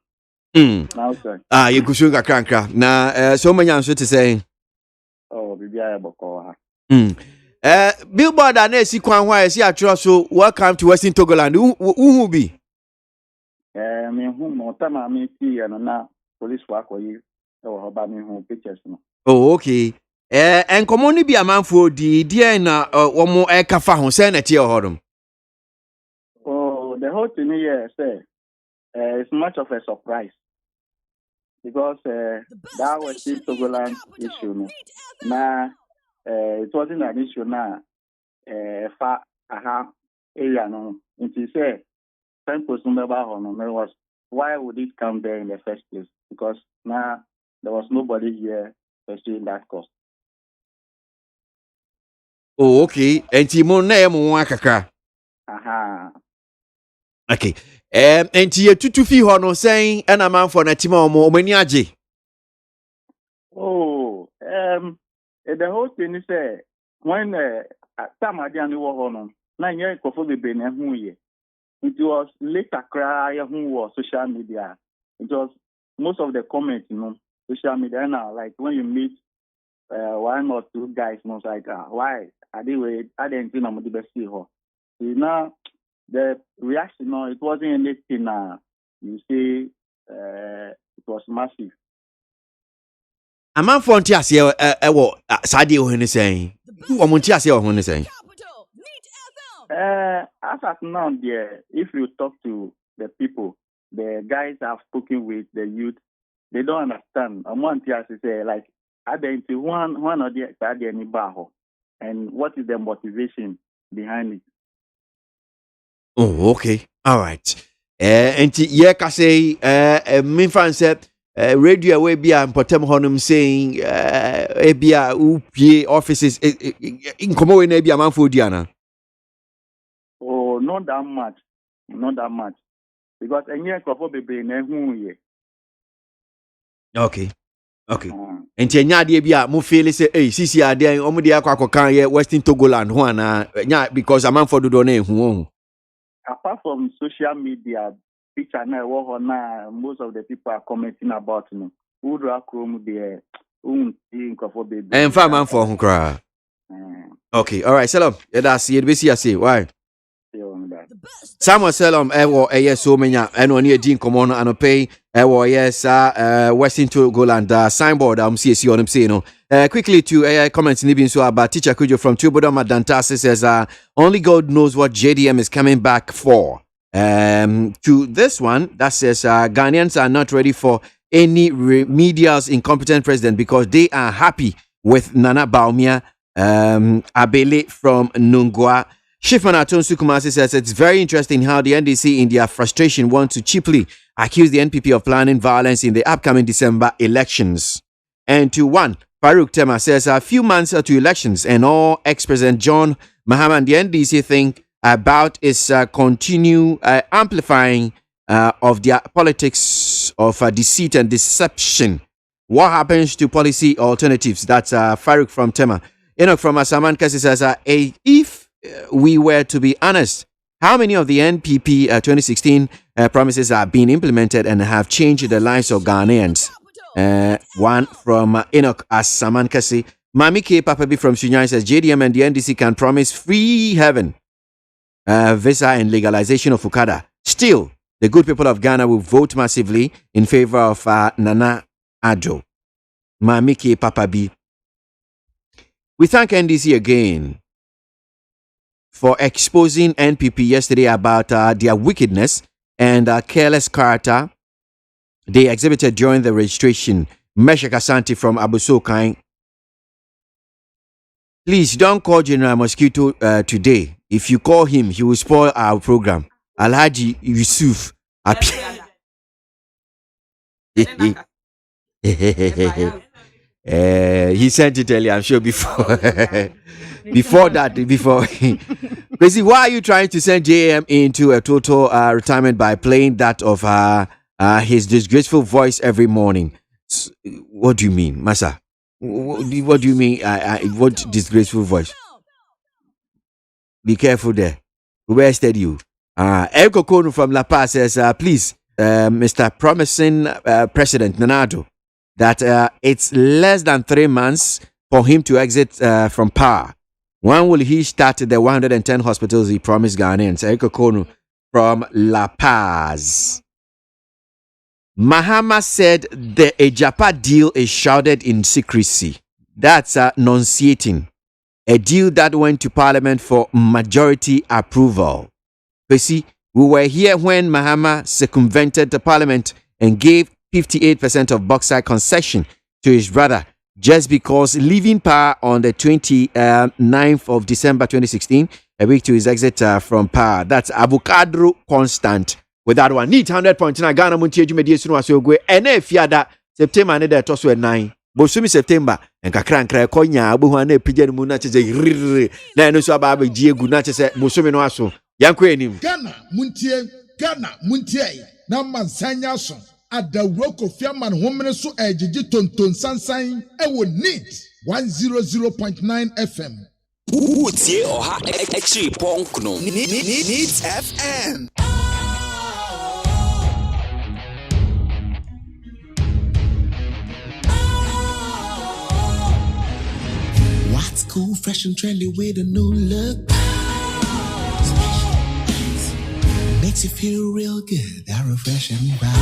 ye kushunga kranka na so many am so to say bibia ya boko ha billboard na esi kwan hwa esi atro so welcome to Western Togoland who be me hu mo tama me ti ya na police work yi o ba me hu pictures no okay enkomo ni bi amanfo di na wo mo kafa ho se na tie hodom the whole thing here say it's much of a surprise because that was the Togoland issue no na it wasn't an issue na fa aha area no it is say time person ba ho no was why would it come there in the first place? Because now there was nobody here pursuing that cause. Oh, okay. Enti mo na ye mo akaka. Aha. Okay. Enti ye tutu fi ho no sen na manfo na tima omo mani age. Oh, the whole thing is when Sam Adiani was on, na nye kofo bebe na hu ye. It was later cry who was social media. It was most of the comments, social media now. Like when you meet one or two guys, it's like why are they wait? I didn't think I'm the best see her. Now the reaction, it wasn't anything. You see, it was massive. Amanfo nti ase ewo sade o hene sen. Wo mo nti ase o hene sen. As at now, if you talk to the people, the guys I've spoken with, the youth, they don't understand. I want to say, like, identity one or the other, and what is the motivation behind it? Oh, okay. All right. Enti ye ka say me fan said radio we bia mpotem honum saying e bia upie offices in komo we na bia manfo diana. Oh, not that much. Not that much. Because any couple be na hu ye. Okay. Okay. Enti enya ade bia mo feel say sisi ade omo de akwakokan ye Western Togoland ho ana nya because amanfo dodo na ehu. Apart from social media, picture now, most of the people are commenting about me. Who do I come there? And five man for cry. Okay, all right, Salam. Yeah, that's it. We see. I say why. Samuel Salam, yes, so many, and on your Dean Common and pay, yes, Western Togoland signboard. See on him saying, quickly to comments Nibin so about teacher Kujo from Tubodoma Dantasi says, only God knows what JDM is coming back for. To this one that says, Ghanaians are not ready for any remedials incompetent president because they are happy with Nana Baumia, Abele from Nungwa. Shifman Atonsu Kumasi says it's very interesting how the NDC in their frustration want to cheaply accuse the NPP of planning violence in the upcoming December elections. And to one, Farouk Tema says a few months to elections and all ex-president John Mahama and the NDC think about is continue amplifying of their politics of deceit and deception. What happens to policy alternatives? That's Farouk from Tema. Enoch from Asaman Kasi says if we were to be honest, how many of the NPP 2016 promises are being implemented and have changed the lives of Ghanaians? One from Enoch Asaman Kasi. Mami K. Papabi from Sunyai says JDM and the NDC can promise free heaven, visa and legalization of Fukada. Still, the good people of Ghana will vote massively in favor of Nana Addo. Mami K. Papabi. We thank NDC again for exposing NPP yesterday about their wickedness and careless character they exhibited during the registration. Meshach Asante from Abusokai. Please don't call General Mosquito today. If you call him, he will spoil our program. Alhaji Yusuf. He sent it earlier, I'm sure before. Before that, basically, why are you trying to send JM into a total retirement by playing that of his disgraceful voice every morning? What do you mean, Masa? What do you mean? What disgraceful voice? Be careful there. Where steady you? Elko Kono from La Paz says, please, Mr. Promising President Nanado, that it's less than 3 months for him to exit from power. When will he start the 110 hospitals he promised Ghanaians? Elko Kono from La Paz. Mahama said the Ejapa deal is shrouded in secrecy. That's enunciating. A deal that went to Parliament for majority approval. You see, we were here when Mahama circumvented the Parliament and gave 58% of bauxite concession to his brother just because leaving power on the 29th of December 2016, a week to his exit from power. That's Avocado Constant with that one. Need 100.9 Ghana Montie Jumedi Sunu Asogwe. Ene fiada September ne de toso 9. Bosumi September enkakra nkra konya abuhu na epije mu na chese ririri na eno so aba abegye egu na chese bosumi no aso. Yanko enim. Ghana Montie na mansanya so. Adawro Kofiaman homene so ejiji tonton sansan ewo NEAT 100.9 FM. Utie oha echi ponkno. NEAT FM. What's cool, fresh and trendy with a new look? Makes you feel real good, that refreshing vibe.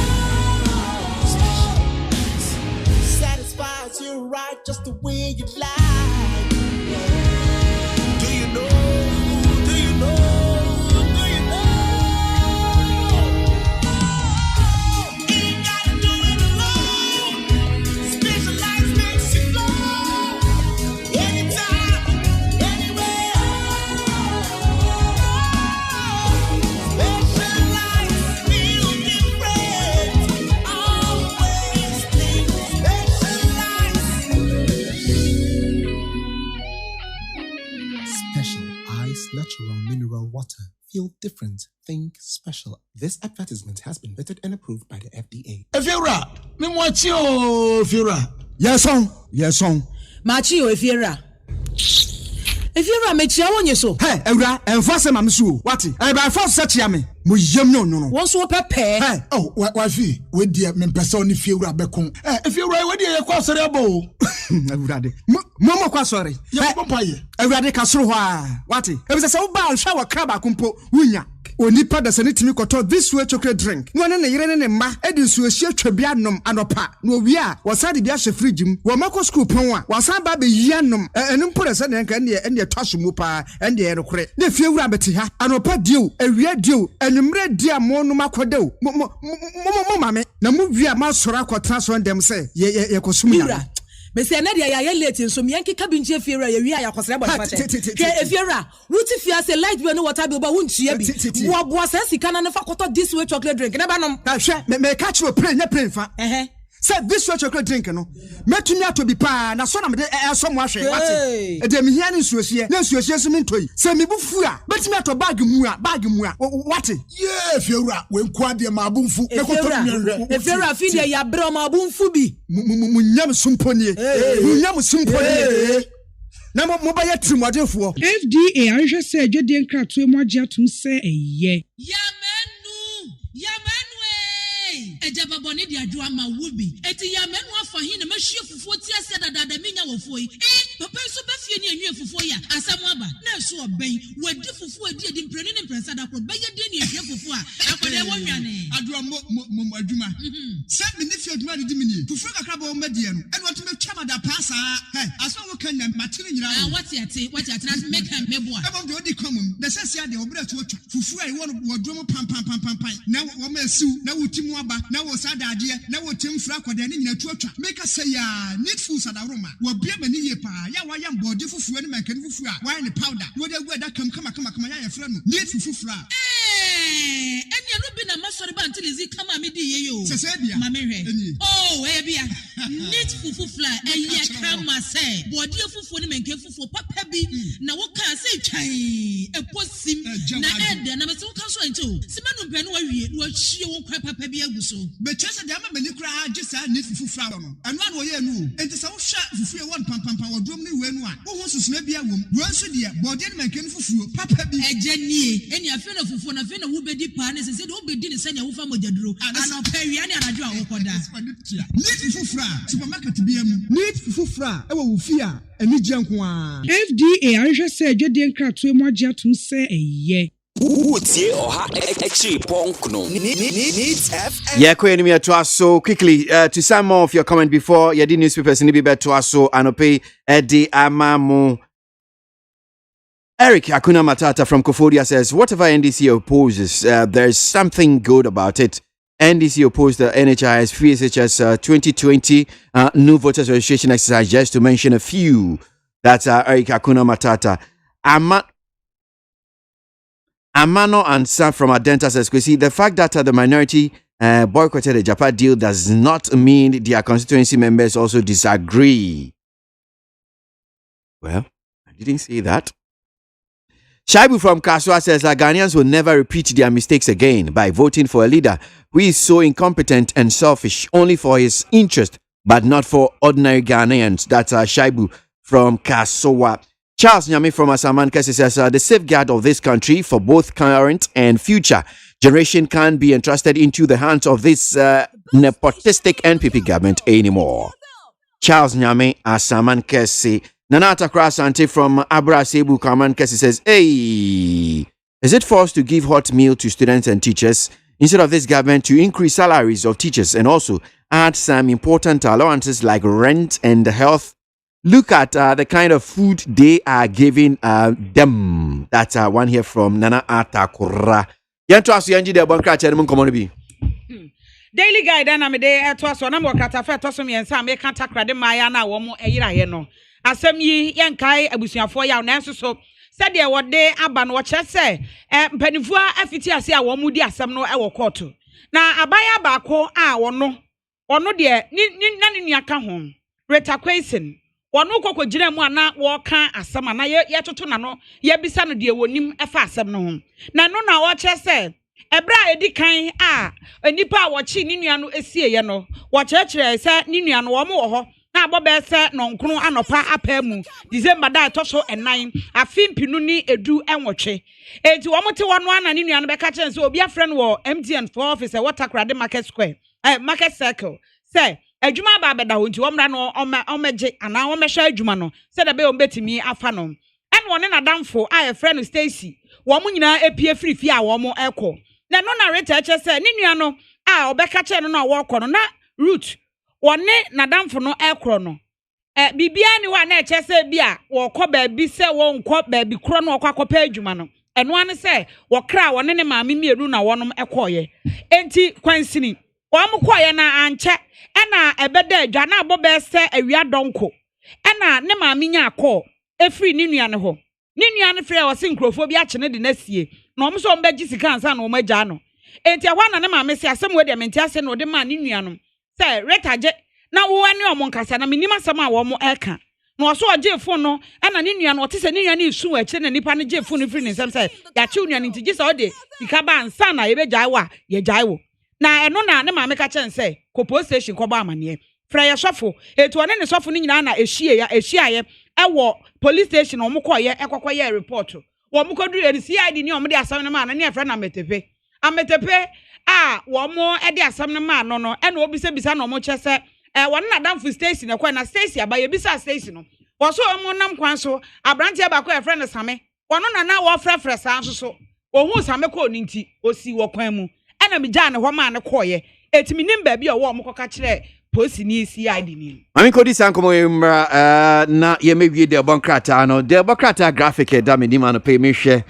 Satisfies you right just the way you like. Do you know? Do you know? Do you know? Ain't gotta do it alone. Specialized makes you glow. Anytime, anywhere. Specialized feel different. Always think Special ice, natural mineral water. Feel different. Think special. This advertisement has been vetted and approved by the FDA. Efiora, me mwachi o Efiora. Yes on. Machi o Efiora. Efiora mechia wonye so. Hey, Ewra, enforce ma msu. Wati? E ba force search me. Mo yem no. Won so pepe. Hey, oh, wafi, we dia me pese oni Efiora bekon. Eh, Efiora we dia ye kwa sori abo. Ewrade. Mo kwa sori. Ye pompaye. Ewrade ka soro hwa. Wati? E be se wo ba hwa wa kraba kumpo wunya. Onipa da sene timi koto this way chocolate drink. No ne yire ne mma edi nsuo hie twabia nom anopa. No wi a wasade bia hye fridge mu. Wo mako school pon a wasan ba be yi anom. Enu mpore se ne nka ne twaso mu pa ende ye rekore. Ne fie wura beti ha. Anopa dio, ewia dio, enumre dia mo no makodew. Mo mame. Na mu wi a ma sora akotra so ndem se ye kosum ya. Bese na dia ya late nso miyanki kabinje Efiora ye wi a yakosere bo fate. Ke Efiora, wuti fia se light bill no water bill ba wuntua bi. Wo boa se sika na fa koto this way chocolate drink. Na ba nom. Na hwe me catch you play na play fa. Say this way chocolate drink no. Metumi atobi pa na so na me so mo ahwe wate. E de me hia ne nsuohie. Na nsuohie so me ntoi. Se me bufu a betumi ato bag mu a wate. Yeah, Efiora, we nkwa de ma abunfu. Efiora fi de ya bro ma abunfu bi. Munyam sumponie. Munyam sumponie. Na mo ba ya trimodefo. FDA anhwe se adwede nkratoe mo agye atum se eye. Ejaba boni di adwa ma wubi eti ya menu afa hin na mahwie fufuo ti ase dada menya wofo yi papa so ba fie ni anwie fufuo ya asam aba na so oben wadi fufuo edi mpreni ne mpresa da kro beye de ni ehwie fufuo a akode wonwane adwa mo adwuma se me ne fie adwuma di mini fufuo kakra ba o madie no ene wato metwa mada paasa aso wo kan na matire nyira wati ate na make am meboa ebe do di common na sese ade obra to otwa fufuo ai wo drum pam na wo ma siu na wutimu aba na wo sadade na wo temfra kwada ne nyina tuatwa make say ya need food sadaroma wo bia mani ye pa ya wa ya mbode fufuo ne mankani fufuo a wa ne powder wo de gua da kama ya ye fra no need fufuo eni no bi na masori ba until izi kama me di ye yo sese bia mama hwe oh e bia need fufuo eye kama say bode fufuo ne mankani fufuo papa bi na wo kan say twan eposim na ede na me so kan so ento simanu mpɛ no wa wie wo hie wo kwa papa bi aguso be chese de ama mani kra agisa need fufuo no eno an wo ye nu enti se wo hwa fufuo won pam wo drom ne we nu a wo ho susuna bia wom wo nso de bode ne mankani fufuo papa bi eje nie eni afi na fufuo na afi na wo bedi pa ne se de wo bedi ne sanya wo fa mojaduro ana pa wi ne anadwo a wo koda need fufuo supermarket bia mu need fufuo e wo fi a eni gye nko a FDA anhwe se adwede nkratoe mo agye atum se eye. Utie oha echi ponkno. NEAT FM. Yeah, enemy to us so quickly to some more of your comment before your newspapers in be to us so anope Eddie Amamu. Eric Akuna Matata from Kofodia says whatever NDC opposes, there's something good about it. NDC opposed the NHIS FSHS 2020 new voters registration exercise, just to mention a few. That's Eric Akuna Matata. Amano and Sam from Adenta says, "Kwesi, the fact that the minority boycotted the Japan deal does not mean their constituency members also disagree." Well, I didn't say that. Shaibu from Kaswa says that Ghanaians will never repeat their mistakes again by voting for a leader who is so incompetent and selfish only for his interest, but not for ordinary Ghanaians. That's Shaibu from Kaswa. Charles Nyami from Asaman Kesi says the safeguard of this country for both current and future generation can't be entrusted into the hands of this nepotistic NPP government anymore. Charles Nyame Asaman Kesi. Nanata Krasante from Abra Sebu Kaman Kesi says, "Hey, is it forced to give hot meal to students and teachers instead of this government to increase salaries of teachers and also add some important allowances like rent and health? Look at the kind of food they are giving them." That's one here from Nana Atakura. Daily guide na me de eto so na mo kata fa eto so me ensa me kan takrade maya na wo mo eyira ye no. Asem yi yenkai abusuafo ya na enso so said de wode aba no che se mpanifo afiti ase a wo mu di asem no e wo court. Na abaya baako a ono de ni nua ka ho. Reta Question. Wano kokogire mu ana wo ka asem ana ye toto na no ye bisa no de wonim efa asem no ho. Na no na wo che se ebra edi kan a enipa a wochi ni nua no esie ye no wo kyerkyere se ni nua no wo mo wo ho na abobe se nonkunu anopa apamu December da toso enan afimpinu ni edu enwotwe enti wo mote wono ana ni nua no be ka kyerɛ se obi afrɛ no wo MTN for office Waterkrade Market Square Market Circle se adwuma ba beda ho nti wo mra no omegye ana wo mehwɛ adwuma no se da be o betimi afa no en wone na damfo a efrɛ no Stacy wo mo nyina epie frifie a wo mo ekɔ na no na reta kyerɛ se ni nua no a obɛka kyerɛ no na wo kɔ no na route wone nadamfo no ekro no bibia ni wa na eche se bia wo kɔ baabi se wo nkɔ baabi kro no okɔ akɔpa adwuma no eno ane se wo kra wone ne maame mienu na wonom ekɔye enti kwansini wo am kɔye na anche ɛna ebeda adwa na abɔbɛ se awia donko ɛna ne maame nya akɔ efri ni nua ne ho ni nua ne frɛ wo se nkrofo bi akye ne de na sie na ɔmo so ɔmo bɛgye sika ansa na ɔmo agya no enti ahwa na ne maame se asɛm we de menti ase na ɔde ma ni nua no say retaje na wo ani omo nkasa na menima sam a wo mo eka na oso oje phone no na ne nua no ote se ne nua ne isu achi na nipa ne je phone no free ne nsem say ya chi nua ne ntigi say ode sika ba ansa na ye be jai wa ye jai wo na eno na ne maame ka chen say ko police station ko ba amane fra ye sofo etu one ne sofo ne nyina na ehia ye ewo police station omo koye ekokoye report wo mo kodu ye CID ni omo de asam ne ma na ne fra na ametepe wo mo e de asam ne ma no e na obi se bisa na omo chese won na damfo Stacy na kwa na Stacy abaye bisa Stacy no wo so omo nam kwan so abrantie ba kwa friend Same wono na wo frefre sa so ohun Same ko ni nti osi wo kwan mu e na mi ja ne ho ma ne koye etimi nim ba bi wo omo koka kire posi ni CID ni Ami kodi sankomo na ye mewie de bonkrata no de bonkrata graphic da me ni ma no pay me hwe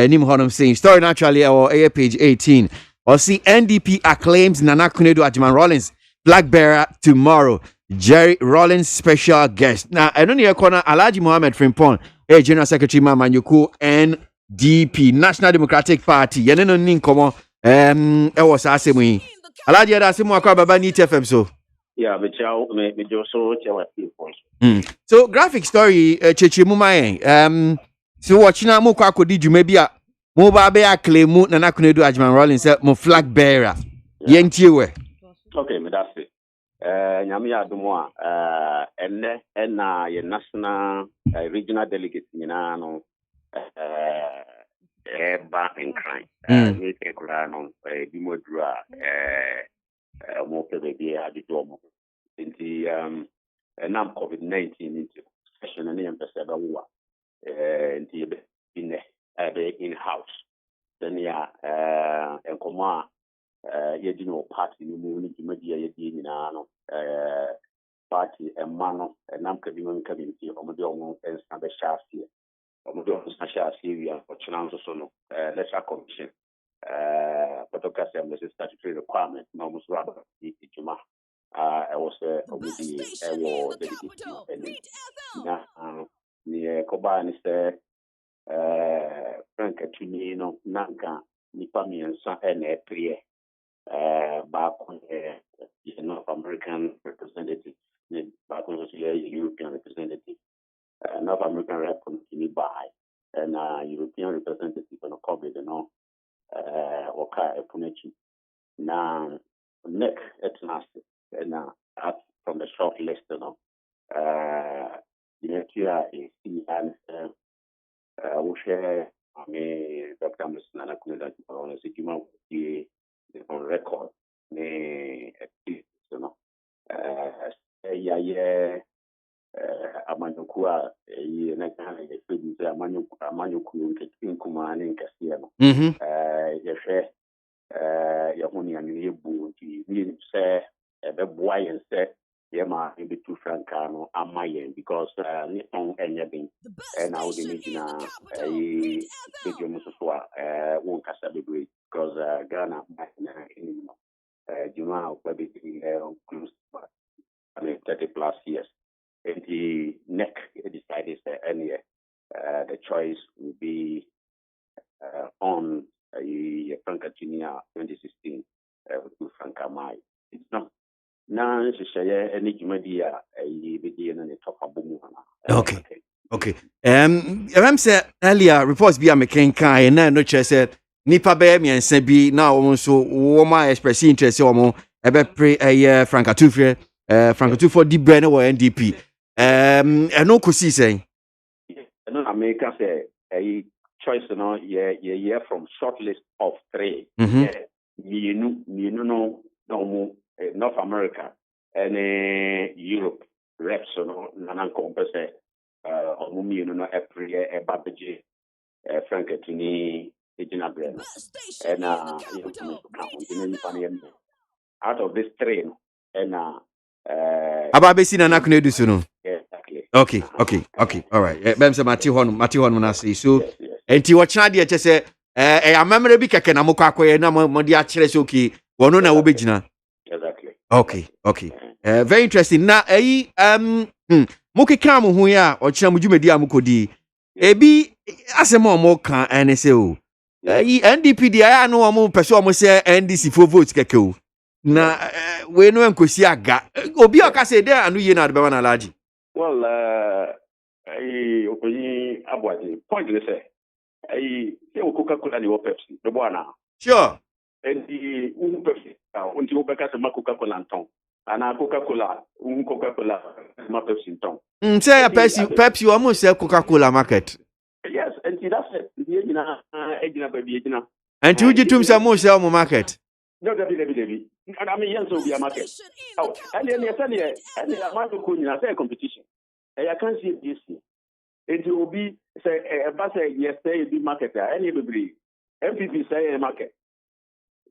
nim honum saying story naturally or page 18 or see NDP acclaims Nana Kunedu Ajman Rollins flag bearer tomorrow. Jerry Rollins special guest. Now I don't hear corner Alhaji Mohammed Frimpong, General Secretary Mama Nyuku NDP National Democratic Party. Yene no nin komo e was asemu. Alhaji ada asemu akwa baba ni TFM so. Yeah, me so chewa people. So graphic story cheche muma so watching mo kwa kodi dwuma bi a mo ba be acclaim Nana Kunedu Ajman Rollins mo flag bearer. Yentie we. Okay, me that's it. Nyame ya domo enne na ye national regional delegate nyina no ba in crime. Me te kura no bi modura mo pebe bi adi do mo. Inti nam COVID-19 into session na empesa ba wa. Inti be in house. Then ya enkomo ye di no party ni mu ni media ye di ni na no party e mano nam ka bi mon ka bi ti o mo de o mo ensa be shafi o mo de o sa shafi wi an for chance so no electoral commission photocopy am the statutory requirement no mo so aba di juma I was o mo di e wo de na ni ko ba ni se Frank Atuni no nanka nipa miensa ene prie back on North American representative, back on European representative. North American rep continue by and European representative on COVID, Oka Epunechi. Now, neck at last, and from the short list, the Nigeria is we share, Dr. Musnana Kunada on a Sikima on record, Amanyukua, Amanyuku, Inkuman, and Castiano. Yahuni and Yebu, you say, the boy and say, Yama, maybe two Francano, and Mayan, because Nippon and Yabin, and I would imagine a video Musua, won't cast a degree, because Ghana, Juma, maybe close, I mean, 30 plus years. And the neck decided that any the choice will be on Francatinia 2016 to Francamai. It's not now necessarily any media a begin and a top of Okay. Okay. I'm said earlier reports be a McCain Kai and no chess said Nipa Baby and Sebi now also woman express interest or more about pre a Francatufre, Francatufre deep brain or NDP. And no could see saying. No, America say a choice, from short list of 3. North America and Europe reps, Nanan Compese, or every Babaji, Francatini, Regina Brenner, and out of this 3, and Ababesi na nakune du suno. Exactly. Okay. All right. Bemse Mati Hon na say so. Enti wo chana de che amamre bi keke na mokwa akoye na mo de akire so okay. Wono na wo begina. Exactly. Okay. Very interesting. Na mokeka mo hu ya o chana mujumedi amukodi. Ebi asemo mo kan ene se o. NDP dia ya no mo pese o mo se NDC for vote keke o. Na we no enkosi aga obi o ka say there anu ye na de be na alaji. Well, Okoyi Aboagye point is say Coca-Cola ni Pepsi the bona. Sure. And the Pepsi until Obeka se Coca-Cola anton. And Coca-Cola Coca-Cola ma Pepsi anton. Say Pepsi almost sell Coca-Cola market. Yes, and that's it. Ejina baby ejina. And you jitum say mo sell mo market. No, Debbie. And I mean, yes, will be a market. Oh, and then you and the amount of coin, I say competition. And I can't see this. It will be, say, a bus, yes, say, be market, anybody. MPP say a market.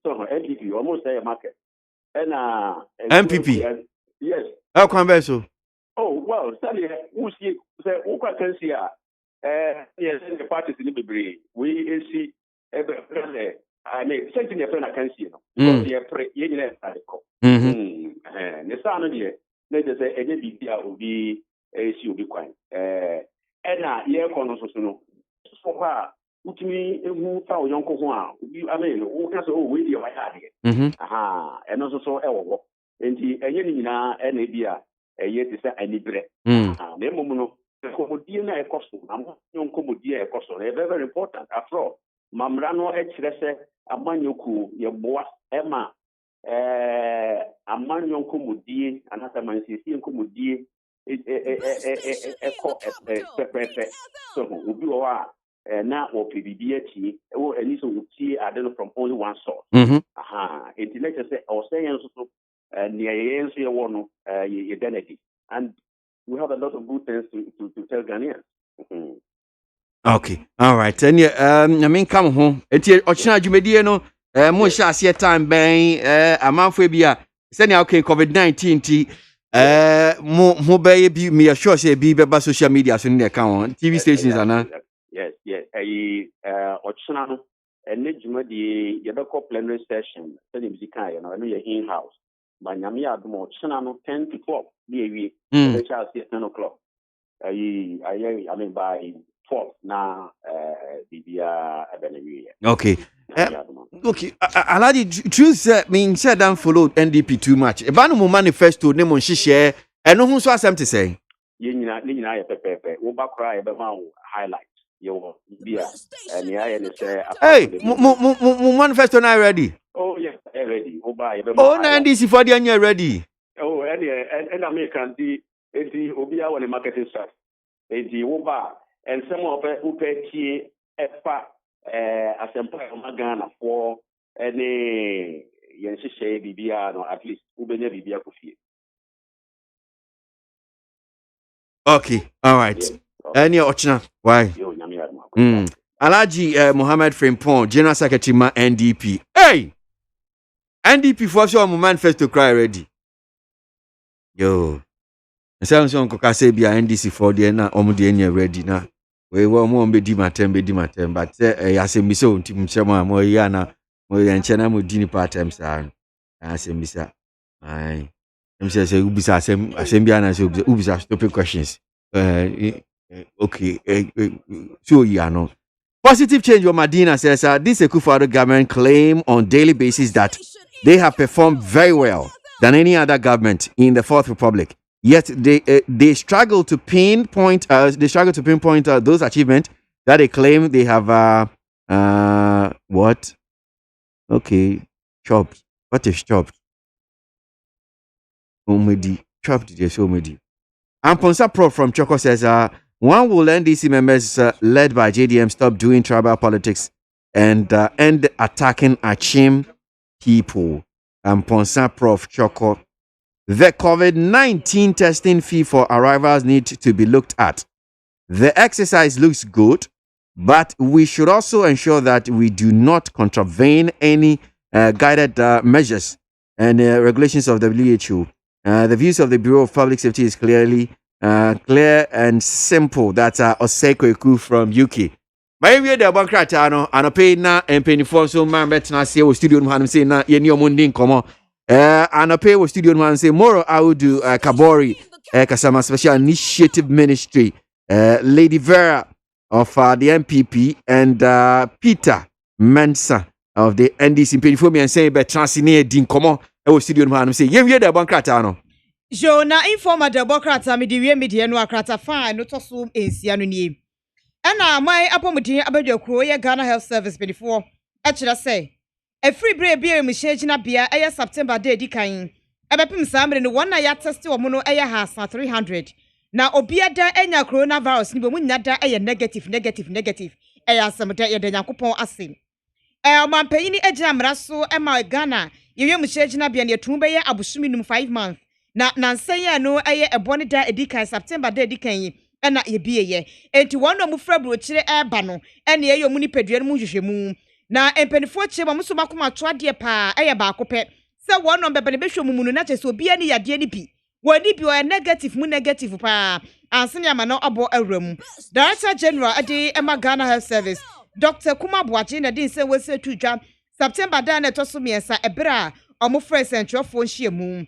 So, MPP almost say a market. And MPP? Yes. How come so? Oh, well, Sally, who see, say, who can see, yes, the parties in the Bibri. We see, I mean, something a friend I can see, because they are praying at the call. The son of the let us say, any BPR will be a she will be quiet. And year corners also. So far, which me who found young Kohan, I mean, who can say, oh, we are my heart. Aha, and also so elbow. And the Enina and Abia, a yet is any bread. Nemono, the Comodina Costo, young Comodia Costo, very important after all. Mamrano H. Amanyuku, your boss, Emma, Amanyon Kumudi, another man, Sicilian Kumudi, so we are now or PBDT, or at least we see, I don't know, from only one source. Intellectual say, or saying near answer one identity. And we have a lot of good things to tell Ghanaians. Okay, all right. And I mean, come home. It's Ochina Jumedi, no, Mosha, see a time bang, a month for be sending out COVID-19. More baby, me a sure say be by social media, so in the account, TV stations, and yes, Ochina, and Nijumedi, Yabako plenary session, sending Zikai, and I know you're in house. But Namia, Ochina, 10 to 12, the child 10 o'clock. I mean, by 12 now, bibia ebenewie. Okay. Okay, Aladi, truth means said and followed NDP too much. A ban manifesto, name on share, and no one saw something to say. Yina pepe, Uba cry about highlight. Yo, beer, and the iron is hey, manifesto now ready. Oh, yes, ready. Uba, oh, NDC for the year ready. Oh, and American, the Obia on the marketing staff. The Uba, and some of who pay Epa. Asempa Magana for any Yanshe Bibia, no, at least Ubenya Bibia Kufi. Okay, all right. Any option? Why? Alaji Mohammed Frimpong, General Secretary Ma NDP. Hey! NDP for sure manifesto cry ready. Yo. Sounds on Kokasebia NDC for the na omudie ready na. We were more be matem, but I say me so to Mchama Moyana, Moyanchana Mudini part time, sir. I say, Missa. I am says Ubisa, Assembiana, Ubisa, stupid questions. Okay, so you know. Positive change of Medina says this Akufo-Addo government claim on daily basis that they have performed very well than any other government in the Fourth Republic. Yet they struggle to pinpoint those achievements that they claim they have what? Okay, chopped. What is chopped? Omedi chopped. Yes, Omedi. Amponsa Pro from Choco says one will NDC members led by JDM stop doing tribal politics and end attacking Achim people. Amponsa Prof Choco. The COVID-19 testing fee for arrivals need to be looked at. The exercise looks good, but we should also ensure that we do not contravene any guided measures and regulations of WHO. The views of the Bureau of Public Safety is clear and simple. That's Oseko Eku from UK. But we the bankratano and pay na and penny for so man better say studio man say na ye ni omundi nkomo. And I pay with studio man say more I will do Kabori Kasama Special Initiative Ministry, Lady Vera of the MPP and Peter Mensa of the NDC pay for me and say but transine din komo I will studio man say ye the bankratano. Jo na informa de bokrata me de media no akrata fine no to so ensia no nie. Ena mai apomudin abadwakuo ye Ghana Health Service before e kira say a free break beer mishagina beer aya September day dikan. Ebepim samre no one na ya test wo no aya hasa 300. Na obiada enya coronavirus ni bo munyada aya negative. Aya samda ye de Yakopon ase. Mampanyini agina mraso ema Ghana ye mishagina beer ne tumbe ye abusumi num 5 months. Na nansanya no aya ebone da edikan September day dikan ena ye bieye. Enti wono mu frabro kire eba no ena ye yomu ni pedua mu hwehwemu. Na empenifo chema muso makoma to ade pa eye ba akopɛ se one number be behwe mumunu na chese obi ani yade ni bi woni bi o negative pa ansene ama na abo awram. Director General ade Emma Ghana Health Service Dr. Kuma Boache na din se wese tudwa September da na toso miensa ebra omo friends entrofo nhyiamu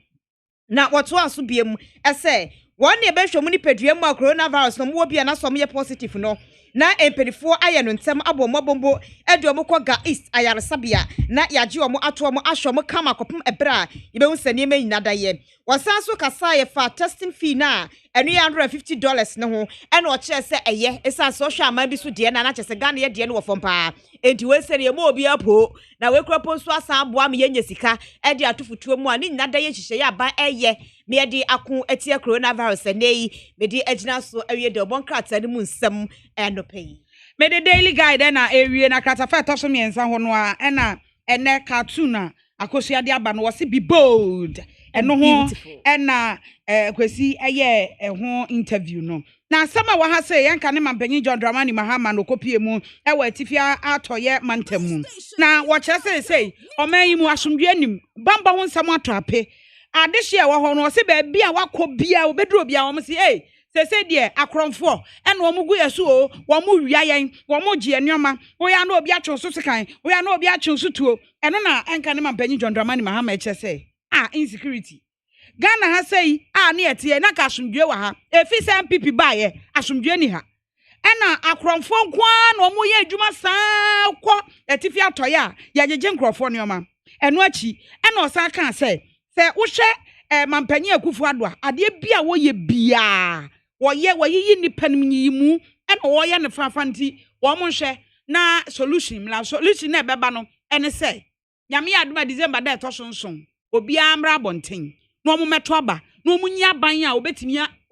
na woto aso biem ese one ne behwe mu ni pedua mu coronavirus no mo bi na so me positive no na empenifo aye no ntem abomobombo edo ko ga east ayaresabia na yaje omo ato omo ahwo mo kama kopum ebra yebehun sane ma nyina daye wasan so kasa ye fa testing fee na enu $150 ne ho ena o kire se eye esa so hwa ama bi so de na na kire Ghana ye de ne wo fompa enti we sere ye mo obi apo na we kropo so asan aboa me yenye sika e de atofutuo mu ani nyina daye hihye ya ba eye me ye de akon etie coronavirus nei me de agina so awie de obonkrata ne mu nsem eno pay me the daily guide na awie na kratafa to so miensa ho no a ena ene cartoon akosua de aba no wo se be bold eno ho ena kwesi eye ho interview no na sama wa ha say yanka ne mampanyi John Dramani Mahama no kopie mu e wa tifia atoye mantamu na wo kire say o man yi mu asomdwe anim bamba ho nsam atrape adehye wo ho no se ba bia wakọ bia obeduro bia wo se se de akromfo ena wo mugu yesu o wo mu wia yen wo mu je anuoma wo ya na obi atwe so sekan wo ya na obi atwe so tuo eno na enka ne mampanyi John Dramani Mahama eche say insecurity Ghana ha say na etie na ka asomdwe wa ha efi se MPP ba ye asomdwe ni ha ɛna akrɔmfo nkoa na ɔmo yɛ adwuma saa kɔ etifi atoya ya yɛgyegye nkrɔfo nneɔma ɛno akyi ɛna ɔsan ka sɛ wohwɛ mampanyi akufo ado a adeɛ bia wɔyɛ bia wɔyiyi nipa nim yimu ɛna wɔyɛ ne fafa nti wɔn hwɛ na solution na ɛbɛba no ɛne sɛ nyame yɛ adoma December da ɛtɔ so nson obiara mmra abɔnten na ɔmo mɛto aba na ɔmo nya ban a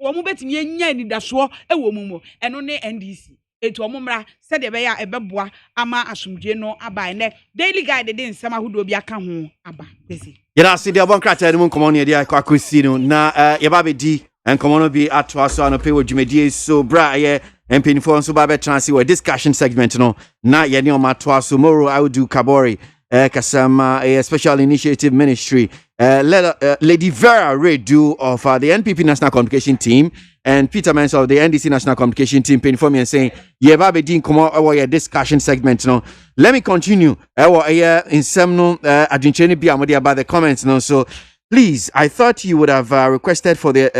wɔn betumi anya nidasoɔ ɛwɔ mu mu ɛno ne NDC etu ɔmo mmra sɛdeɛ ɛbɛyɛ a ɛbɛboa ama asomdwe no aba ɛnɛ daily guide de nsɛm ahodoɔ bi aka ho aba besi yɛda ase deɛ ɔbɔ nkrataa no mu nkɔmmɔ no yɛde akɔ akɔsi no na yɛba bɛdi nkɔmmɔ no bi atoa so anɔpɛ wɔ dwumadie so bra ɛyɛ mpanyinfoɔ nso ba bɛtena ase wɔ discussion segment no na yɛne ɔma atoa so Moro Audu Kabore Kasama a special initiative ministry Lady Vera Redu of the NPP National Communication Team and Peter Mensah of the NDC National Communication Team inform me and saying yeba be din komo our discussion segment no. Let me continue in some adwincheni bi amode about the comments no. So please, I thought you would have requested for the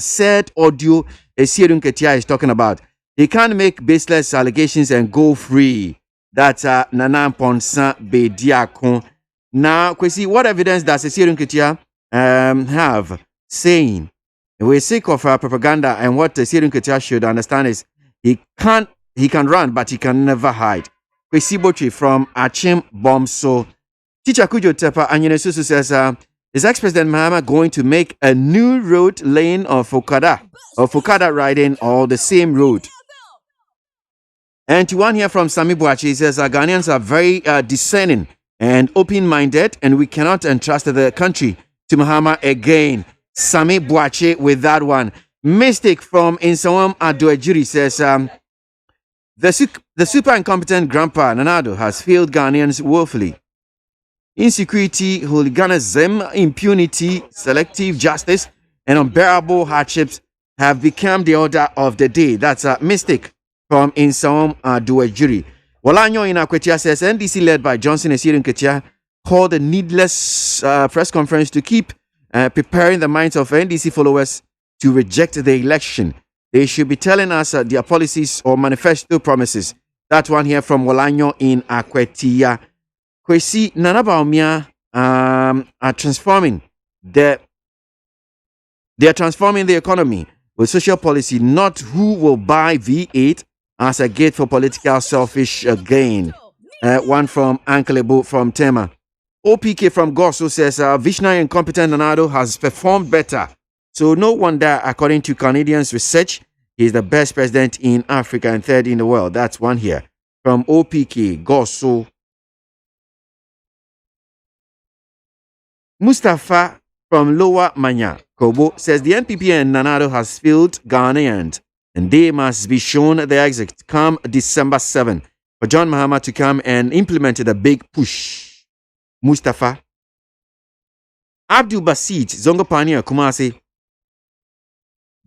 said audio Esierun Ketia is talking about. He can't make baseless allegations and go free. That's Nana Ponsa Bediakon. Now, Kwesi, what evidence does Esierun Ketia have saying we're sick of propaganda, and what Esierun Ketia should understand is he can run, but he can never hide. Kwesi Botri from Achim Bomso. Teacher Kujo Tepa Anyenesusu says, is ex-President Mahama going to make a new road lane of Okada riding or the same road? And to one here from Sami Buachi, he says, Ghanaians are very discerning and open-minded, and we cannot entrust the country to Mahama again. Sami Buachi with that one. Mistake from Insawam Adoejiri says, the super incompetent grandpa Nanado has failed Ghanaians woefully. Insecurity, hooliganism, impunity, selective justice, and unbearable hardships have become the order of the day. That's a mistake from Insawam Adoejiri. Walanyo in Akwetia says, NDC led by Johnson Esierun Ketia called a needless press conference to keep preparing the minds of NDC followers to reject the election. They should be telling us their policies or manifesto promises. That one here from Walanyo in Akwetia. Kwesi Nana Bawumia are transforming they are transforming the economy with social policy, not who will buy V8 as a gate for political selfish gain. One from Anklebu from Tema. OPK from Gosso says visionary and competent Nanado has performed better. So no wonder, according to Canadians' research, he is the best president in Africa and third in the world. That's one here from OPK Gosso. Mustafa from Lower Manya, Kobo, says the NPP and Nanado has failed Ghanaians and they must be shown the exit come December 7 for John Mahama to come and implement the big push. Mustafa. Abdul Basit, Zongo Pania, Kumasi.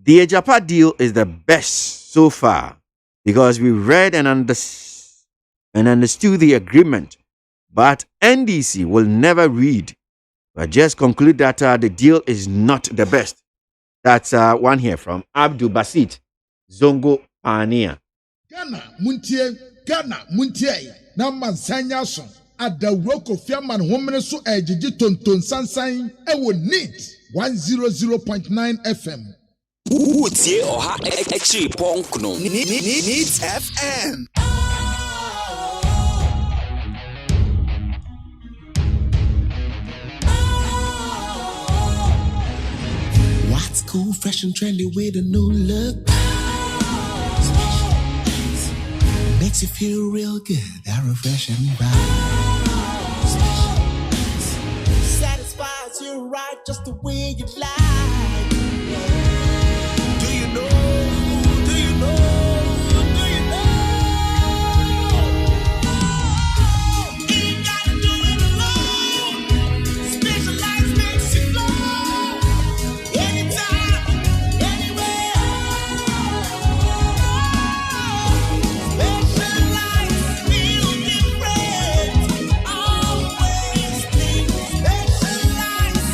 The Ejapa deal is the best so far because we read and understood the agreement, but NDC will never read. But just conclude that the deal is not the best. That's one here from Abdul Basit, Zongo Pania. Ghana Muntie, Naman Sanyason, at the Roko Fiaman Woman so Ejiji Tonton Sansain, I need 100.9 FM. MONTIE OHA Echi Ponkno Needs FM. What's cool, fresh and trendy with a new look? Makes you feel real good, that refreshing vibe. Satisfies you right just the way you like. Do you know? Do you know? Do you know? You ain't gotta do it alone. Specialized makes you flow. Anytime, anywhere. Specialized feel different. Always think specialized.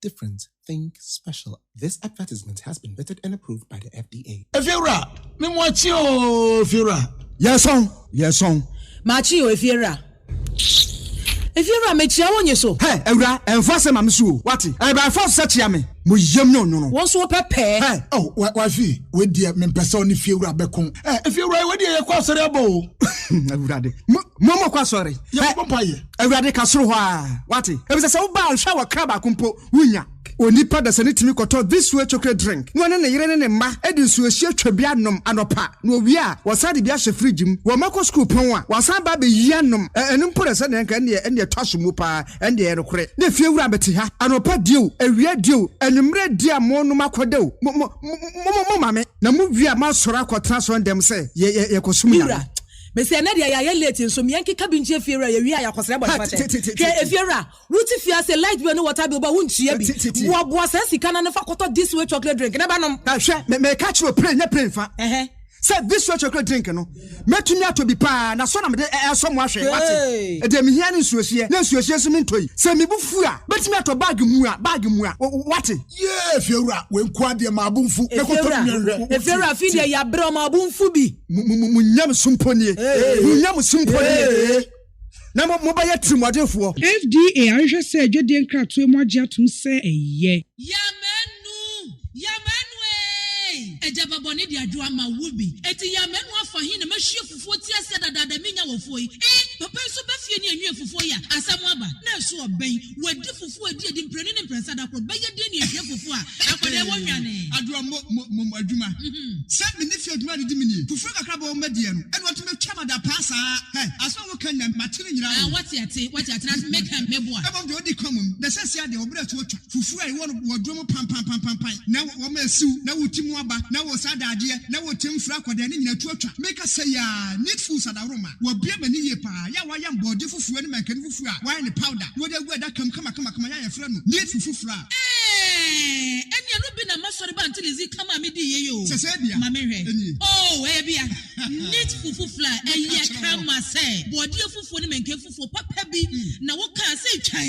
different, think special. This advertisement has been vetted and approved by the FDA. Efiora, me mwachi o Efiora. Yes on. Machi o Efiera. Efiera me chia wonye so. Hey, Ewra, enforce ma msu. What? I by force such yame. Mo yem no. Won so pepe. Hey, Oh, wafi, we dia me pesa ni Efiora bekon. Efiora we dia ye kwa sori abo. Ewrade. Mo kwa sorry. Ya papa ye. Ewrade ka soro ho a. What? E be say wo ba hwa wa kraba kumpo wunya. Onipa da sane timi koto this way chocolate drink. No ne yire ne mma edi nsu ehia twabia nom anopa. No wi a wasade bia hye fridge mu. Wo mako school pon a wasan ba be yia nom. Enu mpore se ne nka ne twaso mu pa ende ye rekore. Ne fie wura beti ha. Anopa dio, ewia dio, enumre dia mo no makodeo. Mo mame. Na mu wi a ma sora akotena so ndem se ye kosum ya. Mesi na dia ya late nso me yanki kabinje Efiera ye wi aya kwasere body fate. Ke Efiera, wuti fia say light bi no water bi oba wuntua bi. Wo boa say sika na ne fa koto this way chocolate drink. Na ba nom. Ka hwe me catch you play fa. Say this way chocolate drink no. Metumi ato bi pa na so na me de so mo ahwe what. E de me hia ne nsuohie. Na nsuohie so me ntoi. Say me bufu a, betumi ato bag mu a what? Yeah, Efiora, we nkwa de ma abunfu. Efiera fi de ya bro ma abunfu bi. Munyam sumponie. Munyam sumponie. Na mo ba ye trimodefo. FDA ahwe say adwede nkratoe mo agye atum say eye. Yamenu Ejaba boni di adwa ma wubi. Eti yamenu afa hin na mahie fufuo ti ase dada minya wofo yi. Papa so be fie ni anwie fufuo ya. Asamu aba na so oben. Wadi fufuo edi mpreni ne mpresa da kro. Be ye de ni ehie fufuo a. Akwade wonwane. Adwa mo adwuma. Se me ne fie adwuma di mini. Fufuo kakra ba o medie no. Eno to me twama da pasa. Aso wo kan na matire nyira. What ate na make am meboa. Ebo de odi komum. Na sese ade obra to otwa. Fufuo ai wo wodwo pam. Na wo ma siu na wo timu aba na wo sadade na wo timfra kwada ne nyina tuatwa make say ya need food sadaroma wo bia mani ye pa ya wa ya mbode fufuo ne mankani fufuo a wa ne powder wo de gu da kam kama ya yefra no need fufuo a enya no bi na masori ba ntilizi kama me di ye yo sese bia ma me hwe bia need fufuo eya kama say bode fufuo ne mankan fufuo papa bi na wo ka say twan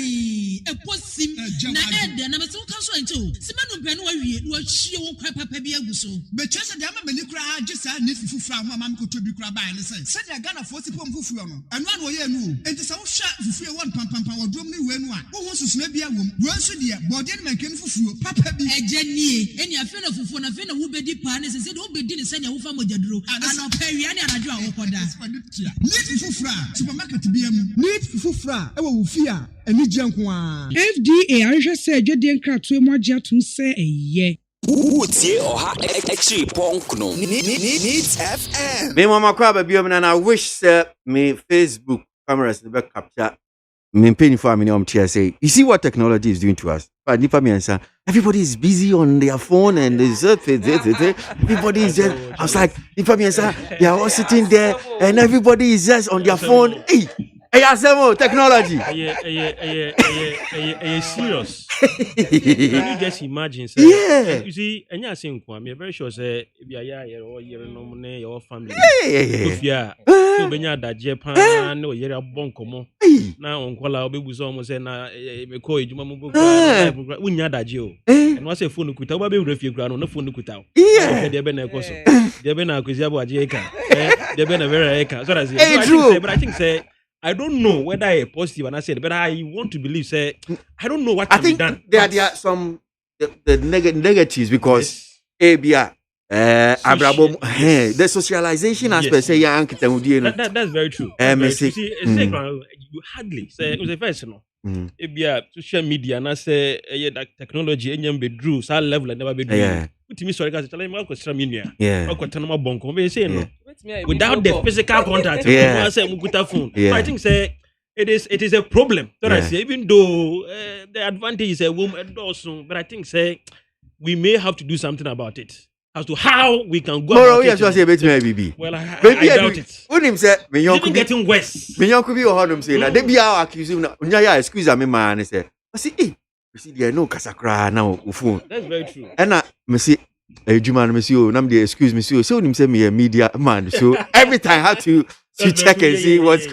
eposim na ede na me so kan so ento simanu pe no wa wie no ahie wo kwa papa bi aguso be chese de ama mani kura agisa need fufuo a ma ko tobi kura ba ne se de Ghana fo sipom fufuo no eno an wo ye nu enti se wo hwa fufuo won pam wodom ne we nu a wo susuna bia wom wo nso de bode ne mankan fufuo papa bi ejanie eni afi na fufuo na afi na wo bedi pa ne se de wo bedi ne se ne wo fa mojaduro ana pawia ne anadwo a wo koda need fufuo supermarket bia mu need fufuo e wo fi a eni gye nko a FDA ahwe say adwede nkratoe mo agye atum say eye. Utie oha echi ponkno Needs FM. Me mama kwa ba biom na wish me Facebook cameras be capture me penny for me on say. You see what technology is doing to us? But nipa me answer. Everybody is busy on their phone and everybody is just. I was like, nipa me answer. They are all sitting there and everybody is just on their phone. Hey, technology. Serious. Can you just imagine? Sir? Yeah. You see, and you're saying, I'm very sure, say, if you're no your family. If you're so benya da Japan, no, you're a bonkomo. Now, on Kuala, we almost say, na, me call you, Mamu, we know that you. And what's a phone could tell, baby, refuse ground on the phone could tell. Yeah. They've been a course. They've been a Kwasi They've been a very eka. So that's it. But I think, say, I don't know whether I positive and I said, but I want to believe. Say, I don't know what can be done. There are some the negatives because ABA, Abrabo, the socialization aspect. Say, that's very true. You see, you hardly say it was a first, no. ABA social media and I say that technology and be drew so level and never be drew. To me, sorry, guys, tell me what without the physical contact, I say phone. So I think say it is a problem. So I say even though the advantage is a woman also, but I think say we may have to do something about it as to how we can go about it. Well, I doubt it. When him say, "Me young could getting worse." Me young could be or him say that they be our accusing. Unya excuse me man. He say, "I see, you see there no kasakra now phone." That's very true. And me see. Juman, monsieur, namdi excuse me, so him say me a media man. So every time I have to check and see what's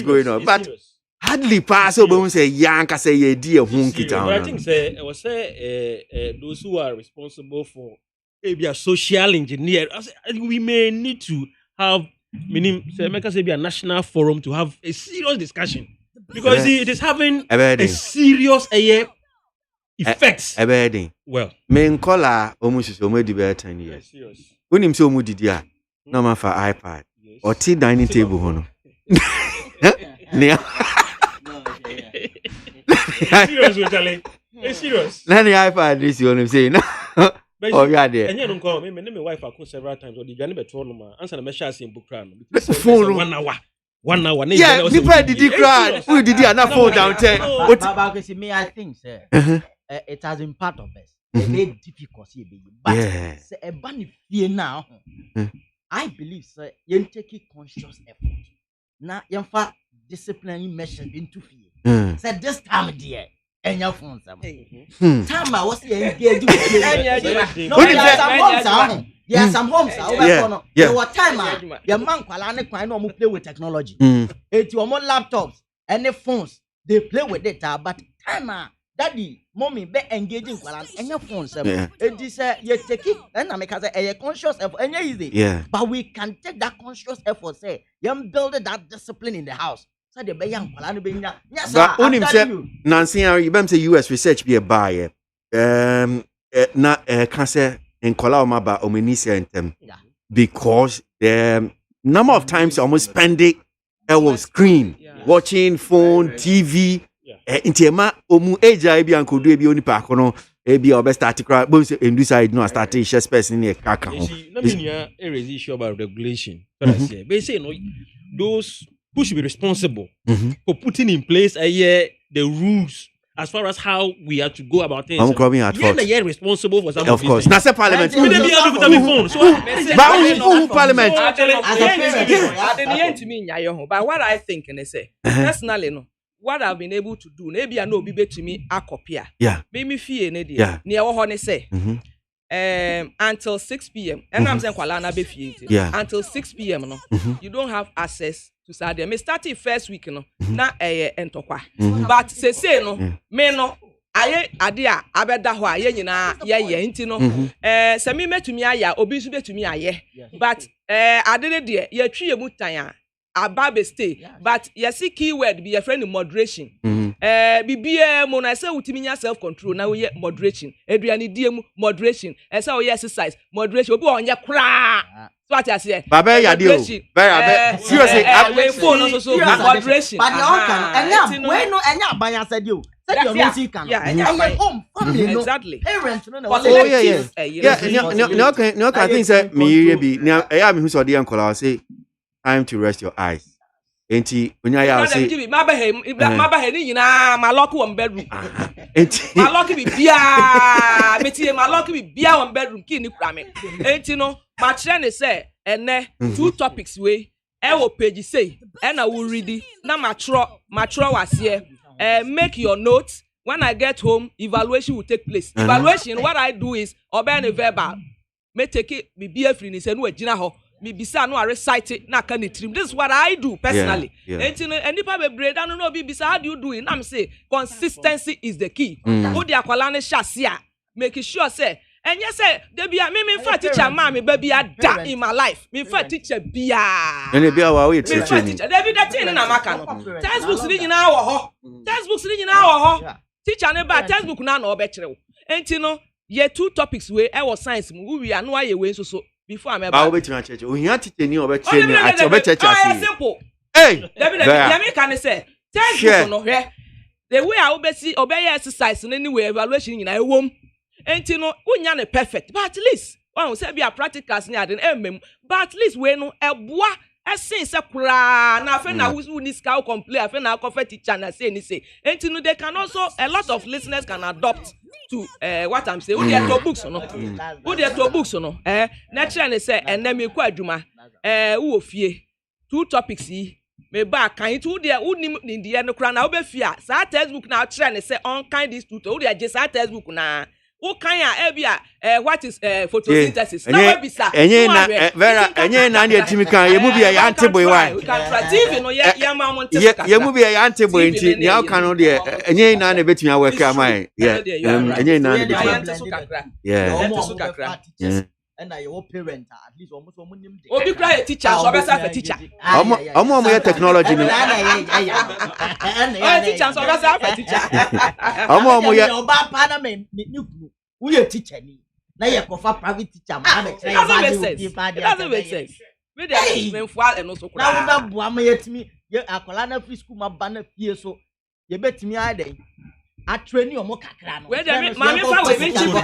going on. But hardly pass over when say yanka say ye dear hunky town. But I think say I was say those who are responsible for maybe a social engineer. I think we may need to have meaning say make us say be a national forum to have a serious discussion because it is having a serious effects. Well, main color almost so many about 10 years. When him so moody dear, no man for iPad or tea dining table hono. Serious, Charlie. It's serious. Let the iPad this you want to say no. Oh yeah, there. And you don't call me. My wife I called several times. Or the journey between them. Answer the message in book round. Phone 1 hour. 1 hour. Yeah, people did you cry? Who did you not phone down there? But me, I think, sir, it has been part of us. It's very difficult, but a bunny fear now. I believe, sir, you take it conscious effort. Now, you find disciplinary measures into fear. Said this time, dear. And your phone, time I was engaged with you. No, there are some homes. There were time. Your man, I know play with technology. It's your more laptops and the phones. They play with it, but time, daddy, mommy, be engaging and your phones. It is you take it, and I make us a conscious effort, and easy. Yeah. But we can take that conscious effort, say, you build that discipline in the house. So the young but only say Nancy, you say US research be a buyer. Na cancer in Kolama ba omenisia in them because the number of times almost spend it on screen watching phone TV. Intima omu eja ebi anko do ebi oni pa kono ebi obe start cry bo say endu side no start share space in e kaka ho. Na me a issue about regulation. But say no those who should be responsible for putting in place the rules as far as how we have to go about things. I'm coming at first. We are responsible for some of course. Now say parliament. We don't be able to put on the phone. So, but who parliament? But what I think and say personally, no. What I've been able to do, maybe I know be to me a copy. Yeah. Maybe fear near what say. Until 6 p.m. And I'm saying Kuala be until 6 p.m. No, you don't have access to Saturday. Me started first week no, na entokwa. But say no, me no. Aye adia abeda ho aye nyina ye nti no se me metumi aya obi nso betumi aye but ade ne de ye twi emu tan a ababe stay but you see keyword be your friend moderation bibia mo na say utimi nya self control na we moderation aduane die mu moderation say we exercise moderation obi onye kra so what you say baba ya de o baba seriously we phone so moderation but you can enya we no enya abanya said you said your music can home family no exactly parents no no can think say me be na eya me hu so de enkola say time to rest your eyes. Enti unya ya say mabahe ni nyina ma lock one bedroom. Enti ma lock bi bia metie ma lock bi bia one bedroom ki ni kura me. Enti no ma kire ne say ene 2 topics we e wo page say e na wo read na ma tro wase make your notes. When I get home evaluation will take place. Evaluation what I do is obey verbal. Me take it bi bia free ni say no agina ho. Me bisa no recite na ka trim. This is what I do personally. And nipa be bread and no be bisa how do you do it? I'm say consistency is the key. Who the akwala ne shasia make sure say and yes say they be me for teacher ma me baby ada in my life. Me for teacher bia. And bia wa we teacher. They be that thing na maka no. Textbooks ni nyina wo ho. Textbooks ni nyina wo ho. Teacher ne ba textbook na na obekere wo. Enti no ye 2 topics we e was science mu we anu aye we so before I'm about to church. We have to tell you about training at your church. Simple. Hey, let me can say, textbook no here. The way I obey exercise in any way evaluation in a womb. Ain't you know, unya perfect, but at least one say be a practicals near the but at least we know a bois. I say sakura na fe na who need scout complain fe na coffee teacher na say ni say. Ain't you know they can also a lot of listeners can adopt to what I'm saying. Who dey to books or no? Who dey to books or no? Naturally say and then me kwa adwuma who ofie 2 topics yi me ba kan it who dey who ni dey no kra na obefia sa textbook na kire ne say on kind these 2 who dey just sa textbook na who can what is photosynthesis? Vera, na timi kan, ye mu bi ya anteboy why? We can try TV no ya ma monte. Ye mu bi ya anteboy nti, ni how can no de enye na na betumi awake amai. Yeah. Enye na na betumi. Yeah. And your parent at least almost nim. Obi cry a teacher, so be say teacher. Omo technology no. Teacher so be say teacher. Omo ya oba pa na me we a teacher ni. Na ye kofa private teacher ma na try It doesn't make sense. We dey men fwa eno so kura. Na we bua ma yetimi ye akola na free school ma ba na fie so ye betimi aden. A training omo kakra no. Where dey mama fa we me teacher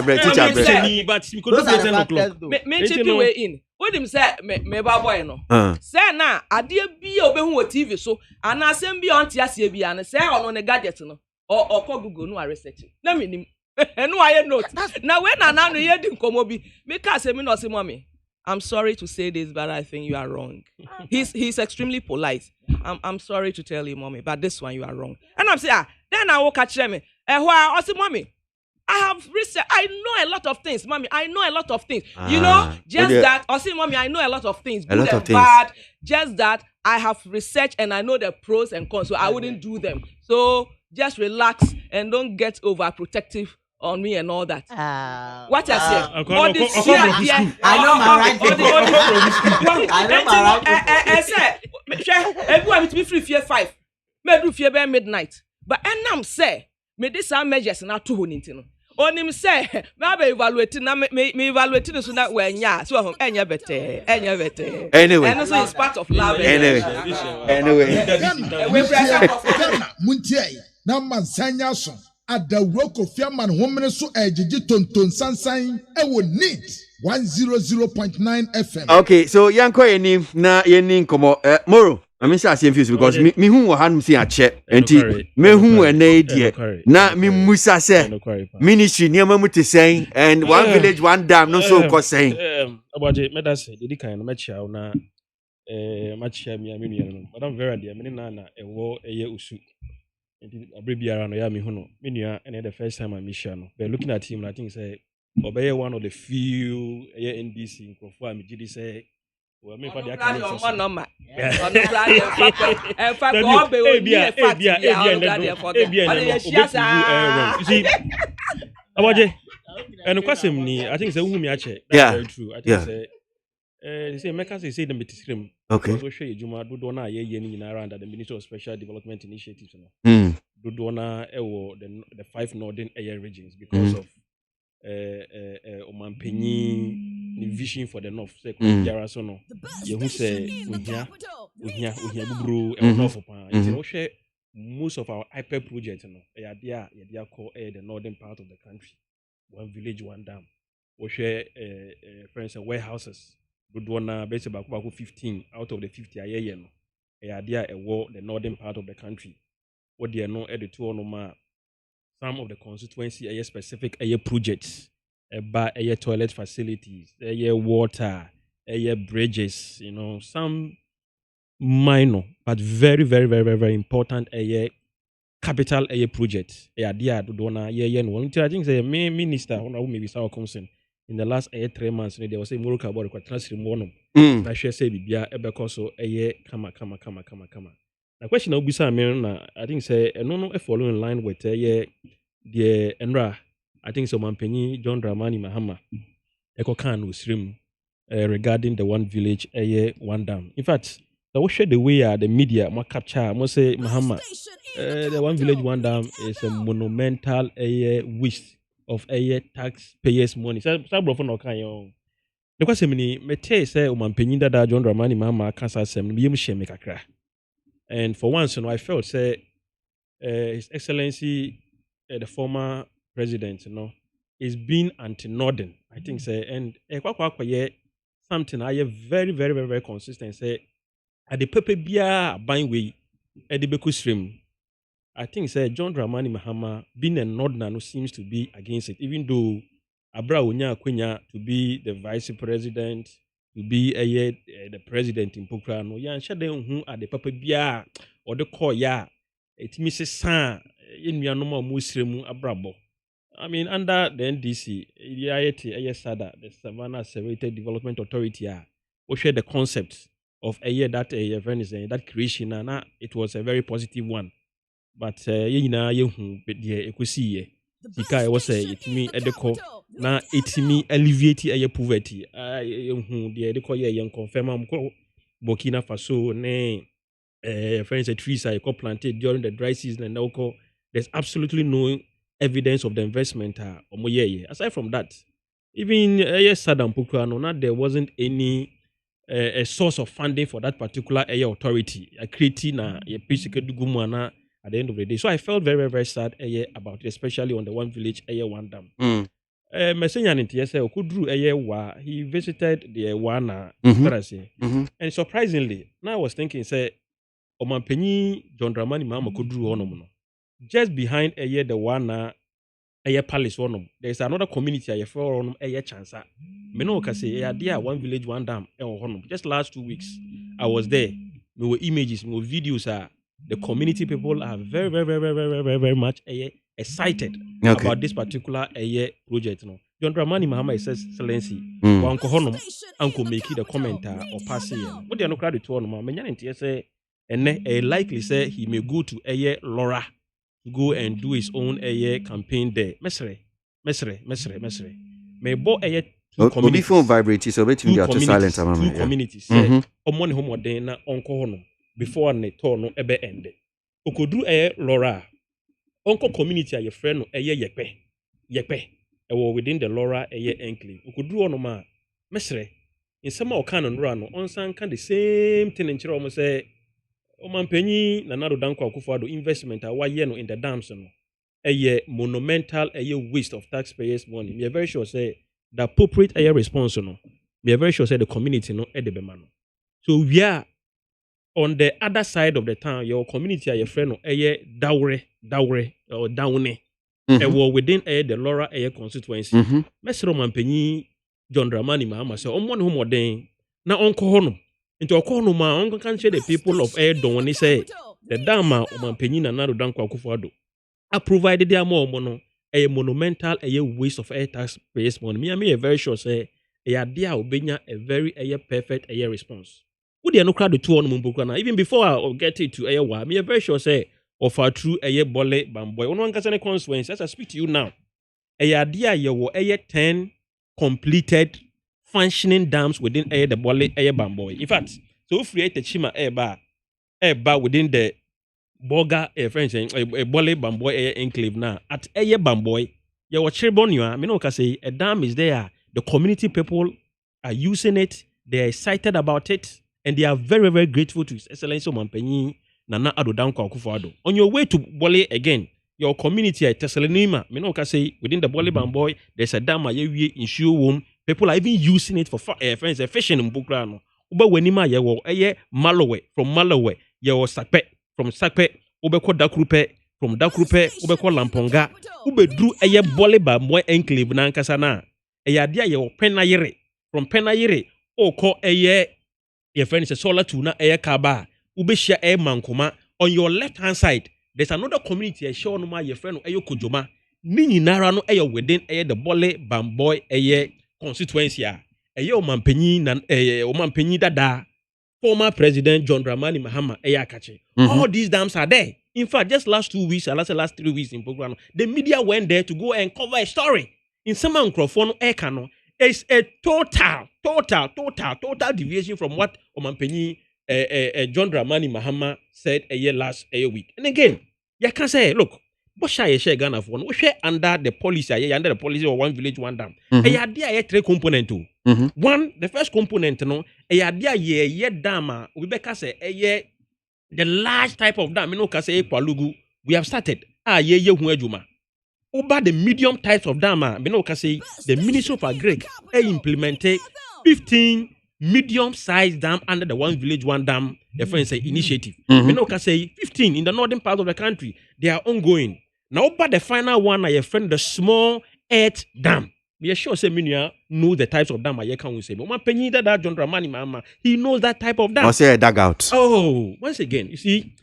break. Me chip we in. What him say me ba boy no. Say na ade bi obehu o TV so ana asem bi on tiasie bi ana say ono ne gadget no. Or call Google no research. Na me nim. No I note. Now when na no ye di nkomo bi, me ka say me no say mommy. I'm sorry to say this, but I think you are wrong. He's extremely polite. I'm sorry to tell you, mommy, but this one you are wrong. And I'm saying, then I will catch me. I say, mommy, I have research. I know a lot of things, mommy. I know a lot of things. You know, just that. I say, mommy, I know a lot of things. Good and bad. Just that I have researched and I know the pros and cons, so I wouldn't do them. So just relax and don't get overprotective on me and all that. What I say? I know my right. I say, everyone to be free fear 5. Me do fear by midnight. But enam say, me this are measures na to honintino. On him say, me evaluating na me evaluating so that when ya so enya better. Anyway, and also it's part of love. Anyway. Montie na mansanya so. Adawro Kofiaman homene so ejiji tonton sansan ewo neat 100.9 FM. Okay, so yanko yeni na yeni komo moro. I mean say confused because me hu hanum si ache enti me hu ene die na me musa se ministry niam mu te sen and one village one dam no so ko sen. Aboagye me da say dedi kan no me chia na ma chia mi amenu no madam vera dia me na ewo eye usu. Abribiara no ya me huno menua and the first time I meet no but looking at him I think say obey one of the few NDC in Kofo am gidi say well me for the account Aboagye and kwasem ni I think say hu me ache that's very true I think say they say Mecca say them betisrim. Okay. So show you Juma do na ye ni around the Ministry of Special Development Initiatives no. Do na the 5 northern area regions because of Omampenyi vision for the north say Jara so no. You who say uhia bubru e north pa. You share most of our hyper projects no. They are called the northern part of the country. One village, one dam. We share for instance warehouses. Dudwana base about 15 out of the 50 aye no. The northern part of the country. What they are no at the two no some of the constituency specific projects about toilet facilities, water, bridges, you know, some minor but very, very, very, very, very important capital projects. Dudwana no. I think the main minister who maybe Sarah Comson. In the last 3 months, there was a Morocco about the transfer money. I share say bibia ebe so kama. The question of bisa I think say no follow in line with the Enra. I think so Mampenyi John Dramani Mahama eko kan usrim regarding the one village one dam. In fact, I will share the way the media more capture more say Mahama the one village one dam is a monumental waste of taxpayers' money. So no kan yo. The question me say Mampenyi da John Dramani Mahama cancer sem bi shame kakra. And for once, you know, I felt say His Excellency the former president, you know, is being anti-northern. I think say and something I very, very, very, very consistent say at the pepe bia buying way at the Beku stream. I think say John Dramani Mahama being a northerner no seems to be against it, even though Abra Unya Kwenya to be the vice president, to be the president in Pokrano. Yeah, and shade who at the Papa Bia or the call ya. It misses San in Mianoma Muslim Abrabo. I mean, under the NDC, the IAT, SADA, the Savannah Accelerated Development Authority, we share the concept of a year that a that creation, and it was a very positive one. But you know, you could see it was it me at the core. Now it me alleviate a poverty. The call young confirm Burkina Faso, friends, a trees I planted during the dry season, and now there's absolutely no evidence of the investment. Aside from that, even Saddam Pukwano, there wasn't any a source of funding for that particular authority. I created a at the end of the day. So I felt very, very sad about it, especially on the one village, one dam. Messenger he visited the Wana, and surprisingly, now I was thinking, say, Omanpenyi John Dramani Mama Kudru Onomuno. Just behind the Wana palace one, there's another community I feel on chansa. Meno say dear one village, one dam, just last 2 weeks. I was there. There were images, there were videos. The community people are very, very, very, very, very, very much excited about this particular project. No, John Dramani Mahama says, Excellency, Uncle Honum, Uncle make the commenter or pass here. What they are not crowded to one, Menyan say, and likely say he may go to Laura to go and do his own campaign there. Mesre. May bo community phone vibrates, so between the auto silence. Two communities. Omone homo dena Uncle Honum. Before ne turn no ebe ende. Okodu Laura. Onko community a your friend no yepe. Ewo within the Laura enclave. Okodu ono ma mesre. In some o kan no no onsan kan the same thing in chiro mo say Omanpenyi Nanado Dankwa Akufo-Addo investment a waye no in the dams no. Monumental waste of taxpayers' money. Me very sure say the appropriate response no. Me very sure say the community no edebema no. So we are on the other side of the town, your community, your friend, dowry, or downy, within the Laura constituency. Mesro Mampenyi, John Dramani Mahama, so on one who more than now Uncle Honum. Into a corner, my uncle can share the people of Downy say, the Dama, Mampenyi, and Nado Dankwa Akufo-Addo. I provided their more mono, a monumental waste of taxpayers' money. Me a very sure say, a dear Obenya, a very perfect response. They are no crowd to one even before I get it to Ayawa, me a very sure say of our true bole bamboy. One can say consequence as I speak to you now. A idea you were 10 completed functioning dams within the bole bamboy. In fact, so if we create a chima bar within the boga French bole bamboy enclave now at bamboy, you were Chirbonia, me no can say a dam is there. The community people are using it, they are excited about it. And they are very, very grateful to His Excellency Omanpenyi Nanado Dankwa Akufo-Addo. On your way to Bole again, your community at Tessalonima, say within the Bole Bamboy, there's a dam in Shoe. People are even using it for friends, fishing in Bukrano. Uba wenima Malawi, from Malawi, Sakpe, from Sakpe, Ubeko Dakrupe, from Dakrupe, Ubeko Lamponga, Ube drew Bole Bamboy enclave Nankasana. Dia Penayere, from Penayere, call your friend is solar tuna air kaba, ubeshia air mankoma. On your left hand side, there's another community a show no ma your friend ayo kujoma. Nini narano ayo within the Bole Bamboy constituency. Ayo Omanpenyi dada. Former President John Dramani Mahama Kache. All these dams are there. In fact, just last 2 weeks, last 3 weeks in program, the media went there to go and cover a story. In some microphone Ekano. It's a total deviation from what Omanpenyi John Dramani Mahama said last week. And again, you can say, look, what shall I share Ghana for? We share under the policy of one village, one dam. A idea 3 components too. One, the first component, no, a idea dam. We better say the large type of dam. Say Palugu. We have started. Huejuma. Over the medium types of dam, the Ministry of Agric implemented 15 medium-sized dam under the one village, one dam initiative. Say 15 in the northern part of the country. They are ongoing. Now, over the final one, I friend the small earth dam. We are sure say Minia know the types of dam I can say. But Penny that John Dramani Mama, he knows that type of dam. Or say a dugout. Oh, once again, you see.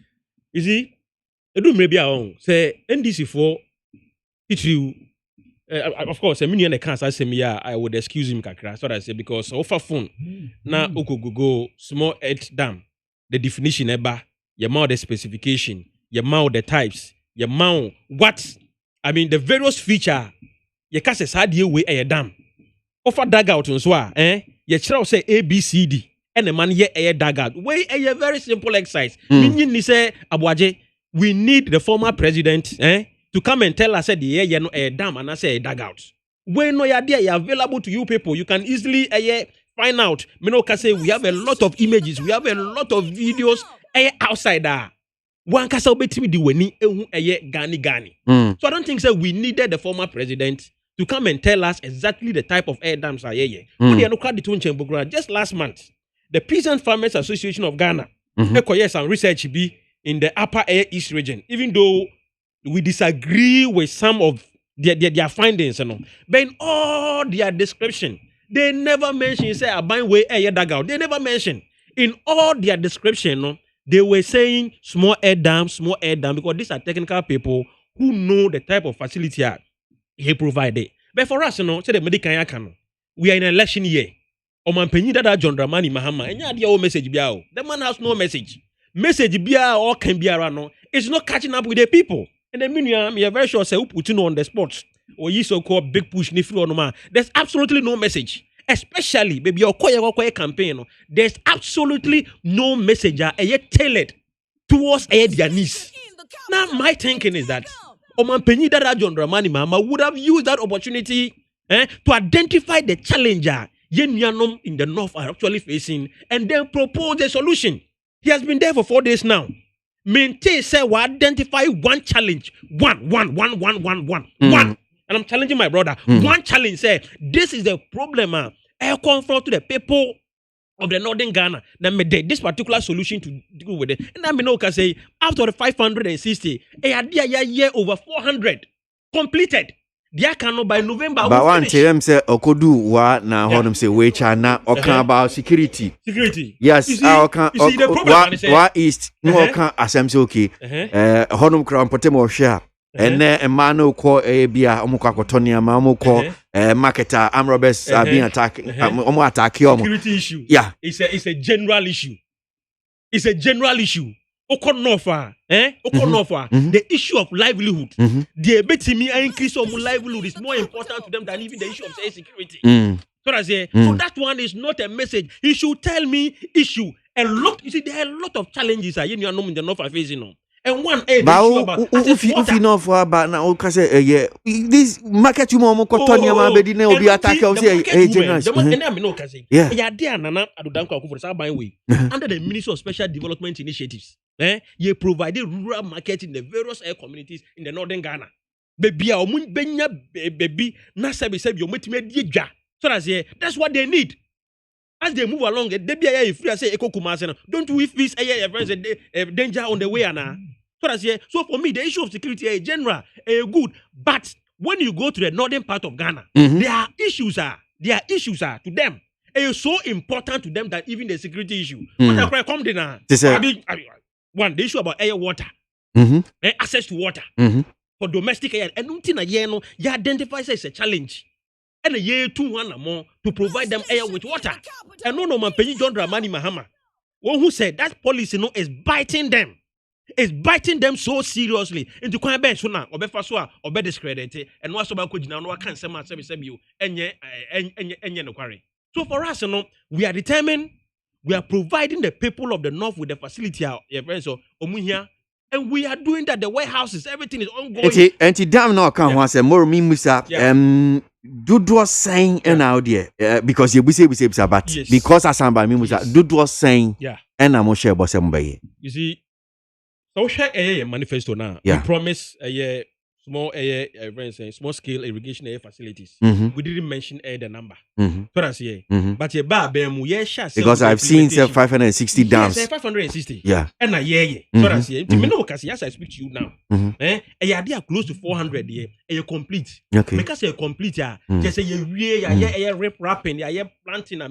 Edu maybe on say NDC for it of course, a million accounts I say me I would excuse him kakra. So I say because offer phone na go small earth dam. The definition eba, your mount the specification, your mount the types, your mount what I mean the various feature your case sad you way a dam. Offer dugout on swa, your child say ABCD and the man ye a dugout. Way a very simple exercise. Meaning ni say ABOAGYE, we need the former president, to come and tell us that the no a dam and I say a dugout. When no idea available to you people, you can easily find out. Say we have a lot of images, we have a lot of videos outside there. One kasa obetimi di weni ehu gani. So I don't think we needed the former president to come and tell us exactly the type of air dams are Just last month, the Peasant Farmers Association of Ghana, some research be in the upper air east region, even though we disagree with some of their findings, but in all their description, they never mention say a bind way air dugout. They never mention in all their description, they were saying small air dam, because these are technical people who know the type of facility he provided. But for us, say the medical yakan, we are in an election year. Oman penyi dada John Dramani Mahama, and ya message biao. The man has no message. Message bia or can be around. It's not catching up with the people. And the meaning, we are very sure say who put on the spot or you so-called big push there's absolutely no message. Especially baby your campaign. There's absolutely no message yet tailored towards their needs. Now my thinking is that Oman Penny Dada John Dramani Mama would have used that opportunity to identify the challenger Yenyanum in the north are actually facing and then propose a solution. He has been there for 4 days now. Maintain say we identify one challenge. One. And I'm challenging my brother. One challenge say this is the problem. I confront to the people of the northern Ghana. Now me this particular solution to deal with it. And I mean can say after the 560, year over 400 completed. They cannot by November. But one time say Okodu wa na honum say we China or can about security. Security. Yes, I can. The problem wa east no can asem okay. Honum crown potemo share. And a man who call a beer Omukakotonia Mamu call marketer Amrobes are being attacked. Security issue. Yeah. It's a general issue. It's a general issue. The issue of livelihood. The ability to increase of livelihood is more important to them than even the issue of security. So I say, so that one is not a message. He should tell me issue. And look, you see, there are a lot of challenges in the north are facing. And one if you know for about now, because this market you more Cotonia Bedine will be attacked. Under the Ministry of Special Development Initiatives, you provided rural market in the various communities in the northern Ghana. Baby, baby, so that's what they need. As they move along, don't we face a danger on the way? So for me, the issue of security is general, good. But when you go to the northern part of Ghana, their issues are to them. It is so important to them that even the security issue. One, the issue about air, water, access to water for domestic air, and you identify as a challenge. And a year 2 1 or more to provide them air with water. And no man Penny John Dramani Mahama. One who said that policy is biting them. It's biting them so seriously into quite bench sooner or befaswa or be discredited and what's about Kujina no can say you and quarry. So for us, we are determined, we are providing the people of the north with the facility so and we are doing that. The warehouses, everything is ongoing. And damn no can once more me musa Dudu saying and out there because we say but because asamba me musa Dudu saying and I'm share boss somebody. You see, so share a manifesto now. We promise a small scale irrigation facilities. We didn't mention the number. But because I've seen 560 dams. Yes, 560. Yeah. And a year. So that's yes, I speak to you now. They are close to 400 year. You complete. Okay. Because you complete just a year, rip wrapping, planting,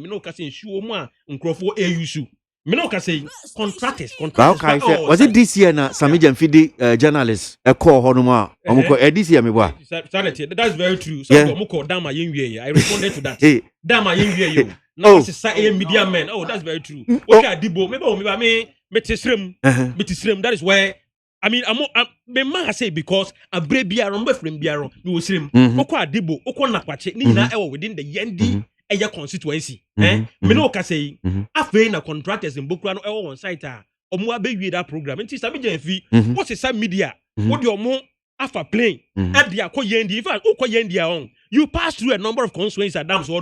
shoe more, and crop for a issue. Me no can say contractors. Okay, was it this year na Sami Jamfidi journalist a call honoma this year me boy. That's very true. So Dama I responded to that. Dama you. No, it's a media man. Oh, that's very true. Okay, Adibo, maybe metisrem. That is where I mean, I say because a brave biaron, frame biaron, you will stream. Oko Adibo, Oko Nakwache, Nina, within the Yendi. Eya constituency me no ka say afei na contractors in Bokura no ewo on site omo abewie that program nti Sami Jamfi what is some media what the omo afa plane e dia koyendi in fact koyendi on you pass through a number of constituencies at dams all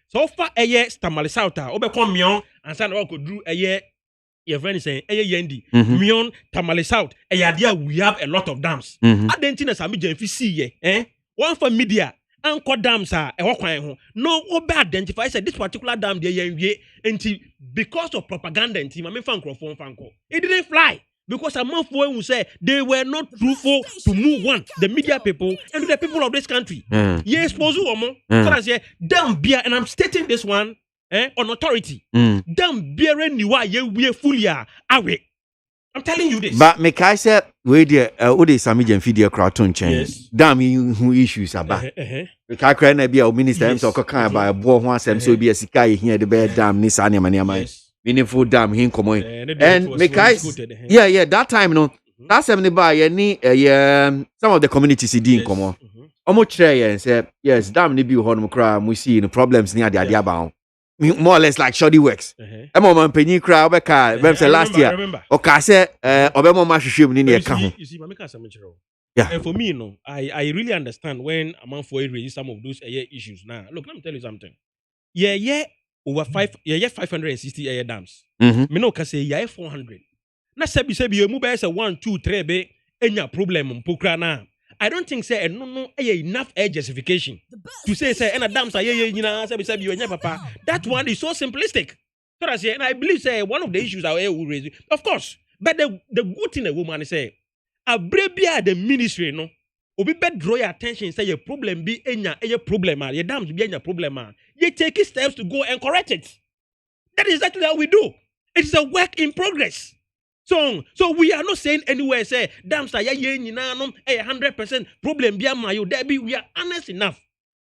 so far eye Stamale South obekon mion ansa na ko dru eye your friend is saying eye yendi mion Tamale South eye dia we have a lot of dams adenti na Sami Jamfi see one for media Anchor dams are no obe identify said this particular dam there because of propaganda and team I mean fanko it didn't fly because a month who say they were not truthful to move one the media people and the people of this country yes pozu omo so I say dam beer and I'm stating this one on authority dam beer niwa ye fully awe I'm telling you this. But me kai say we there ode Sami Jamfi there kraton chen. Damn who issues aba. We kai kra na bia o minister em so kan ba bo ho asem so bia sika here the be dam ni sa ne ma meaningful dam hin komo. And me kai yeah that time no that sem ne ba ye ni some of the communities in komo. Omo kire ye say yes dam ni bi ho no kra mo see no problems ni ade aba more or less like shoddy works. Man penny crowd last year. Okay, say Obama Mashishim in the you see, yeah. And for me, I really understand when a man for raise some of those issues. Now, look, let me tell you something. Over 560 dams. Me no can say 400. Na sebi you move say 1, 2, 3 be any problem na. I don't think say no enough justification to say and dams are sebi you papa. That one is so simplistic. So I say, and I believe say one of the issues I will raise, of course. But the good thing a woman say, a brabia the ministry no, obi bet draw your attention say your problem be a problem your dams be a problem you take steps to go and correct it. That is exactly how we do. It is a work in progress. So we are not saying anywhere say dams are 100% problem be mayo there be we are honest enough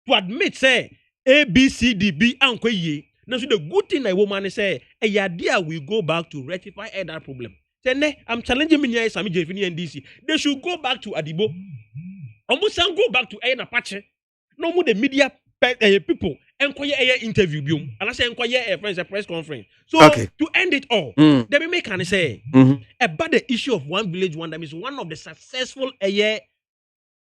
to admit say A B C D B anko ye. Now so the good thing a woman say idea we go back to rectify that problem. Then I'm challenging me Sami Jamfi and DC. They should go back to Adibo. Almost go back to Apache. No more the media people enquire interview biom and I say enquire a press conference. So to end it all, let me make an say about the issue of one village one dam is one of the successful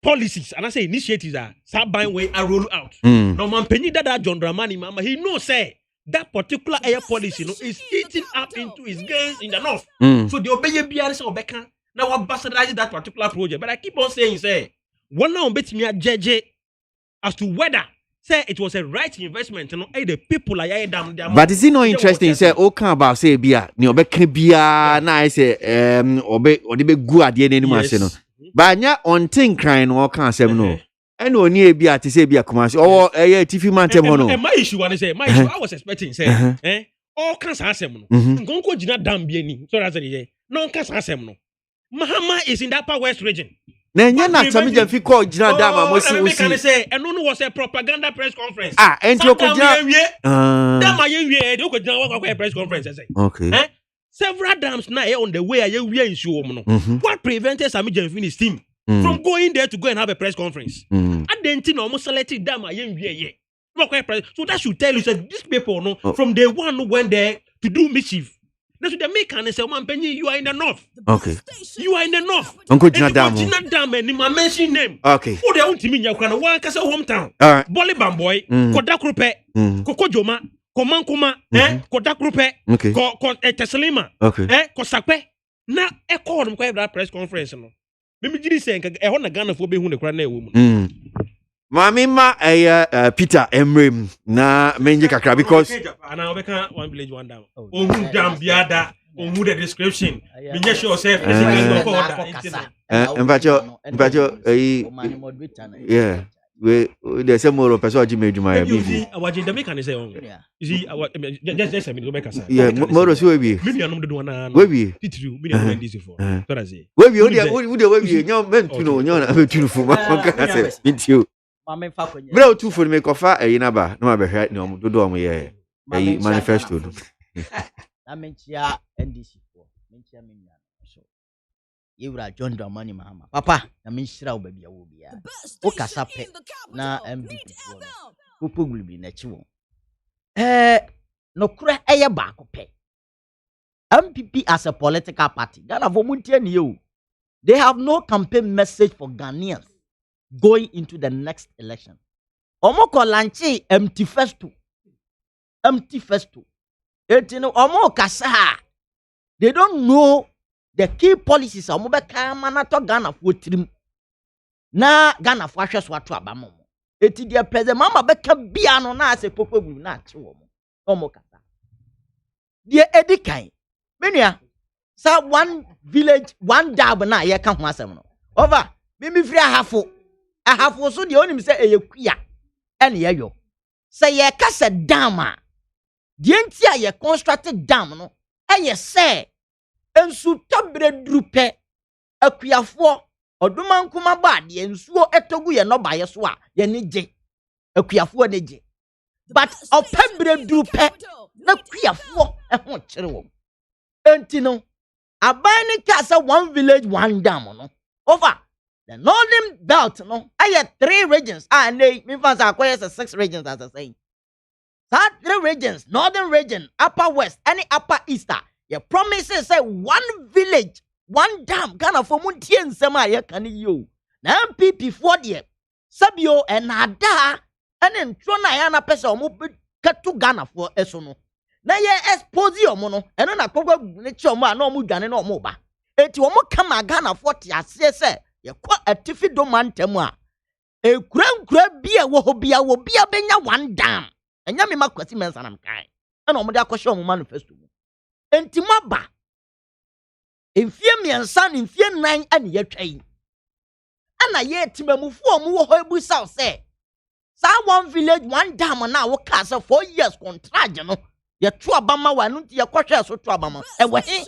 policies and I say initiatives are Sabine way I roll out. No man penny that John Dramani mama he knows say that particular policy is eating up into his gains in the north. So the obey BRS or Becca now bastardize that particular project. But I keep on saying say one now bet me a judge as to whether say it was a right investment, the people are down there. But is it not interesting? Say, about say bia, ni obeka bia na I say odibe gu ade na enu ase no. But nya on tin crying no kan asem no. And oni e bia te say bia Kumasi. Oh, tifi man tem no. My issue one say, my issue I was expecting say, all kan asem no. Ngonko gina dam bia ni. So that's it. No kan asem no. Mahama is in the Upper West region. Na na Sami Jamfi call Jina Dama mo si say and no was a propaganda press conference. Enti okojia Dama ye dey okojia wa press conference say. Okay. Several dams now on the way aye we ensure no. What prevented Sami Jamfi's team from going there to go and have a press conference? Adenti no mo selected Dama ye. So that should tell you that these people no from day one no went there to do mischief. That's what they make and say, man, Penny, you are in the north. Okay. You are in the north. Uncle Jinadam. Jinadam, and my mention name. Okay. Who they want to mean? You can work as a hometown. All right. Bolly Bamboy, Kodakrupe, Kokojoma, Komankuma, Kodakrupe, Tesalima, Kosakpe. Now, a call them that press conference. Maybe you saying, I want a gun for being the grand woman. Mamima Peter Emrim na menje kakra because ana obeka one village one down. Ohu dam biada ohu the description. Menye sure say Mbacho yeah there's some more person who made my you see ABOAGYE the make can say you see just a minute go back aside yeah more so we me no do na we titru me dey this before so I say we nyo men tu no nyo na tu fu ma kan say intio mama fa konye bro tu fu me kofa na ba na ma be hwe na do do ye manifesto no na menchia NDC for menchia menya so yewra John Dramani Mahama papa na menchira wo ba bia wo bia o kasa pe na MVP for popo gulubi na chi wo no kura eye ba ko pe MPP as a political party Ghana for muntie ne you they have no campaign message for Ghanaians going into the next election omoko lanchi empty festo etino omo kasa they don't know the key policies omo be kan manato Ghana for trim na Ghana for ahwe so ato abamo eti dia president mama be ka bia no na ase popo guru na ache omo kasa dia edikan menua sa one village one dab na ye ka ho asem no over me free ahafo so dia onim se eyekua ene ye yo se ye kasa dama die ntia ye constructed dam no eye se ensu tobre drupe akuafo oduma nkuma ba de ensuo etogu ye no baye so a ye ne je akuafo ne je but opebre drupe na akuafo ho kire wo enti no abani ka say one village one dam no over the northern belt no eye 3 regions and me fans akoye 6 regions as I say that 3 regions, northern region, upper west, any upper easter. Your promises say one village, one dam. Ghana for MONTIE and Sema ye can you. Now MPP for the Sabio and Ada and then Trona yana person mo cut to Ghana for esono. Na ye expose your mono and then I cover nature man no mu Ghana no moba. Eti wo mo kama Ghana for tia say ye kwa atifi do man temwa. E kura bia wo bia benya one dam. Enya me makwati mensa nam kai na omo de akoshe omo manifesto mu enti maba enfie miensa ne enfie nan ane yetwai ana ye timamufu omo wo ho ebu saw say sa one village one dam na wo ka say 4 years contract no ye to abama wa no ye kohwe so to abama e we he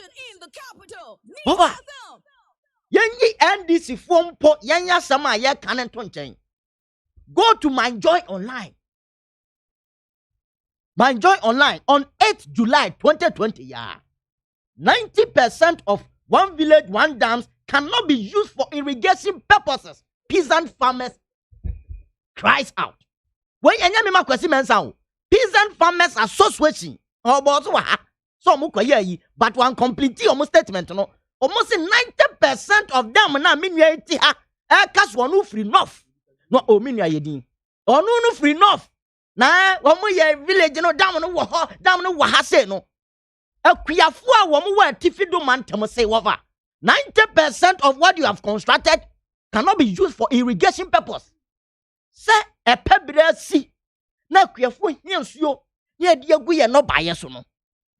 baba yenyi NDC fompo yenya sama ye kan to nchen go to my joy online on 8th July 2020, yeah. 90% of one village, one dams cannot be used for irrigation purposes. Peasant farmers cries out. When you make question mensa, peasant farmers association or about so mukoye, but one complete almost statement no. Almost 90% of them na minya iti ha. Kas one free enough. No o minya yedin. Onu free enough. Na womu ye village no dam no wo ho dam no wo ha se no akuafo a womu wa tifido mantem say over 90% of what you have constructed cannot be used for irrigation purpose say e pebre si na akuafo hiansuo ye de agu ye no baye so no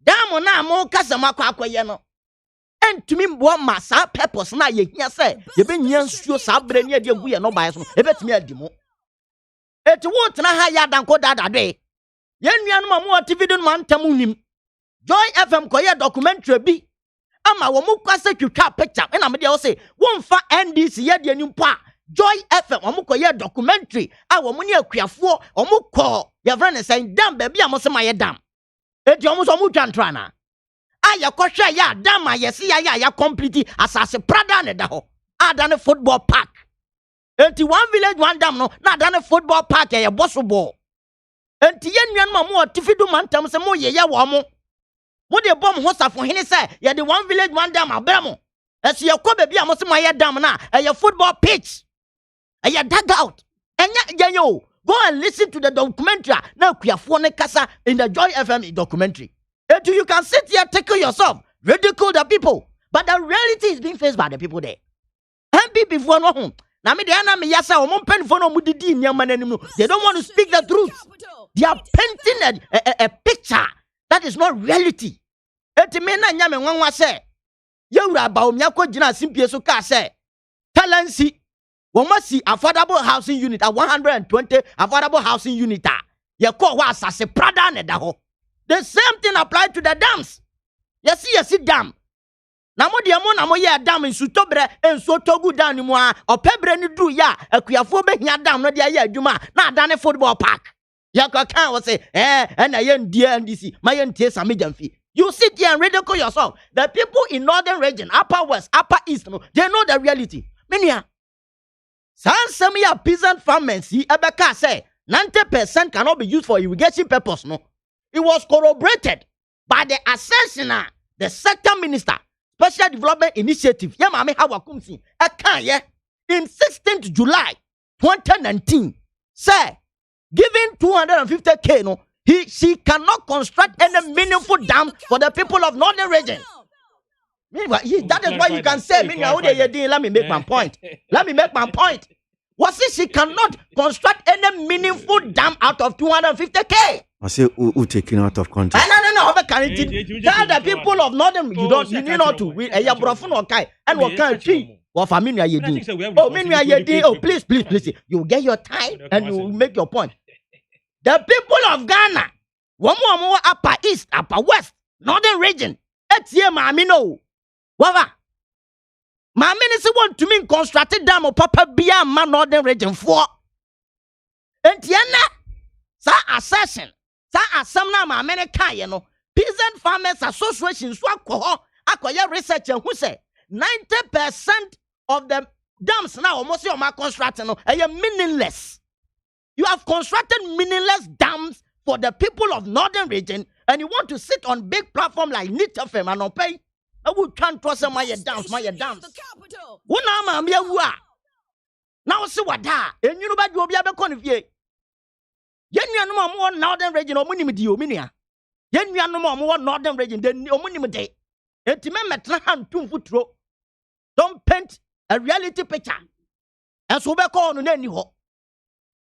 dam na mo kasama kwakoye no entumi mbo ma sa purpose na ye hia say ye be hiansuo sa bre ne de agu ye no baye so no e betimi adimo eti wo tena ha ya danko dada de yennuanu ma mo TV do man tamunim Joy FM ko ye documentary bi ama wo mu kwase twitwa picture na me de wo say wo mfa NDC ye de anim po a Joy FM wo mu ko ye documentary a wo mu ne akuafo wo mu ko ye friend say dam ba bi a mo se ma ye dam eti wo mu so mu twantra na a ye ko hwe ya dam a ye se ya complete asase prada ne da ho ada ne football park. Enti one village one dam no na dane football park ye bosso ball. Enti ye nuan ma mo tifidu mantam se mo ye wo mo. Mo de bom ho safo hene se ye de one village one dam abramo. Esi ye ko be bia mo se mo ye dam na ye football pitch. Ye dugout. Enya yo go and listen to the documentary na kuafo ne kasa in the Joy FM documentary. Enti you can sit here tickle yourself, ridicule the people, but the reality is being faced by the people there. MPP for no home. Na me dey na me yasa o mo penfo no mudidi nyama nanim no. They don't want to speak the truth. They are painting a picture that is not reality. Eti me na nya me nwanwa se. Yewura ba omia ko gina simpie so ka se. Talensi we must see affordable housing unit at 120 affordable housing unit. You call what as a Prada nedaho. The same thing applied to the dams. You see dam. Namo di amo namo ye dam in sutobre en so togu down mu a opebre ni du ya akuafo behia dam no dia ye adwuma na adane football park. Ya kan we say na ye ndie ndisi ma ye ntie samejamfi. You sit here and ridicule yourself. The people in northern region, upper west, upper east, no, they know the reality. Mania. Some peasant farmers see Ebeka say 90% cannot be used for irrigation purpose. No, it was corroborated by the assertion the sector minister, Special Development Initiative, Yamame Hawakumsi, in 16th July 2019, say giving 250K, no, she cannot construct any meaningful dam for the people of northern region. That is why you can say, let me make my point. Let me make my point. Was it she cannot construct any meaningful dam out of 250K? I say, who taking out of context? No. Tell the people of northern, you need not to. And what kind of tree? What family are you doing? Oh, please. You get your time and you make your point. The people of Ghana, one more upper east, upper west, northern region. It's here, Mamino. Wava. Mamini want to mean constructed dam of Papa Bia man northern region for. And Tiana, sa assassin, sa asamna Mamene Kayano, peasant farmers association, Swako, Akoya researcher who say 90% of the dams now almost your construction are meaningless. You have constructed meaningless dams for the people of northern region, and you want to sit on big platform like Nitafem and not pay. I would can't trust my dams. One arm, now see what that, and you know about you be able to confuse. Yen you no more northern region or Munimidio Minia. Yen you no more northern region than Omunimide. Etimemetrahan 2 foot row. Don't paint a reality picture. And so back on any ho.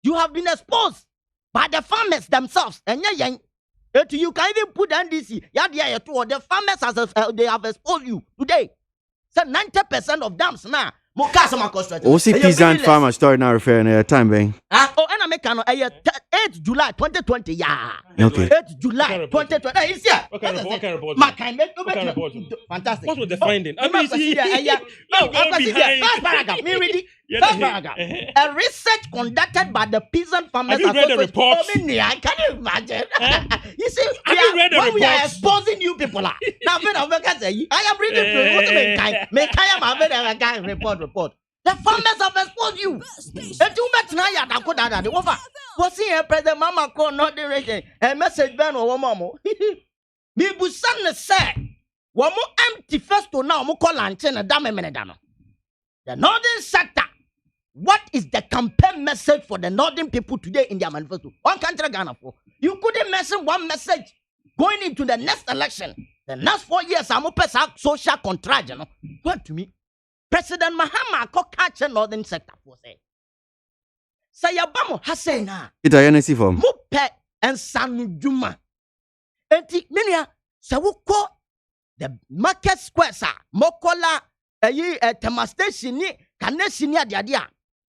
You have been exposed by the farmers themselves. And you can even put NDC. The farmers they have exposed you today. So 90% of dams now. What's the peasant farmer story now referring to time, bang? Oh, and I make 8 July 2020. Yeah. Okay. 8 July 2020. It's here. What kind of report? Fantastic. What was the finding? I mean, first paragraph. Me read it. First paragraph. A research conducted by the peasant farmers. Have you read the report? Can you imagine? You see, we are exposing you people. Now, I am reading the report. The farmers have exposed you. And you met now, the over. Was here, President Mama call not the region. A message ban or mama. Me busan say, one more empty first to now, mo call and a dame menedano. The northern sector. What is the campaign message for the northern people today in their manifesto? One country Ghana for. You couldn't mention one message going into the next election. The next 4 years, I'm open social contract, you know. What to me? President Mahama ko catch northern sector for say. Sayabamo hasena. Ita NC form. Mupe and Sanujuma. Enti minia sawuko the market square sa mokola tema station ni kanesi adiadia.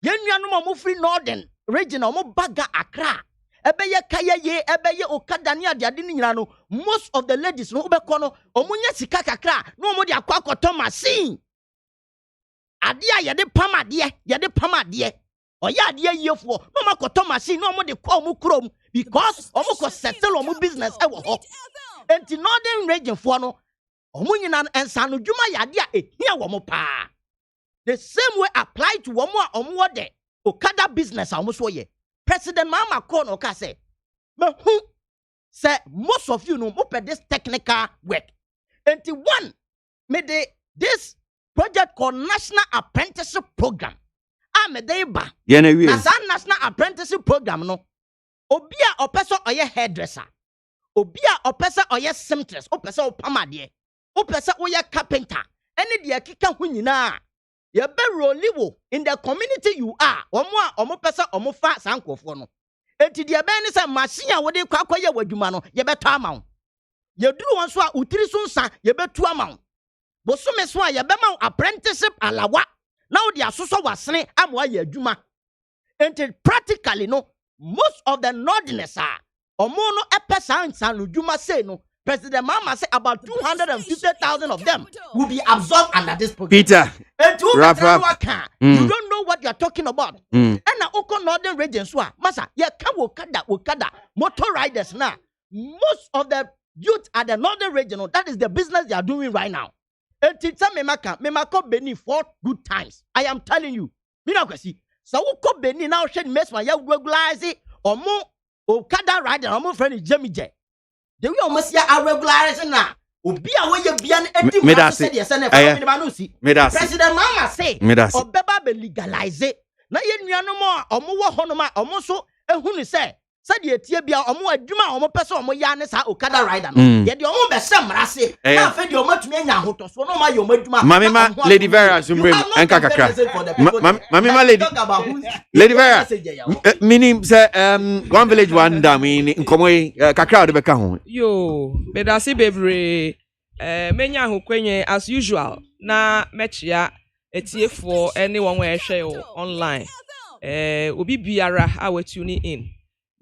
Yenuanu mo free northern region mo baga Accra. Ebeye kaye ebeye okada ni adiade ni nyina no. Most of the ladies no ubeko no omunya sika kakra no mo de akwa akoto machine. Adia yede pama de. Oya adia yefo no makoto machine no mo de kwa omu krom because omu ko settle omu business e wo ho. Enti northern region for no omu nyina ensano dwuma yadia ehia wo mo pa. The same way apply to omu de okada business omu so ye. President Mama Kono ka say, "Me who say most of you know open this technical work. Enti one me de this project called National Apprenticeship Program. Medeba. National Apprenticeship Program no. Obia opesa oye hairdresser. Obia opesa oye seamstress. Opesa opamade. Opesa oye carpenter. Any dia kika hu nyina. Ye be roliwo in the community you are. Omo pesa omo fa sankofo no. Enti dia be ni say machine a wo de kwakoye wadwuma no ye beto amawo. Ye duru won so a utiri so nsa ye betu amawo. Bosume so a ye be ma apprenticeship alawa. now they are so wasne amwa ye adwuma enti practically no most of the northerners are omo no epesa no dwuma say no President Mama said about 250,000 of them will be absorbed under this program. Peter, wrap up. You don't know what you're talking about. And now, Oko Northern regions, Masa, Wakada, motor riders now. Most of the youth at the Northern region, that is the business they are doing right now. And Tita Memako Beni 4 good times. I am telling you. Minakwasi. So Oko Beni now should mess my regularize it or more Okada rider or more friend Jemmy J. The way almost ya regularize na obi a wey bia na edi mu say the send President Mama say obeba be legalize na ye nuanom a omo wo honom a omo so ehunu say de etie bia omo adwuma omo pese omo ya ne sa Okada rider no ye de omo be semra se na fe de omo tumi anya hotoso no ma ye omo adwuma Mamima Lady Vera Zumbrem enka kakra Mamima Lady Vera meaning say one village one dam in nkomo kakra de beka ho yo bedasi bebre menya ho kwenye as usual na mechia etiefo anyone we hwe online obi biara a we tune in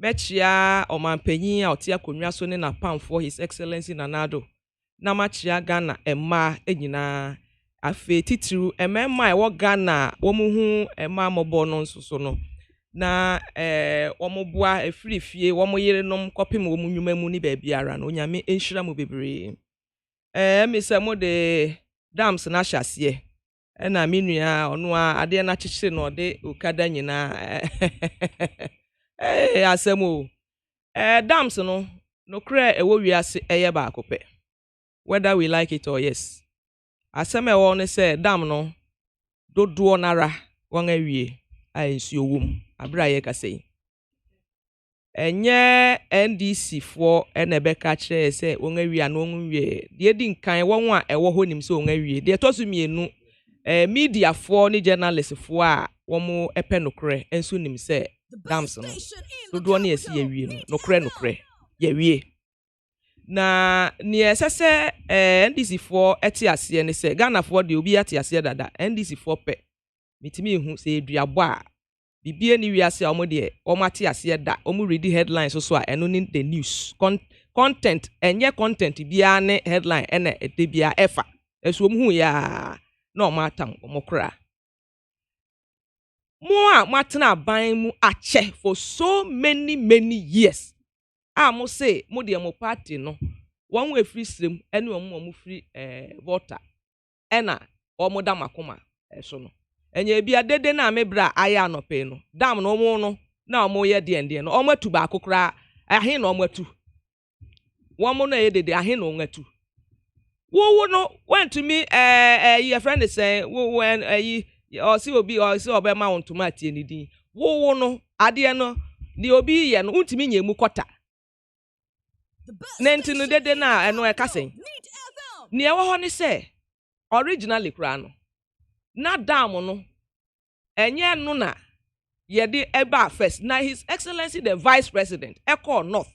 mechia omampanyin a otia konwa so ne na pam for his excellency Nanado na machia Ghana emma enyina afe titiru emma e wo Ghana wo mu hu emma mobo no nsoso no na wo mo boa efirifie wo mo yerenom kopim wo mu nwuma mu ni ba biara no nyame enhira mu bebre misa mo de dams na hyase na menua ono a ade na chichire no de Okada nyina asemo dams no kra ewo wiase eye ba akopɛ whether we like it or yes asem ewo ne say dam no dodo nara won awie a nsuo wom abra ye kasei enye NDC for enebeka kire say won awie na won wie de di nkan won a ewo honim say won awie de to so mienu media for ni journalist for a won epe nokre enso nim say dams no dodo na esi awie no nokre ye wie na ni esese NDC for eti ase ne say Ghana for de obi ati ase dada NDC for pe mitimi hu say eduabo a bibie ni wiase a omode omati ase da omu read headlines so a eno ni the news content enye content bia ne headline ene ede bia efa eso omu ya na omatam omokra mo a matena ban mu ache for so many years mo say mo de mo party no won we free stream ene omo free voter ena omo da makoma so no enye bia dede na mebra aya anope no dam no omo no na omo ye de no omo atu ba akokra ahe na omo atu womo na ye dede ahe na omo atu wo no went to me your friend is saying when or see obi or see obema on tomati enidi wo no ade no de obi ye no untimi nyemu kwota nenti no dede na eno e kasen ni e wo ho ne se originally kra no na dam no enye no na ye de eba first na his excellency the vice president eko north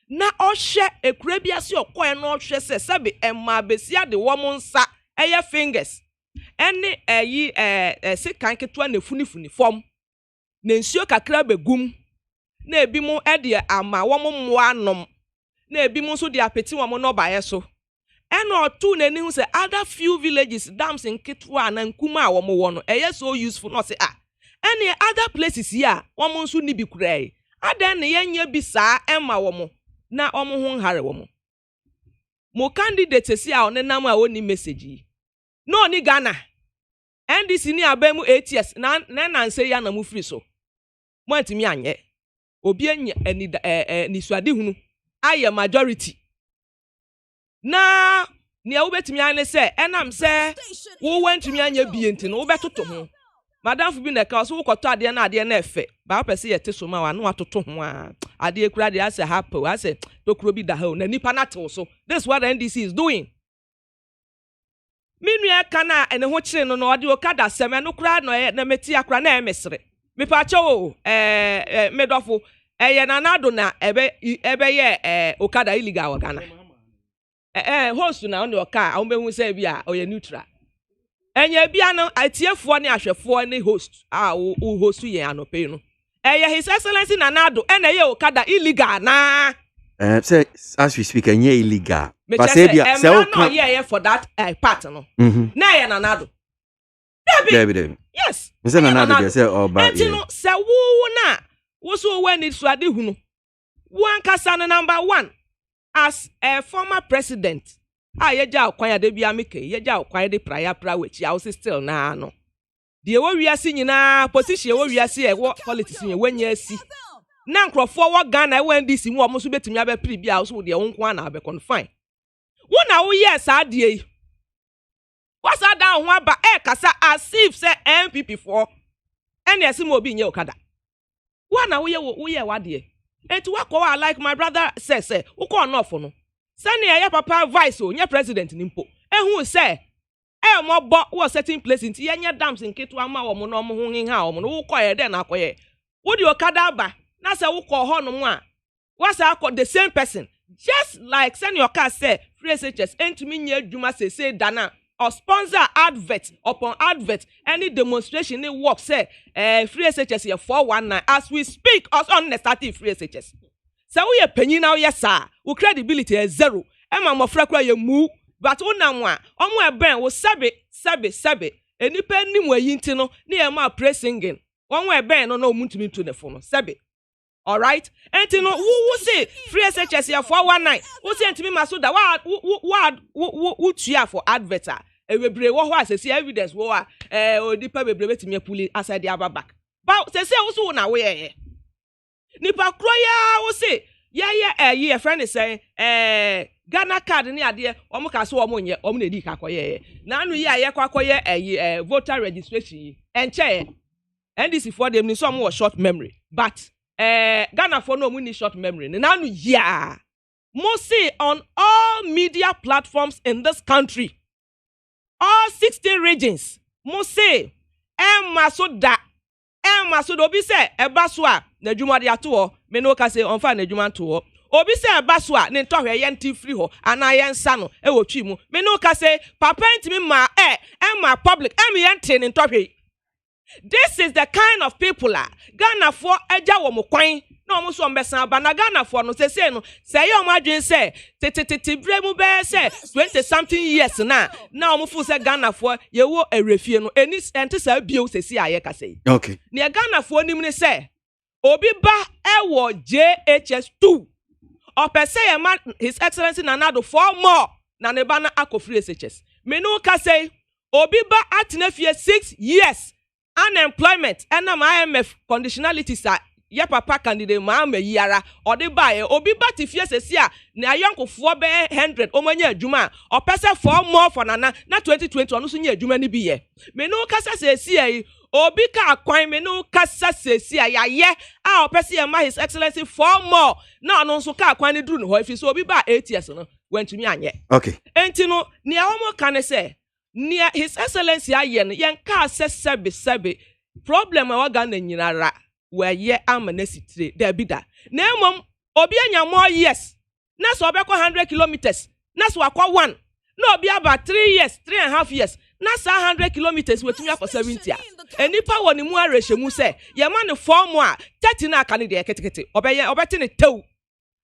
na ohye ekura biase okoye no ohye se sabe emma besia de wo nsa eye fingers ene sekan ketwa na funifuni fom na nsuo kakra begum na ebi mu ede ama wo mo anom na ebi mu so de apeti wo mo no bae so ene otu na ni hu se other few villages dams nketwa na nkuma a wo mo wo no eye so useful no se ene other places here wo mo nso ni bi kurai adan ne yenya bi saa ema wo mo na omo ho nhare wo mo candidate si a onenam a woni message no ni Ghana NDC ni abemu 8 years na nse ya na mu free so mo antimi anye obi anya ni suade hunu aye majority na ni a wobetimi ane se enam se wo wantimi anya bienti no wobetoto ho madam fu bi na ka so wokoto ade na ade na efe ba pese ye te so ma wa no atoto ho a ade ekura de ase hapo ase tokuro bi da ha na nipa na tew so this is what the NDC is doing minu ya kana ene ho kire no ode Okada seme no kura no na meti akura na emesre me pa cho medofo ye Nanado na ebe ye Okada illegal wa Ghana host na on the oka a ombehu se bia oye neutral Enye bia no atiefoɔ ne ahwɛfoɔ ne host wo host yɛn anope no His Excellency Nanado and Okada illegal na say as we speak enye illegal but say no for that part no na ye Nanado David yes say Nanado say oba no say wo na wo so we need so ade hu no one kasa no number 1 as a former president yeja okwan ade bia meke yeja okwan de prayer wechi house still na no de wo wiase nyina position wo wiase e wo politics ye wanya asi na nkrofo wo Ghana e wan DC mu omo so betumi abepri bia wo so de wo nko na abekon wo na wo yes ade what's that down ho aba kasa as if say MPP for ene esi mo obi nye Okada wo na wo ye wade etu wakwa like my brother says wo ko enough no sani ya papa vice o nye president ni mpo ehun say mo bo wo certain place nti yenye dams nketu ama wo mo no mo ho hinha wo mo no wo koye de na koye wo di Okada aba na say wo ko ho no mo a wasa akọ the same person just like sani your car say free SHS entumi nye adwuma say dana or sponsor advert upon advert any demonstration ni work say free SHS here 419 as we speak us on the starting free SHS say we panyin now yes sir we credibility is zero ema mo fra kwa ye mu but unam a omo eben wo sabe enipa nim wayi nti no na ye ma praise singing won we eben no na omuntumi to the phone sabe all right enti no wo say free SHS here 419 wo say ntimi maso da wo tua for adverter ebebre wo ho asesi evidence wo a odipa bebre betimi apuli aside ababak ba say wo so na wo ye nipa kroya wo say ye friend say Ghana card ni ade omo ka so omo nye omo na di ka koye na anu ye aye kwakoye voter registration enche NDC for them ni so omo short memory but Ghana for no omo ni short memory na anu ya mo say on all media platforms in this country all 16 regions mo say masoda obi say eba so a na dwuma de ato me no ka say onfa na dwuma to obi say eba so a ne ntohwe ye nti free ho ana ye nsa no e wo twi mu me no ka say papa ntimi ma ma public ye nti ne ntohwe. This is the kind of people Ghana for eja wo mo kwan na omo so mbesa ba na Ghana for no say no say ye omo adwen say tete bremu be say 20 something years na omo fu say Ghana for ye wo erefie no eni ente say bio sesi aye ka say okay ne Ghana for nim ne say obi ba wo JHS2 opese ye man His Excellency Nanado for more na ne ba na akofri SHS me no ka say obi ba atenafie 6 years unemployment and IMF conditionalities are ye papa candidate ma yara or the buy obi ba ti fie sesi a na ayonkofo be 100 omanya adwuma o pese for more for na 2020 onu so nya adwuma ni bi ye me no kasa sesi ai obi ka kwan me no kasa sesi a ye a o pese ye ma His Excellency for more na onu so ka kwan ni duru no ho ifi so obi ba 8 years no wantumi anye okay enti no ne awomo kan se near His Excellency ayen yen ka sebe problem wa Ghana nyinara we ye amanasitire da bida na emom obi anya more years na so obekọ 100 kilometers na so akọ 1 na obi aba 3 years 3.5 years na sa 100 kilometers wetumi akọ 70 enipa woni mu arehwemu se ye ma ne form a 30 na aka ne de ketekete obete ne tew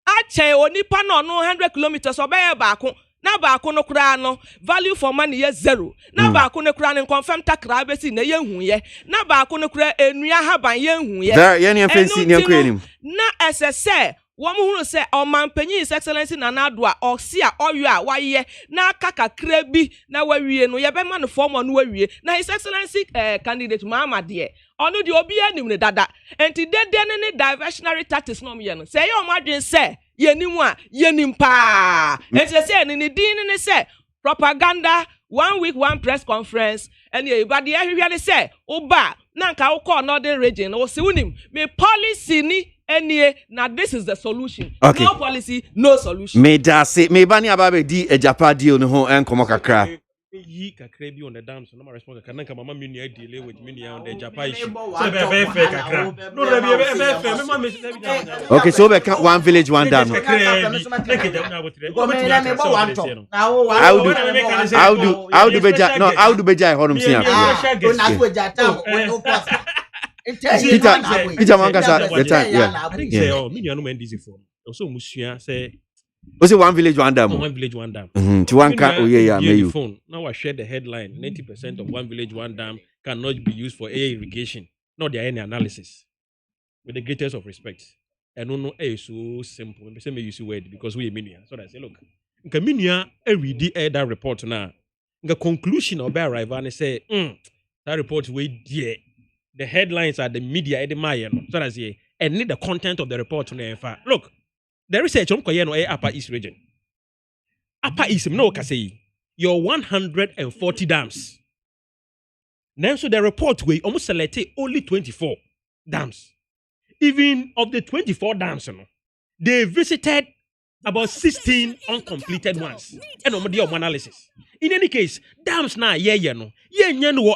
a chen onipa no 100 kilometers obeye baako na baako no kura no value for money ye zero na baako no kura no confirm takra besi na ye hu ye na baako no kura enua haban ye hu ye there ye ne fancy ne ko enim na ss wo mo hunu se omampanyi His Excellency Nanado a osi a oyo a waye na kakakra bi na wawie no ye be ma no form no wawie na His Excellency candidate Mama de onu de obi anim ne dada enti dede ne diversionary tactics no ye no se ye omadwen se yenimu a yenim pa enti se ne din ne se propaganda 1 week 1 press conference and everybody ahwehwe ne se oba na nka wo call northern region wo se unim me policy ni enie na this is the solution okay. No policy no solution me da se me bani ababe di ejapa deal no ho enkomo kakra Yi kakra bi on the dams no ma respond ka nanka mama me nua delay with me nua on the Japa issue. So Be fair kakra. No be fair me ma me. Okay, so we can one village one dam. How do beja no how do beja honum sia. Peter Mankasa the time yeah. I think say oh me nua no NDC for. So musua say was it one village one dam? One village one dam. To one can yeah you. Now I share the headline 90% of one village one dam cannot be used for air irrigation. Not there any analysis. With the greatest of respect. And no is so simple. Me say me use word because we minia. So I say look. Nka minia read that report now. The conclusion of that arrival and say that report we there. The headlines are the media the Maya. So I say and need the content of the report now. Look. The research on Koyeno Upper East region. Upper East, no say your 140 dams. Then so the report we almost selected only 24 dams. Even of the 24 dams, they visited about 16 uncompleted ones. And on the analysis. In any case, dams na no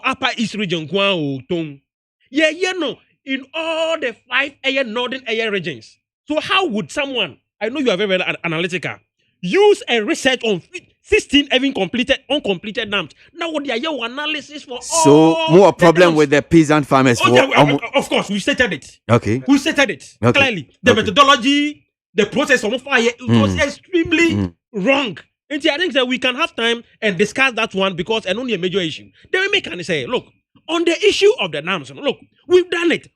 Upper East region no in all the 5 northern area regions. So how would someone, I know you are very, very analytical, use a research on 16 even uncompleted dams? Now what they are your analysis for so all more problem with the peasant farmers. Of course, we stated it. Okay. We stated it clearly. The methodology, the process of fire, it was extremely wrong. And I think that we can have time and discuss that one because it's only a major issue. Then we make and say, look, on the issue of the dams, look, we've done it.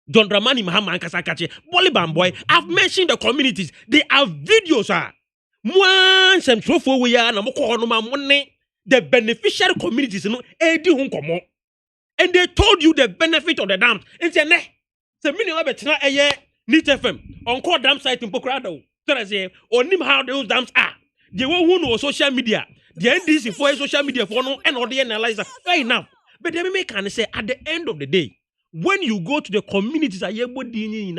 John Dramani Mahama Kasakache, Boliban boy. I've mentioned the communities. They have videos. Once and so for we are the beneficiary communities, and they told you the benefit of the dams. And say, the minimum of a NIT FM on call dam site in Pokrado. So I say, only how those dams are. The one who know social media, the NDC for social media for no and or the analyzer. Fair enough. But they make and say at the end of the day, when you go to the communities in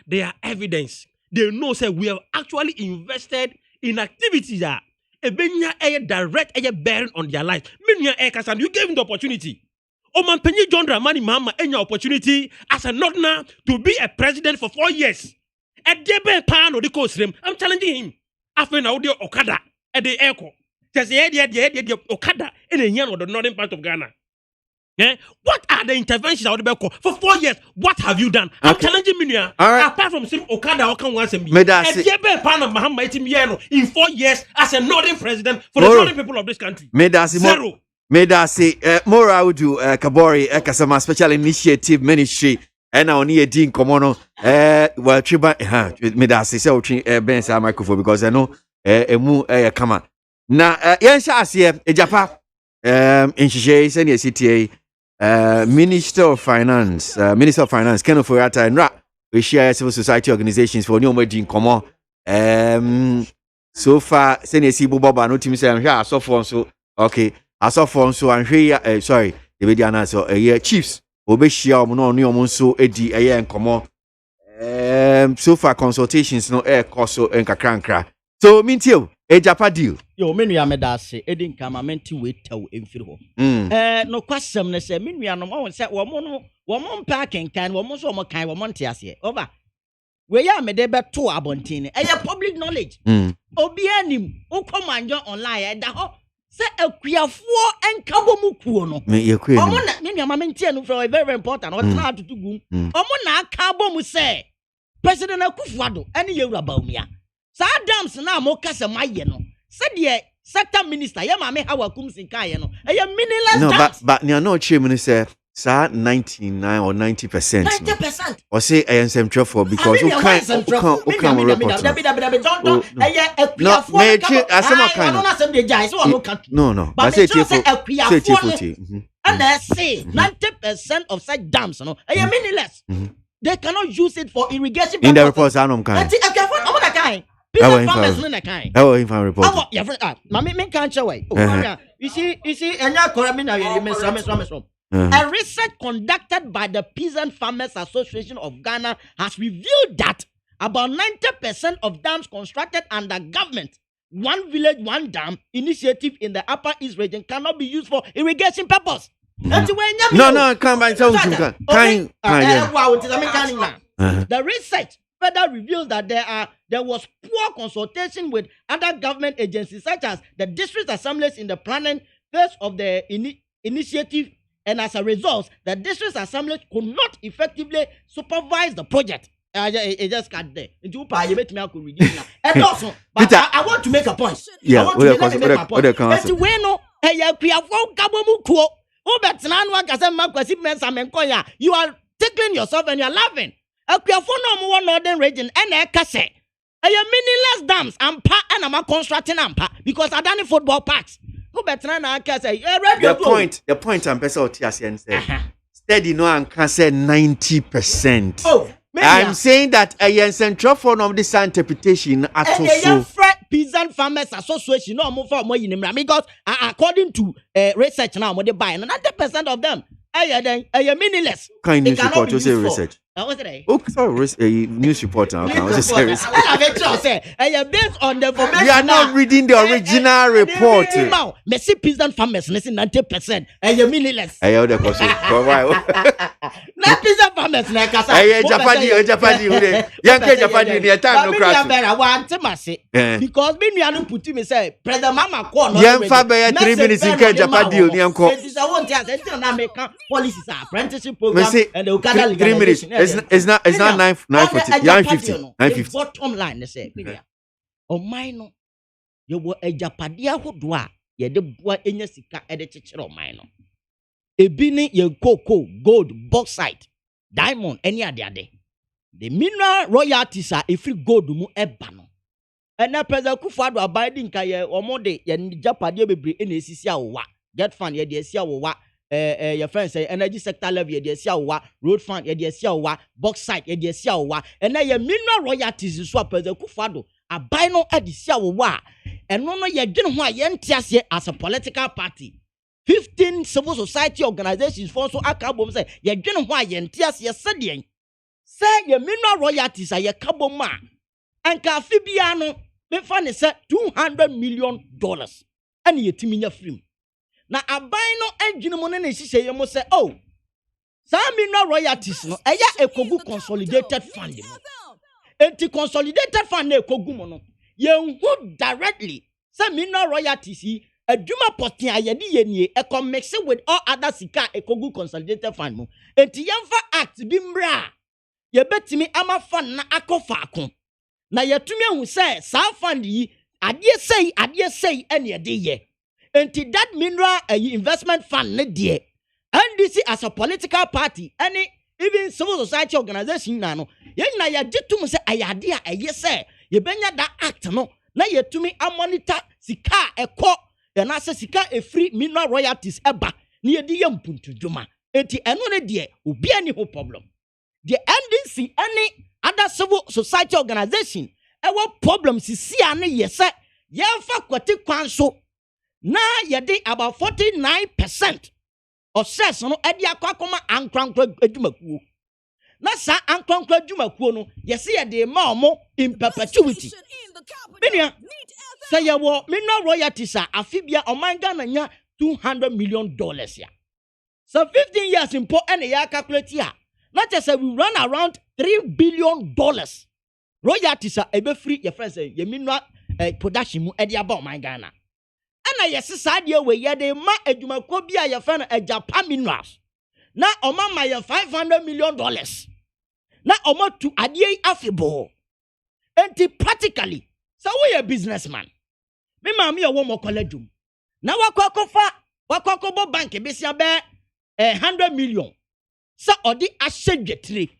they are evidence. They know say we have actually invested in activities that a direct bearing on their life. And you gave them the opportunity. Oman Penny John Dramani Mama any opportunity as a northerner to be a president for 4 years. At Debe Pan or the coast rim, I'm challenging him. After an audio Okada at the airport. There's the Okada in the young or the northern part of Ghana. What are the interventions out there for 4 years? What have you done? I'm challenging Minia. Right. Apart from Sim Okada, Okan once and in 4 years as a northern president for the northern people of this country. Zero. More I would do Kabori Ekasama Special Initiative Ministry. And I only a dean Komono. Well, Chiba, Medasi, so Ben Sa microphone because I know a moo kama. Now, Yansha Asia, a Japa, in Shishay, Senior CTA. Minister of Finance, Ken Ofurata and Ra, we share civil society organizations for new wedding common. So far, Senior Sibu Boba, no team say I'm here, I saw for so okay, I saw for so I'm here, sorry, the Vidiana, so a year chiefs, Obeshia, no new monso, Eddie, a year and common. So far, consultations, no air, coso, and Kakranka. So, Mintio, a Japa deal. Yo, menu amedase, Edin Kamamenti wait till in Philo. No question, say, Minia no more said, one packing can, one more kind of Montias. Over. We are made about 2 abontine, a public knowledge. Obianim, O command online, the ho, say a queer 4 and Kabomukuno. May you queer. Minia Mamentian for a very important or hard to do. Omona Kabomu say, President Akufo-Addo, any year about me. Sa dams na mo kasa maye no said the sector minister yamame hawakum sinkaye no meaningless no dams. but you are not chairman say sa 99 or 90%. 90%. Or say I am some trouble because who can't report. No. But say and I say 90% of such dams no meaningless. They cannot use it for irrigation. In the reports I don't kind. People farmers in the kind. Oh, if I report. Yeah, Mammy can't show away. You see, and a research conducted by the Peasant Farmers Association of Ghana has revealed that about 90% of dams constructed under government one village, one dam initiative in the Upper East region cannot be used for irrigation purpose. No, come by so the research further reveals that there was poor consultation with other government agencies such as the district assemblies in the planning phase of the initiative, and as a result, the district assemblies could not effectively supervise the project. It just got there. And also, but I want to make a point. Yeah, I want to make a point. You are tickling yourself and you are laughing. Northern region and meaninless dams and constructing because I done football parks. The point I'm saying steady no and can say 90%. Oh, I'm saying that a central form of this interpretation at also Peasant Farmers Association no more for more because according to research now what they buy 90% of them are meaningless. Kind news report to say research. Oh, sorry, news report now. Based on the information. We are not reading the original report. Messi peasant farmers listen 90%. Are meaningless. I heard the question. Not peasant farmers like Japani, time no crash. Because me no put me say President Mama call. 3 minutes in Japani ni anko. It is a one chance na make policies apprenticeship program and the 3 minutes. It's not 9:40. 9:50. Bottom line they say. O mine you were a Japadia hodwa ye de boa enya sika e de chechero mine no. Ebi ni ye cocoa, gold, bauxite, diamond any ade. The mineral royalties are if gold mu eba no. Na President Kufuor abiding ka ye omode ye Japadia bebre e na esisi awowa. Get fund ye de esi awowa. Your friends say energy sector level ye sia wa road fund ye sia wa bauxite ye sia wa and your mineral royalties so President Kufuor abai no adi sia wa and no ye dwene ho a ye ntiase as a political party 15 civil society organizations for so akabom say ye dwene ho a ye ntiase ye sede say your mineral royalties are ye kabom a anka afibia no me fa ne say $200 million and ye timinya free. Na abai no adwene mo na hihye ye mo say oh some mineral royalties no eya ekogu consolidated fund mo enti consolidated fund na ekogu mo no ye hu directly some mineral royalties yi adwuma potin ayede ye nie e mix with all other sika ekogu consolidated fund mo enti yemfa act bi mra ye betimi ama fund na akofa akon na yetumi hu say sa fund yi ade sei ene ye de ye. Enti that mineral investment fund ne die NDC as a political party any even civil society organization na no ye na ya jitum se ayade a eye se ye benya that act no na ye tumi a monitor sika ekọ ye na se sika free mineral royalties eba na ye di ye mpuntu dwuma enti eno ne die obi ani ho problem the NDC any other civil society organization ewo problem sisia ne ye se ye fa kwati kwan so na yede about 49% of shares no edi akwa ankrankra adwumakuo na sa ankrankra adwumakuo no yesi yede ma omo in perpetuity binia say yawo mineral royalties a afibia omanga na nya $200 million ya so 15 years in po ene ya calculate ya not just say we run around $3 billion royalties a ebe free your friends say ye mineral production mu edi aba omanga na na yes sadie we ye de ma adwumako bia ye fa na Japan minerals na oma ma ye $500 million na oma tu adie afibo enti practically so we a businessman me ma me wo mo koladum na wakwakobo bank besia be 100 million so odi ahyedwetire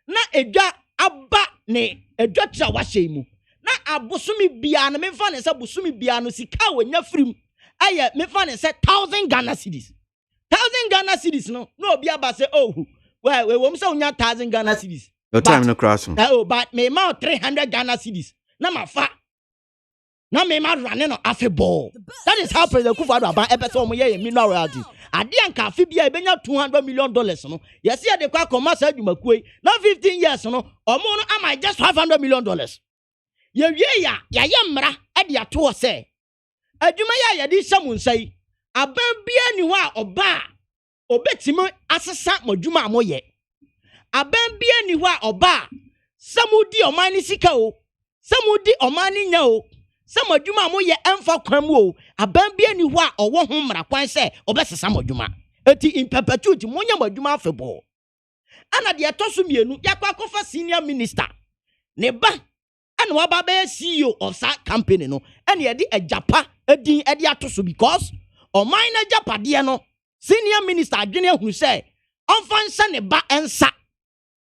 na edwa aba ne edwa tra wahye mu na abosumi bia no me fa ne se bosumi bia no sika wonya frim aye me fa ne se 1000 Ghana cedis 1000 Ghana cedis no obi aba se oh we wo me se wonya 1000 Ghana cedis your time no cross oh but me ma 300 Ghana cedis na mafa na me ma run no afeball that is how President Kufuor aba ebe se omo ye mineral royalties ade anka afebia e benya $200 million no yes ye de kwa commerce adwumakue na 15 years no omo no am just $500 million. Ya yemra e de ato se adwuma ya ye de hyam nsai aban bia ni ho a oba obetimo asesa madwuma amoye aban bia ni ho a oba samudi oman ni sika o samudi oman ni nya o samadwuma amoye emfa kwan mu o aban bia ni ho a owo ho mra kwan se obesesa madwuma eti in perpetuity monya madwuma afebo ana de atoso mienu yakwa kofa senior minister ne ba ana waba be CEO of that company no ene ye de ajapa edin e de atoso because oman na japade no senior minister adwene hu se onfansa ne ba ensa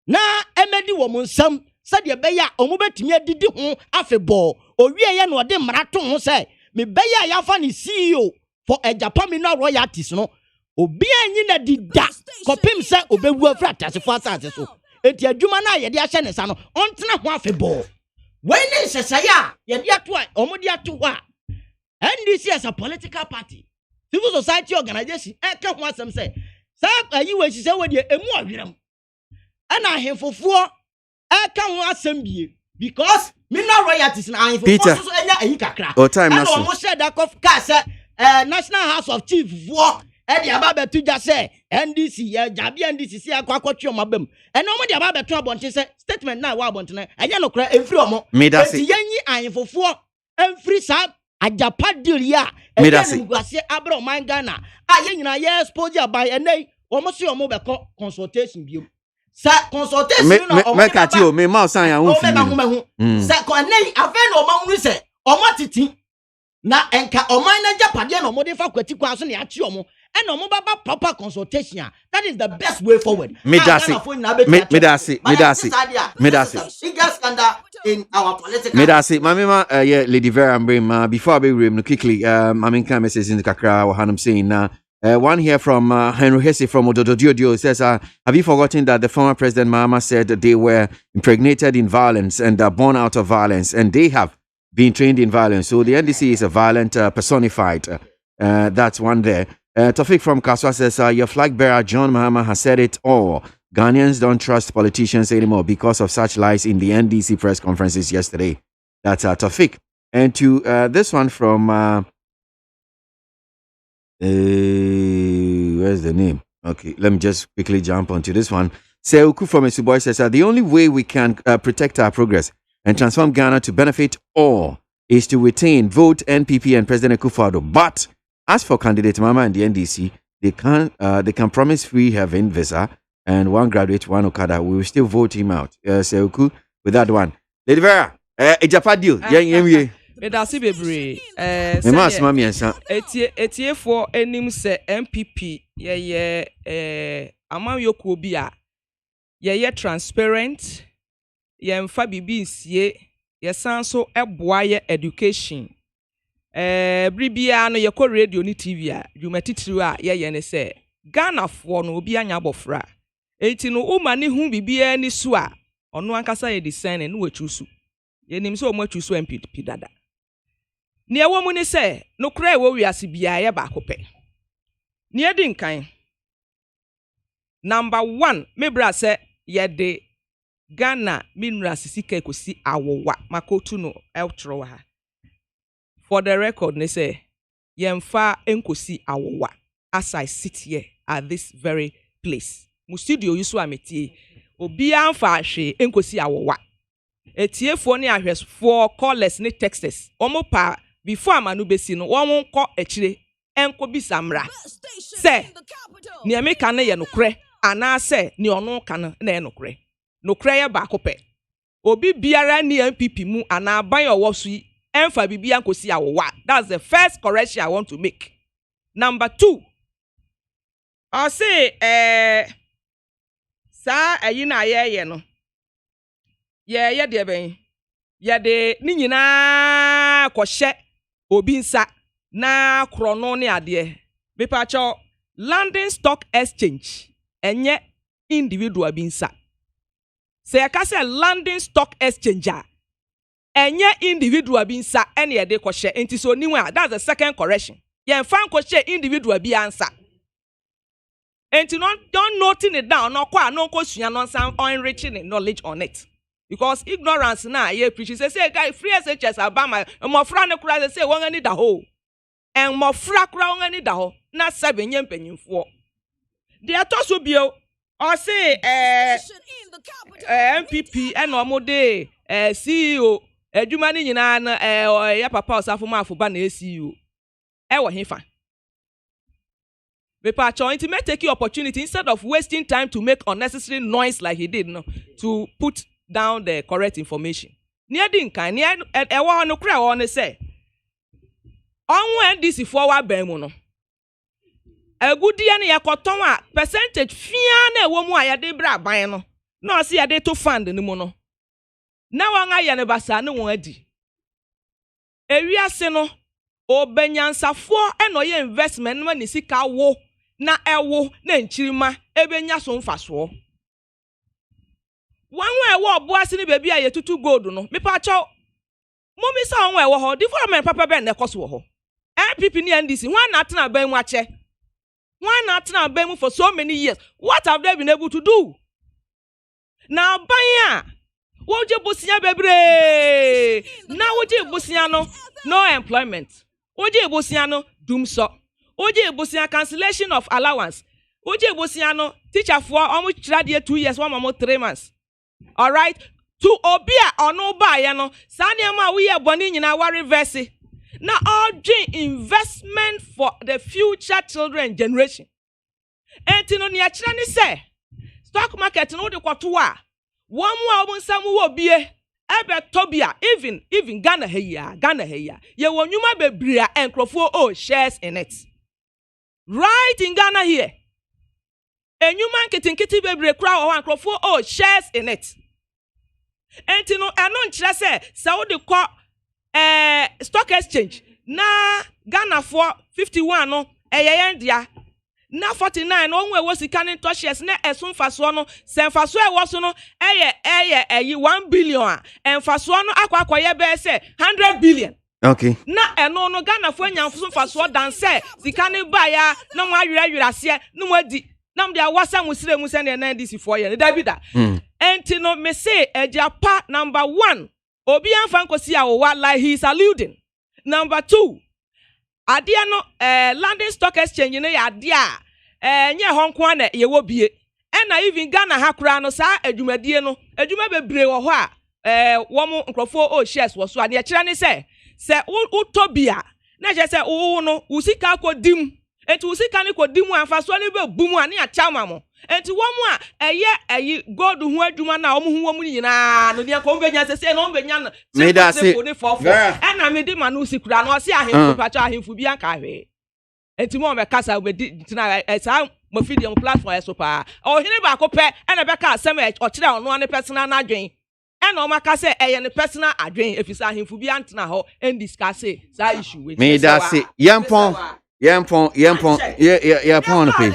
na emedi wo monsam se de be ya omo betimi adidi ho afebo owie ye no de mrato ho se me be ya yafa ne CEO for ajapa mineral royalties no obi anyi na dida kopim se obewu afra tasefo asase so enti adwuma na ye de ahye ne sa no ontena ho afebo when is sesaya ye de ato a omo de ato ho a NDC as a political party civil society organization e ka ho asem se sa ayi we hise we de emu ahwerem ana ahemfofo e ka ho asem bie because mineral royalties na ahemfofo so enya ayi kakra and omo share that of car say National House of Chief for Eddie Ababe Tuja say NDC Jabi NDC see akwakotwe omabam and omo de Ababe to abonte say statement na wa abonte na enye no kra emfiri omo enti yanyi ahemfofo emfiri sa ajapa deal ya ene ngwase abro man Ghana ye nyina ye expose by enei omo se omo be consultation bio sa consultation no omo me ka ti o me ma san ya ho fi sa ko enei afa na omo hunu se omo titi na enka oman na japade na omo de fa kwati kwa so na ya chi omo and omo baba proper consultation that is the best way forward me dasi in our political me dasi mama yeah Lady Vera Mbrim before I be room quickly I mean can message in the kakra what I'm saying now one here from Henry Hesse from Odododio says have you forgotten that the former President Mahama said that they were impregnated in violence and born out of violence and they have been trained in violence, so the NDC is a violent personified. That's one there. Tofik from Kaswa says, your flag bearer John Mahama has said it all. Ghanaians don't trust politicians anymore because of such lies in the NDC press conferences yesterday. That's Tofik. And to this one from where's the name? Okay, let me just quickly jump onto this one. Seuku from Esuboy says, the only way we can protect our progress and transform Ghana to benefit all is to retain, vote NPP and President Akufo-Addo. But as for candidate Mama and the NDC, they can promise free heaven visa and one graduate, one Okada. We will still vote him out. Seuku with that one. Lady Vera, a Japan deal. Yeah. Medasi bebre. Mas mami ensa. Etie for enim se MPP ama yoku obi a ye transparent. Yemfa bibi nsie yesan so eboa ye education bribia no ye ko radio ni TV a dwumatitiri a ye ne se Ghana fo no obi anya bofra enti no uma ne hu bibia ni so a ono ankasa ye design no wachusu ye nim se o machusu MPP dada ne ewo mu ni se no kra ewo wiase bia ye ba kope ne edi nkan number 1 mebra se ye de Ghana mineral sisika ekosi awowa makotu no eltro ha for the record ne say yemfa enkosi awowa as I sit here at this very place mu studio yusu ametie obi anfa ahwe enkosi awowa etiefo ne ahwesfo callers ne texts omo pa before amanu besi no won kọ akire enko bisamra say ne emeka ne ye nokre ana say ne ono ka na enokre no kraya ba kope obi biara ni MPP mu ana ban owo so emfa bibia nkosi awowa. That's the first correction I want to make. Number 2, I say sa ayi na ye no ye de ben ye de ni nyina kohye obi nsa na krono ne ade me pa cho London Stock Exchange enye individual bi nsa. Say I can say London Stock Exchange enye individual bi nsa ene ye de kohye enti so niwa. That's the second correction. Ye fan kohye individual bi ansa enti don't noting it down no kwa no kosua no sam enriching knowledge on it. because ignorance na ye preach say guy free SHS abama mmofra ne kura say won ani da ho en mmofra kura won ani da ho na 7 nye mpanyimfo de atoso bio o say MPP and omode CEO adwuma ni nyina na ya papa osafo ma afo ba na CEO wo hefa Pepa Chointi may take the opportunity instead of wasting time to make unnecessary noise like he did, no, to put down the correct information. Near Dinka, near a one no cry on say. On when this is forward bemuno. A good dear near Cotonwa percentage fiane woman ya de bra bino. No, see a day to fund in the mono. Now I yanabasa no wadi. Area seno o benyansa for and oye investment when you see ka wo. Na ewo na nchirima ebenya so mfaso wanwe ewo oboase ni baby aye tutu gold no mepa cho momi sa wanwe ewo ho development papa ben na ekoso ho MPP ni NDC wan na atena ban mu ache wan na atena ban mu for so many years what have they been able to do na ban a woje bosia bebre na woje bosia no employment woje bosia no doom so Oje Bosia cancellation of allowance. Oje Bosiano teacher for almost 2 years, 1 more 3 months. All right. To obia or no buy, Sanyama we are born in our reverse. Now all investment for the future children generation. And Tino Niachani say stock market no de kwatua. One more samu will be ebe Tobia, even Ghana here. Ye won you ma bebria and crofo shares in it. Right in Ghana here. And you man kitty baby crowd or crofo shares in it. And you know, I know say Saudi call stock exchange. Na Ghana for 51 no dia. Na 49 no we was canning to shares na esun faso no sen faso e was no 1 billion and faso no akwa be say 100 billion. Okay. Na eno no Ghana fo nyamfo faso dan say sika ne ba ya na mo awira ase no adi na mo dia wasa musire mu se na NDC 4 year da bi da. Enti no me say ejapa number 1 obi anfa nkosi a wo like he is alluding. Number 2 adia no London Stock Exchange no ya adia nye honko na ye wo bie. Na even Ghana ha kura no sa adwumadie no adwuma bebre wo ho a wo mo nkrofo shares wo so ade kira ne say se utobia na je se no usika kodim enti usika ne kodim anfa so ne be bum ani achama mo enti wo mu a eye god hu adwuma na wo hu wo mu nyina no dia ko mbenya se no mbenya no me da se na me di manu usikura no se ahemfu pacha ahemfu bi anka hwe enti mo be kasa we di tina sa mo video platform so pa o hini ba ko pe na be ka asem o kire ono ne personal na adwen and o maka say ne personal adwen efisa ahemfu bi antena ho and discuss sa issue with me da se yampon no pe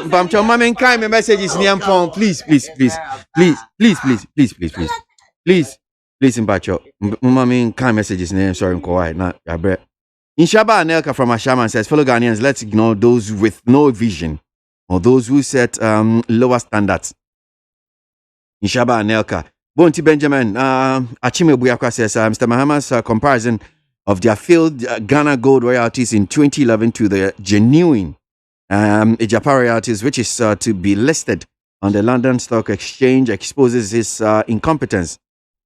Bamcho mama kind me messages ni yampon please Mbacho mama kind messages ni sorry nko na yabre Inshaba Anelka from Ashaman says, fellow Ghanaians, let's ignore those with no vision or those who set lower standards. Inshaba Anelka. Bonti Benjamin, Achime Buyakwa says, Mr. Mahama's comparison of their failed Ghana gold royalties in 2011 to the genuine Ijapa royalties, which is to be listed on the London Stock Exchange, exposes his incompetence.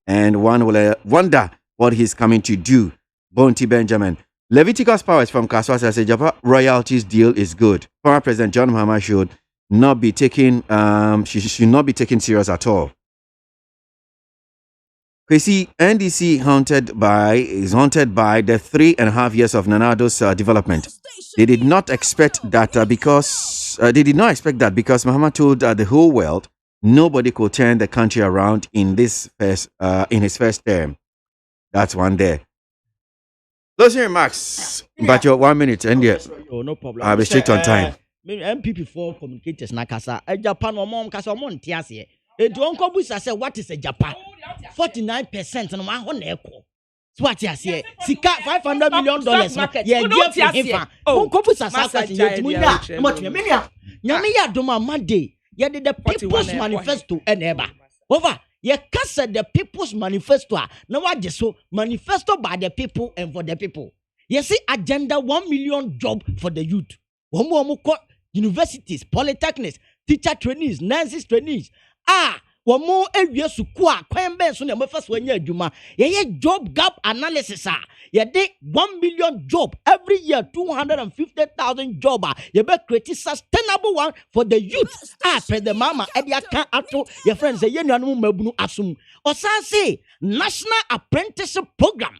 And one will wonder what he's coming to do. Bonti Benjamin. Leviticus Powers from KWASI says the Japa royalties deal is good. Former President John Mahama should not be taken should not be taken serious at all. KWASI NDC is haunted by the 3.5 years of Nanado's development. They did not expect that because Mahama told the whole world nobody could turn the country around in his first term. That's one there. Closing remarks, but your 1 minute, and yeah, no problem. I'll be straight on time. MPP for communicators na kasa. Japan or mom kasa montie ase. E do onko busa say what is a Japan? 49% no ma ho na ekọ. Swat ya se sika $500 million ye dia fifa onkofu sasa kwati ye timunya matwe menia nyame ya doma made ye the people's manifesto eneba over ye kasa the people's manifesto na waje so manifesto by the people and for the people ye see agenda 1 million job for the youth womo universities polytechnics teacher trainees nurses trainees womo ewie suku kwan ben so na mo faso anya adwuma ye job gap analysis ye de 1 million job every year 250,000 job ye be create sustainable one for the youth per the mama e dia kan ato your friends say ye nuanu mabunu asum osan say national apprenticeship program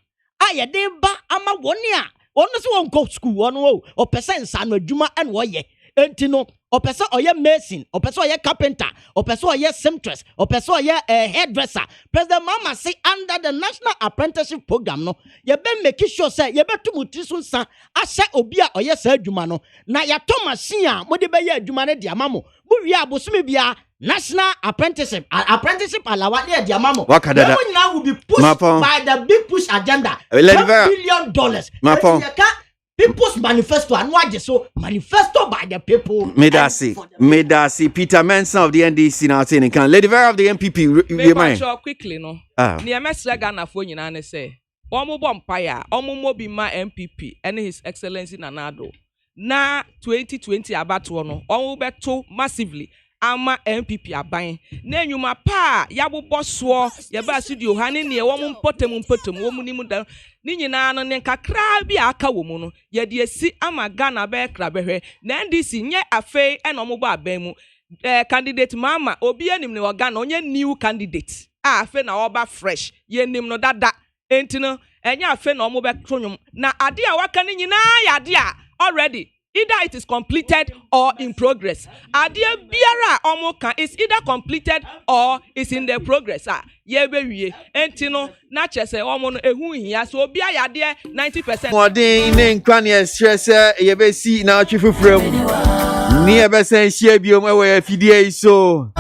ye de ba ama woni ono se won go school ono o person sa no adwuma en wo ye enti no o person oye mason o person oye carpenter o person oye seamstress o person oye hairdresser president mama say under the national apprenticeship program no ye be make sure say ye be tumutri so nsa ahye obi a oye sa adwuma no na ya to machine a mo de be ye adwuma ne de amamo bu wi abosome bia national apprenticeship alawa ne de amamo we now will be pushed by the big push agenda $1 billion People's Manifesto and what so manifesto by the people. Medasi Peter Manson of the NDC now saying can Lady Vera of the MPP remind quickly no. Near Mesra Ghana for you and say Omo Bompire, Omo Bima MPP and His Excellency Nanado. Na 2020 about one Omo beto massively. Ama MPP aban na nyuma pa yabo boswo yaba studio hane ne wo mpotem wo munimu da ni nyina no ne kakra bi aka wo mu no ye de asi ama Ghana be kra behwe na NDC nye afei e no mo ba aban mu candidate mama obi anim ne wo Ghana onye new candidate afei na oba fresh ye nim no dada enti no enya afei na mo be tronwom na ade a waka ni nyina ya ade a already either it is completed or in progress. Adia biara omoka is either completed or is in the progress. Ye be wie. Entino na chese omo no ehu hia so obi ayade 90%. Modin ne nkwan ye stress ye be si na atwe fufrem. Ni e be sen hia biom e we afidie so.